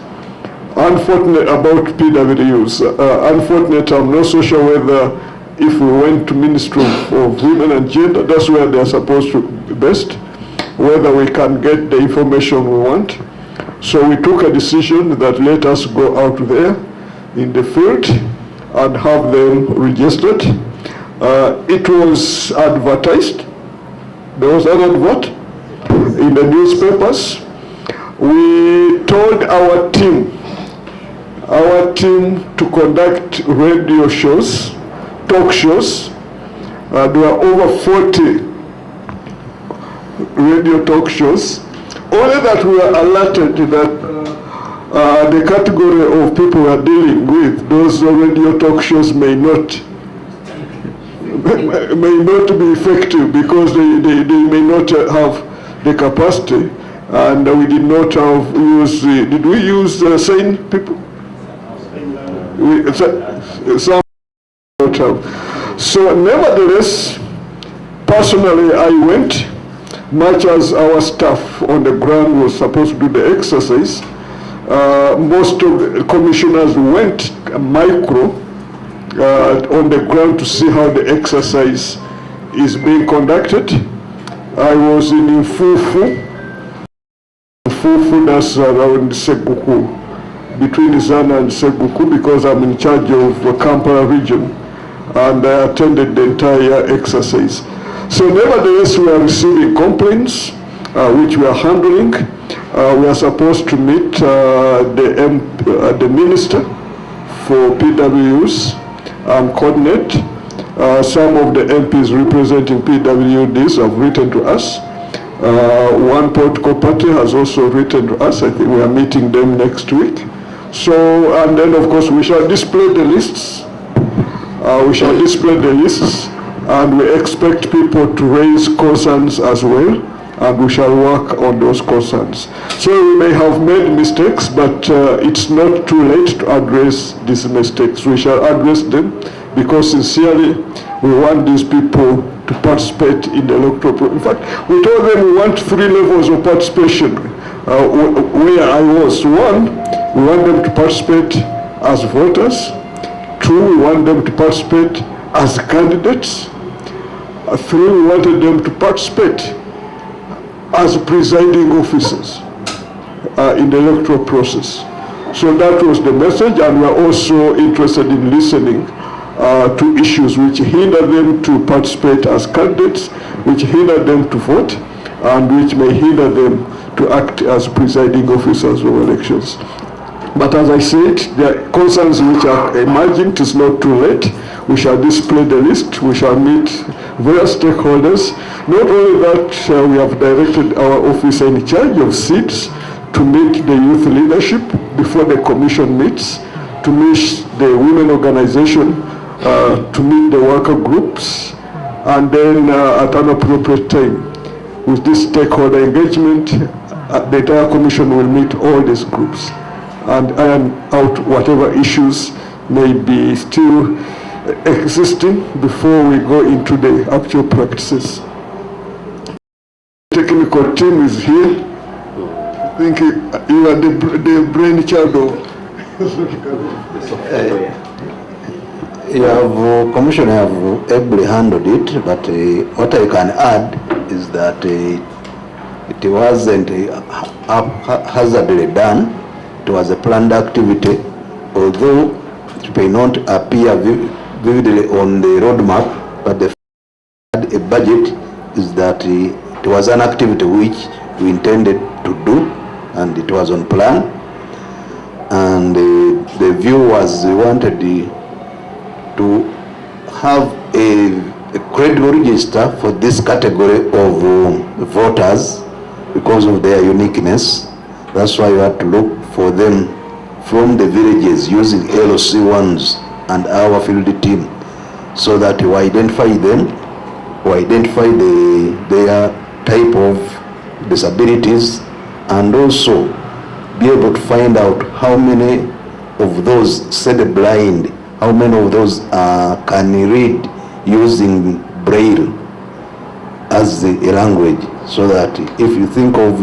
Unfortunate about PWUs. Unfortunate, I'm not so sure whether if we went to Ministry of Women and Gender, that's where they're supposed to be best, whether we can get the information we want. So we took a decision that let us go out there in the field and have them registered. It was advertised. There was an advert in the newspapers. We told our team to conduct radio shows, talk shows, There were over 40 radio talk shows. Only that we are alerted that the category of people we are dealing with, those radio talk shows may not be effective because they may not have the capacity, and we did not have did we use sane people? Some don't have. So nevertheless, personally I went, much as our staff on the ground was supposed to do the exercise. Most of the commissioners went micro on the ground to see how the exercise is being conducted. I was in Mfufu, that's around Seguku, between Zana and Seguku, because I'm in charge of the Kampala region, and I attended the entire exercise. So nevertheless, we are receiving complaints, which we are handling. We are supposed to meet the minister for PWUs and coordinate. Some of the MPs representing PWDs have written to us. One political party has also written to us. I think we are meeting them next week. So, and then of course we shall display the lists. And we expect people to raise concerns as well, and we shall work on those concerns. So we may have made mistakes, but it's not too late to address these mistakes. We shall address them because sincerely we want these people to participate in the electoral process. In fact, we told them we want 3 levels of participation. Where I was, 1, we want them to participate as voters. 2, we want them to participate as candidates. 3, we wanted them to participate as presiding officers in the electoral process. So that was the message, and we are also interested in listening to issues which hinder them to participate as candidates, which hinder them to vote, and which may hinder them to act as presiding officers of elections. But as I said, there are concerns which are emerging. It is not too late. We shall display the list. We shall meet various stakeholders. Not only that, we have directed our officer in charge of seats to meet the youth leadership before the commission meets, to meet the women organization, to meet the worker groups, and then at an appropriate time, with this stakeholder engagement, the entire commission will meet all these groups and iron out whatever issues may be still existing before we go into the actual practices. The technical team is here. I think you are the brainchild of you have, Commissioner, have ably handled it, but what I can add is that it wasn't haphazardly done. It was a planned activity, although it may not appear vividly on the roadmap, but the fact a budget is that it was an activity which we intended to do, and it was on plan. And the view was we wanted to have a credible register for this category of voters because of their uniqueness. That's why we had to look for them from the villages using LOC1s and our field team, so that we identify them, we identify their type of disabilities, and also be able to find out how many of those, say the blind, how many of those can read using Braille as a language, so that if you think of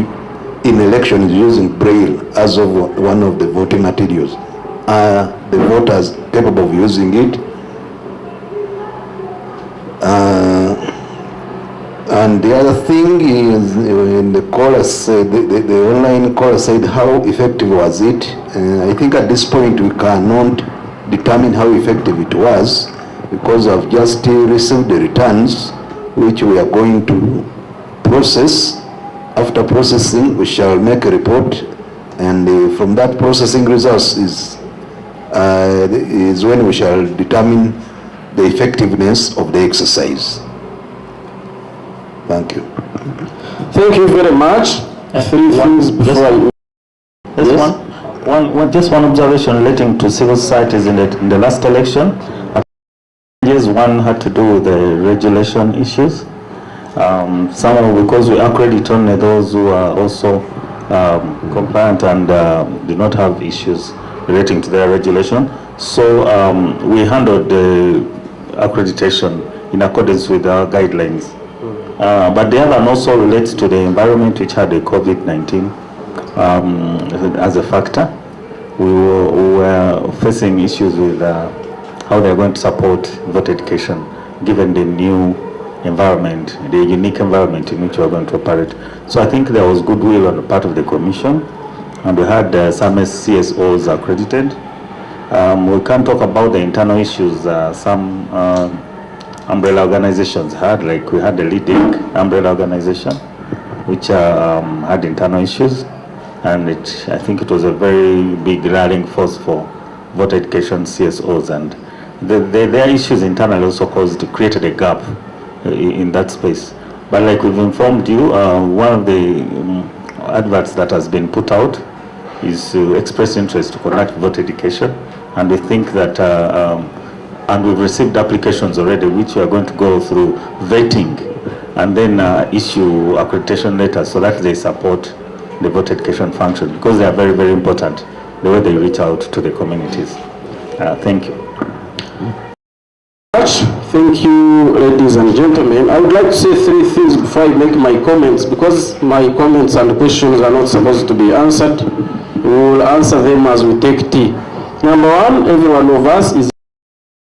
in elections using Braille as of one of the voting materials, the voters capable of using it. And the other thing is, in the caller said, the online caller said, how effective was it? I think at this point we cannot determine how effective it was, because I've just received the returns, which we are going to process. After processing, we shall make a report, and from that processing results is when we shall determine the effectiveness of the exercise. Thank you. Thank you very much. Three things before I... Just one observation relating to civil societies in the last election. Yes, one had to do with the regulation issues. Somehow, because we accredit only those who are also compliant and do not have issues relating to their regulation. So we handled the accreditation in accordance with our guidelines. But the other one also relates to the environment, which had the COVID-19 as a factor. We were facing issues with how they're going to support voter education, given the new environment, the unique environment in which we're going to operate. So I think there was goodwill on the part of the Commission, and we had some CSOs accredited. We can't talk about the internal issues some umbrella organizations had, like we had the leading umbrella organization, which had internal issues, and I think it was a very big rallying force for voter education CSOs, and their issues internally also created a gap in that space. But like we've informed you, one of the adverts that has been put out is to express interest to conduct voter education, and we think that and we've received applications already, which we are going to go through vetting and then issue accreditation letters so that they support the voter education function, because they are very, very important, the way they reach out to the communities. Thank you. Thank you, ladies and gentlemen. I would like to say three things before I make my comments, because my comments and questions are not supposed to be answered. We will answer them as we take tea. Number one, every one of us is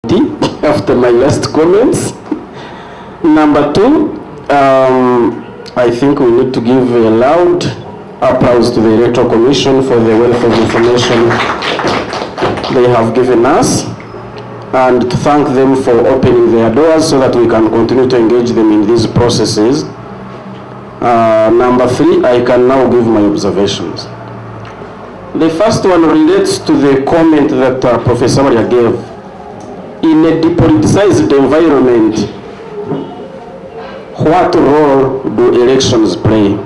tea after my last comments. Number two, I think we need to give a loud applause to the Electoral Commission for the wealth of information they have given us, and to thank them for opening their doors so that we can continue to engage them in these processes. Number three, I can now give my observations. The first one relates to the comment that Professor Maria gave. In a depoliticized environment, what role do elections play?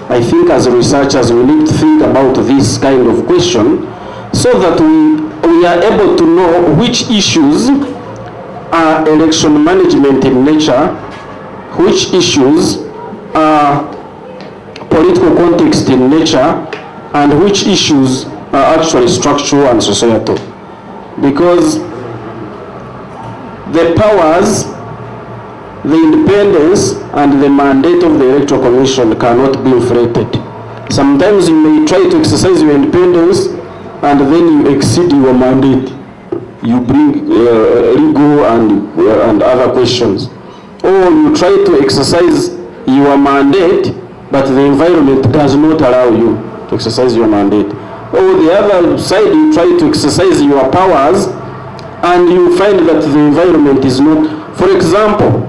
I think as researchers we need to think about this kind of question so that we are able to know which issues are election management in nature, which issues are political context in nature, and which issues are actually structural and societal. Because the powers, the independence, and the mandate of the Electoral Commission cannot be inflated. Sometimes you may try to exercise your independence and then you exceed your mandate. You bring legal and other questions. Or you try to exercise your mandate, but the environment does not allow you to exercise your mandate. Or the other side, you try to exercise your powers and you find that the environment is not. For example,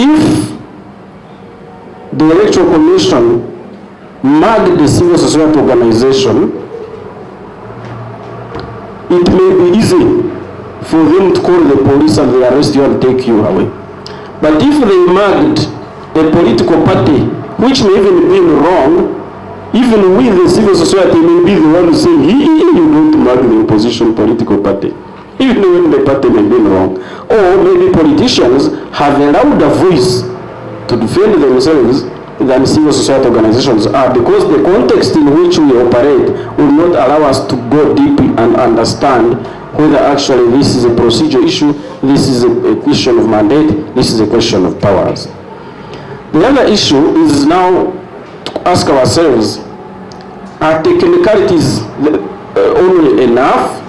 if the Electoral Commission marked the civil society organization, it may be easy for them to call the police and they arrest you and take you away. But if they marked a political party, which may even be wrong, even with the civil society may be the one saying, you don't mark the opposition political party, even when the party may be wrong. Or maybe politicians have a louder voice to defend themselves than civil society organizations are, because the context in which we operate will not allow us to go deep and understand whether actually this is a procedure issue, this is a question of mandate, this is a question of powers. The other issue is now to ask ourselves, are technicalities only enough?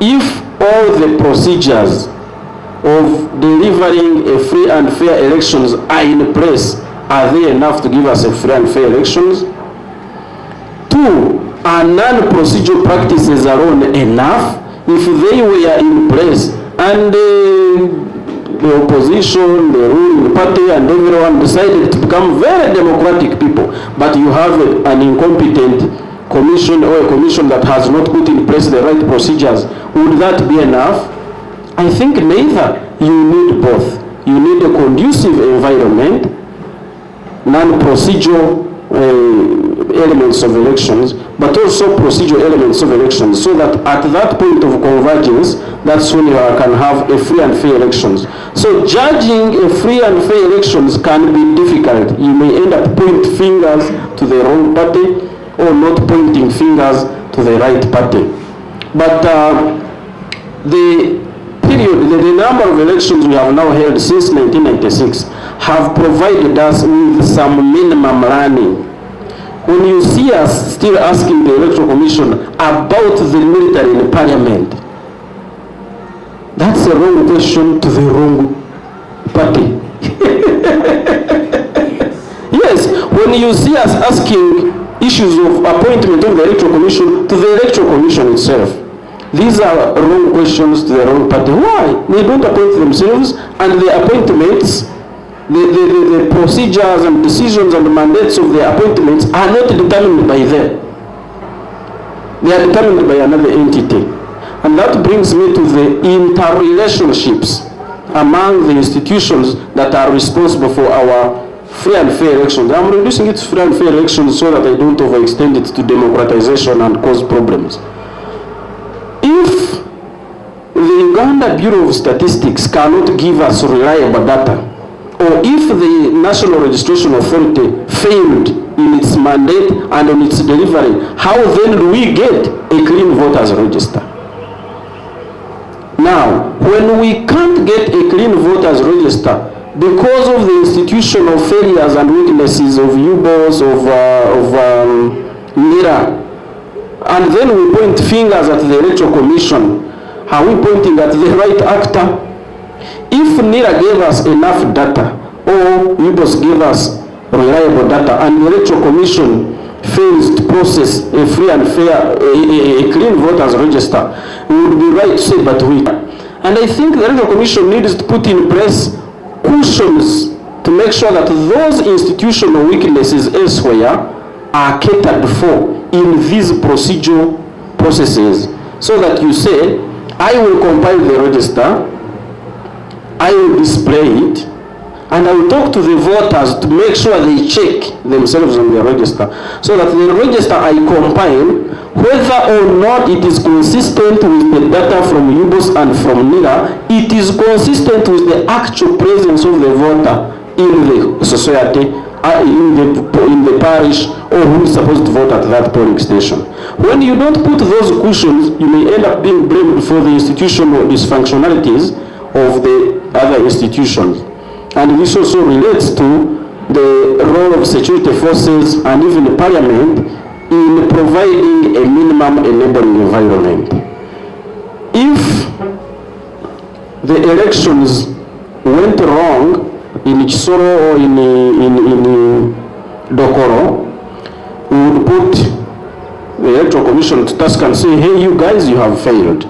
If all the procedures of delivering a free and fair elections are in place, are they enough to give us a free and fair elections? Two, are non-procedural practices alone enough? If they were in place and the opposition, the ruling party and everyone decided to become very democratic people, but you have an incompetent commission or a commission that has not put in place the right procedures, would that be enough? I think neither. You need both. You need a conducive environment, non-procedural elements of elections, but also procedural elements of elections, so that at that point of convergence, that's when you can have a free and fair elections. So judging a free and fair elections can be difficult. You may end up pointing fingers to the wrong party or not pointing fingers to the right party. But the number of elections we have now held since 1996 have provided us with some minimum learning. When you see us still asking the Electoral Commission about the military in Parliament, that's a wrong question to the wrong party. Yes, when you see us asking issues of appointment of the Electoral Commission to the Electoral Commission itself, these are wrong questions to the wrong party. Why? They don't appoint themselves, and the appointments, the procedures and decisions and mandates of the appointments are not determined by them. They are determined by another entity. And that brings me to the interrelationships among the institutions that are responsible for our free and fair elections. I'm reducing it to free and fair elections so that I don't overextend it to democratization and cause problems. If the Uganda Bureau of Statistics cannot give us reliable data, or if the National Registration Authority failed in its mandate and on its delivery, how then do we get a clean voters register? Now, when we can't get a clean voters register because of the institutional failures and weaknesses of UGANDA'S, of NIRA, and then we point fingers at the Electoral Commission, are we pointing at the right actor? If NIRA gave us enough data, or UGANDA'S gave us reliable data, and the Electoral Commission fails to process a free and fair, a clean voters register, we would be right to say, but we. And I think the Electoral Commission needs to put in place cushions to make sure that those institutional weaknesses elsewhere are catered for in these procedural processes, so that you say, I will compile the register, I will display it, and I will talk to the voters to make sure they check themselves on the register, so that the register I compile, whether or not it is consistent with the data from UGANDA'S and from NIRA, it is consistent with the actual presence of the voter in the society, in the parish, or who is supposed to vote at that polling station. When you don't put those cushions, you may end up being blamed for the institutional dysfunctionalities of the other institutions. And this also relates to the role of security forces and even the parliament in providing a minimum enabling environment. If the elections went wrong in Chisoro or in Dokoro, we would put the Electoral Commission to task and say, hey, you guys, you have failed.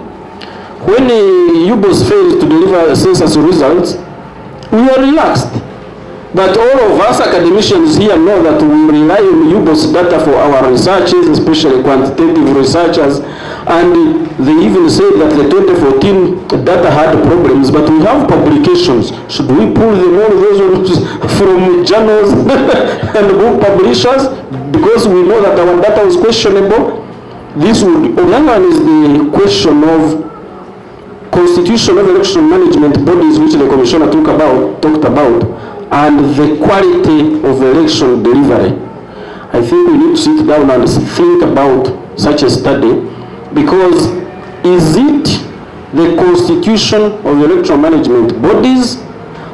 When UGANDA'S failed to deliver census results, we are relaxed. But all of us academicians here know that we rely on UGANDA'S data for our researches, especially quantitative researchers, and they even say that the 2014 data had problems, but we have publications. Should we pull them all those from journals and book publishers because we know that our data was questionable? This would, another one is the question of constitution of election management bodies, which the commissioner talked about, and the quality of election delivery. I think we need to sit down and think about such a study, because is it the constitution of election management bodies,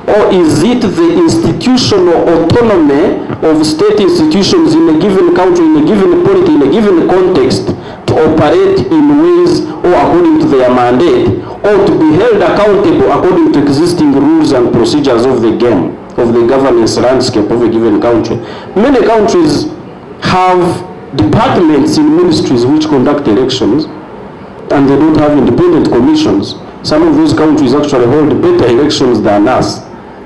or is it the institutional autonomy of state institutions in a given country, in a given polity, in a given context, to operate in ways or according to their mandate, or to be held accountable according to existing rules and procedures of the game, of the governance landscape of a given country? Many countries have departments in ministries which conduct elections, and they don't have independent commissions. Some of those countries actually hold better elections than us.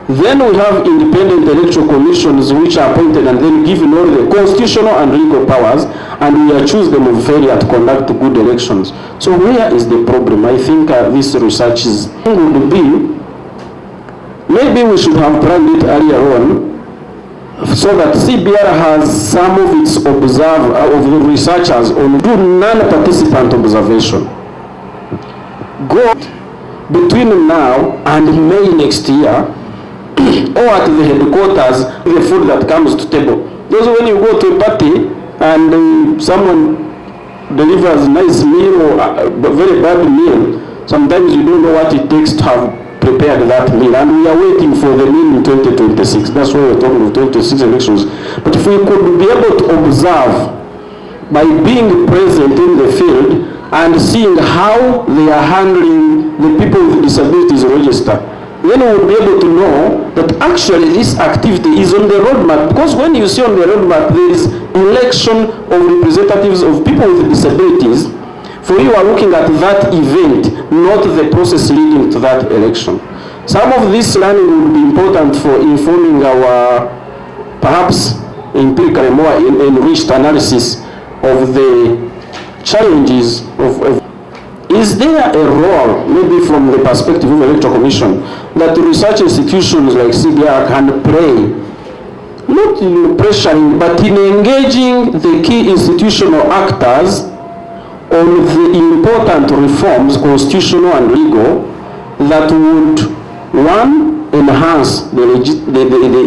Then we have independent electoral commissions which are appointed and then given all the constitutional and legal powers, and we accuse them of failure to conduct good elections. So where is the problem? I think this research would be, maybe we should have planned it earlier on, so that CBR has some of its of the researchers on do non-participant observation. Go between now and May next year, or at the headquarters, the food that comes to table. Because when you go to a party and someone delivers a nice meal or a very bad meal, sometimes you don't know what it takes to have prepared that meal, and we are waiting for the meal in 2026. That's why we're talking of 2026 elections. But if we could be able to observe by being present in the field and seeing how they are handling the people with disabilities register, then we will be able to know that actually this activity is on the roadmap. Because when you see on the roadmap there is election of representatives of people with disabilities, for you are looking at that event, not the process leading to that election. Some of this learning would be important for informing our, perhaps empirically more enriched analysis of the challenges of is there a role, maybe from the perspective of the Electoral Commission, that research institutions like CBR can play, not in pressuring, but in engaging the key institutional actors on the important reforms, constitutional and legal, that would, one, enhance the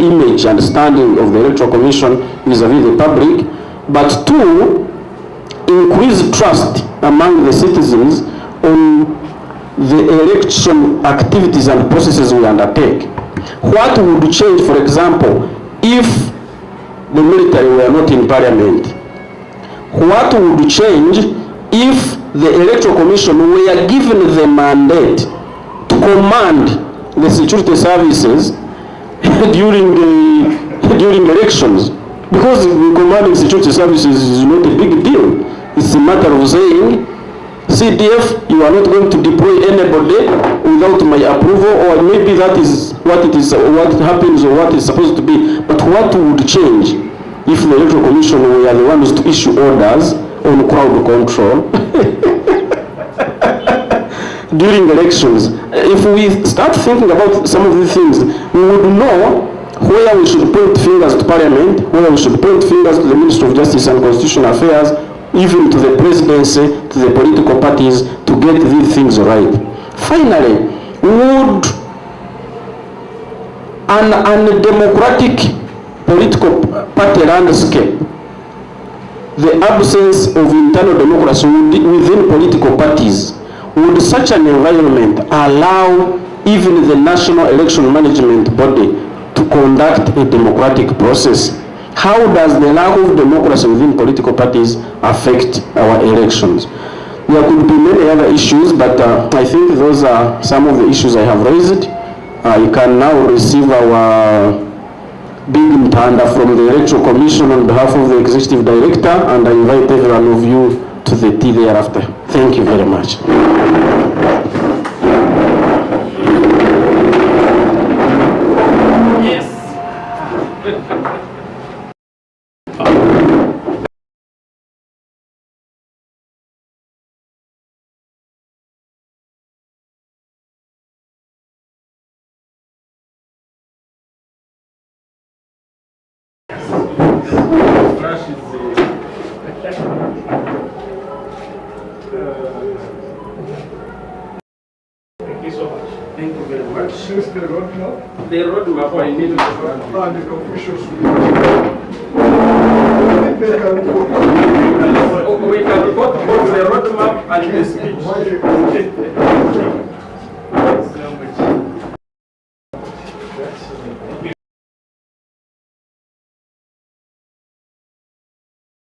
image and standing of the Electoral Commission vis-a-vis the public, but two, increase trust among the citizens on the election activities and processes we undertake. What would change, for example, if the military were not in parliament? What would change if the Electoral Commission were given the mandate to command the security services during elections? Because commanding security services is not a big deal. It's a matter of saying, CDF, you are not going to deploy anybody without my approval, or maybe that is what it is, or what happens, or what is supposed to be. But what would change if the Electoral Commission were the ones to issue orders on crowd control during elections? If we start thinking about some of these things, we would know where we should point fingers to Parliament, where we should point fingers to the Ministry of Justice and Constitutional Affairs, even to the presidency, to the political parties, to get these things right. Finally, would an undemocratic political party landscape, the absence of internal democracy within political parties, would such an environment allow even the National Election Management Body to conduct a democratic process? How does the lack of democracy within political parties affect our elections? There could be many other issues, but I think those are some of the issues I have raised. You can now receive our big mtanda from the Electoral Commission on behalf of the Executive Director, and I invite every one of you to the tea thereafter. Thank you very much. Thank you so much. Thank you very much. Since the roadmap? The roadmap, I need the roadmap. And the officials will we can report both the roadmap and the speech.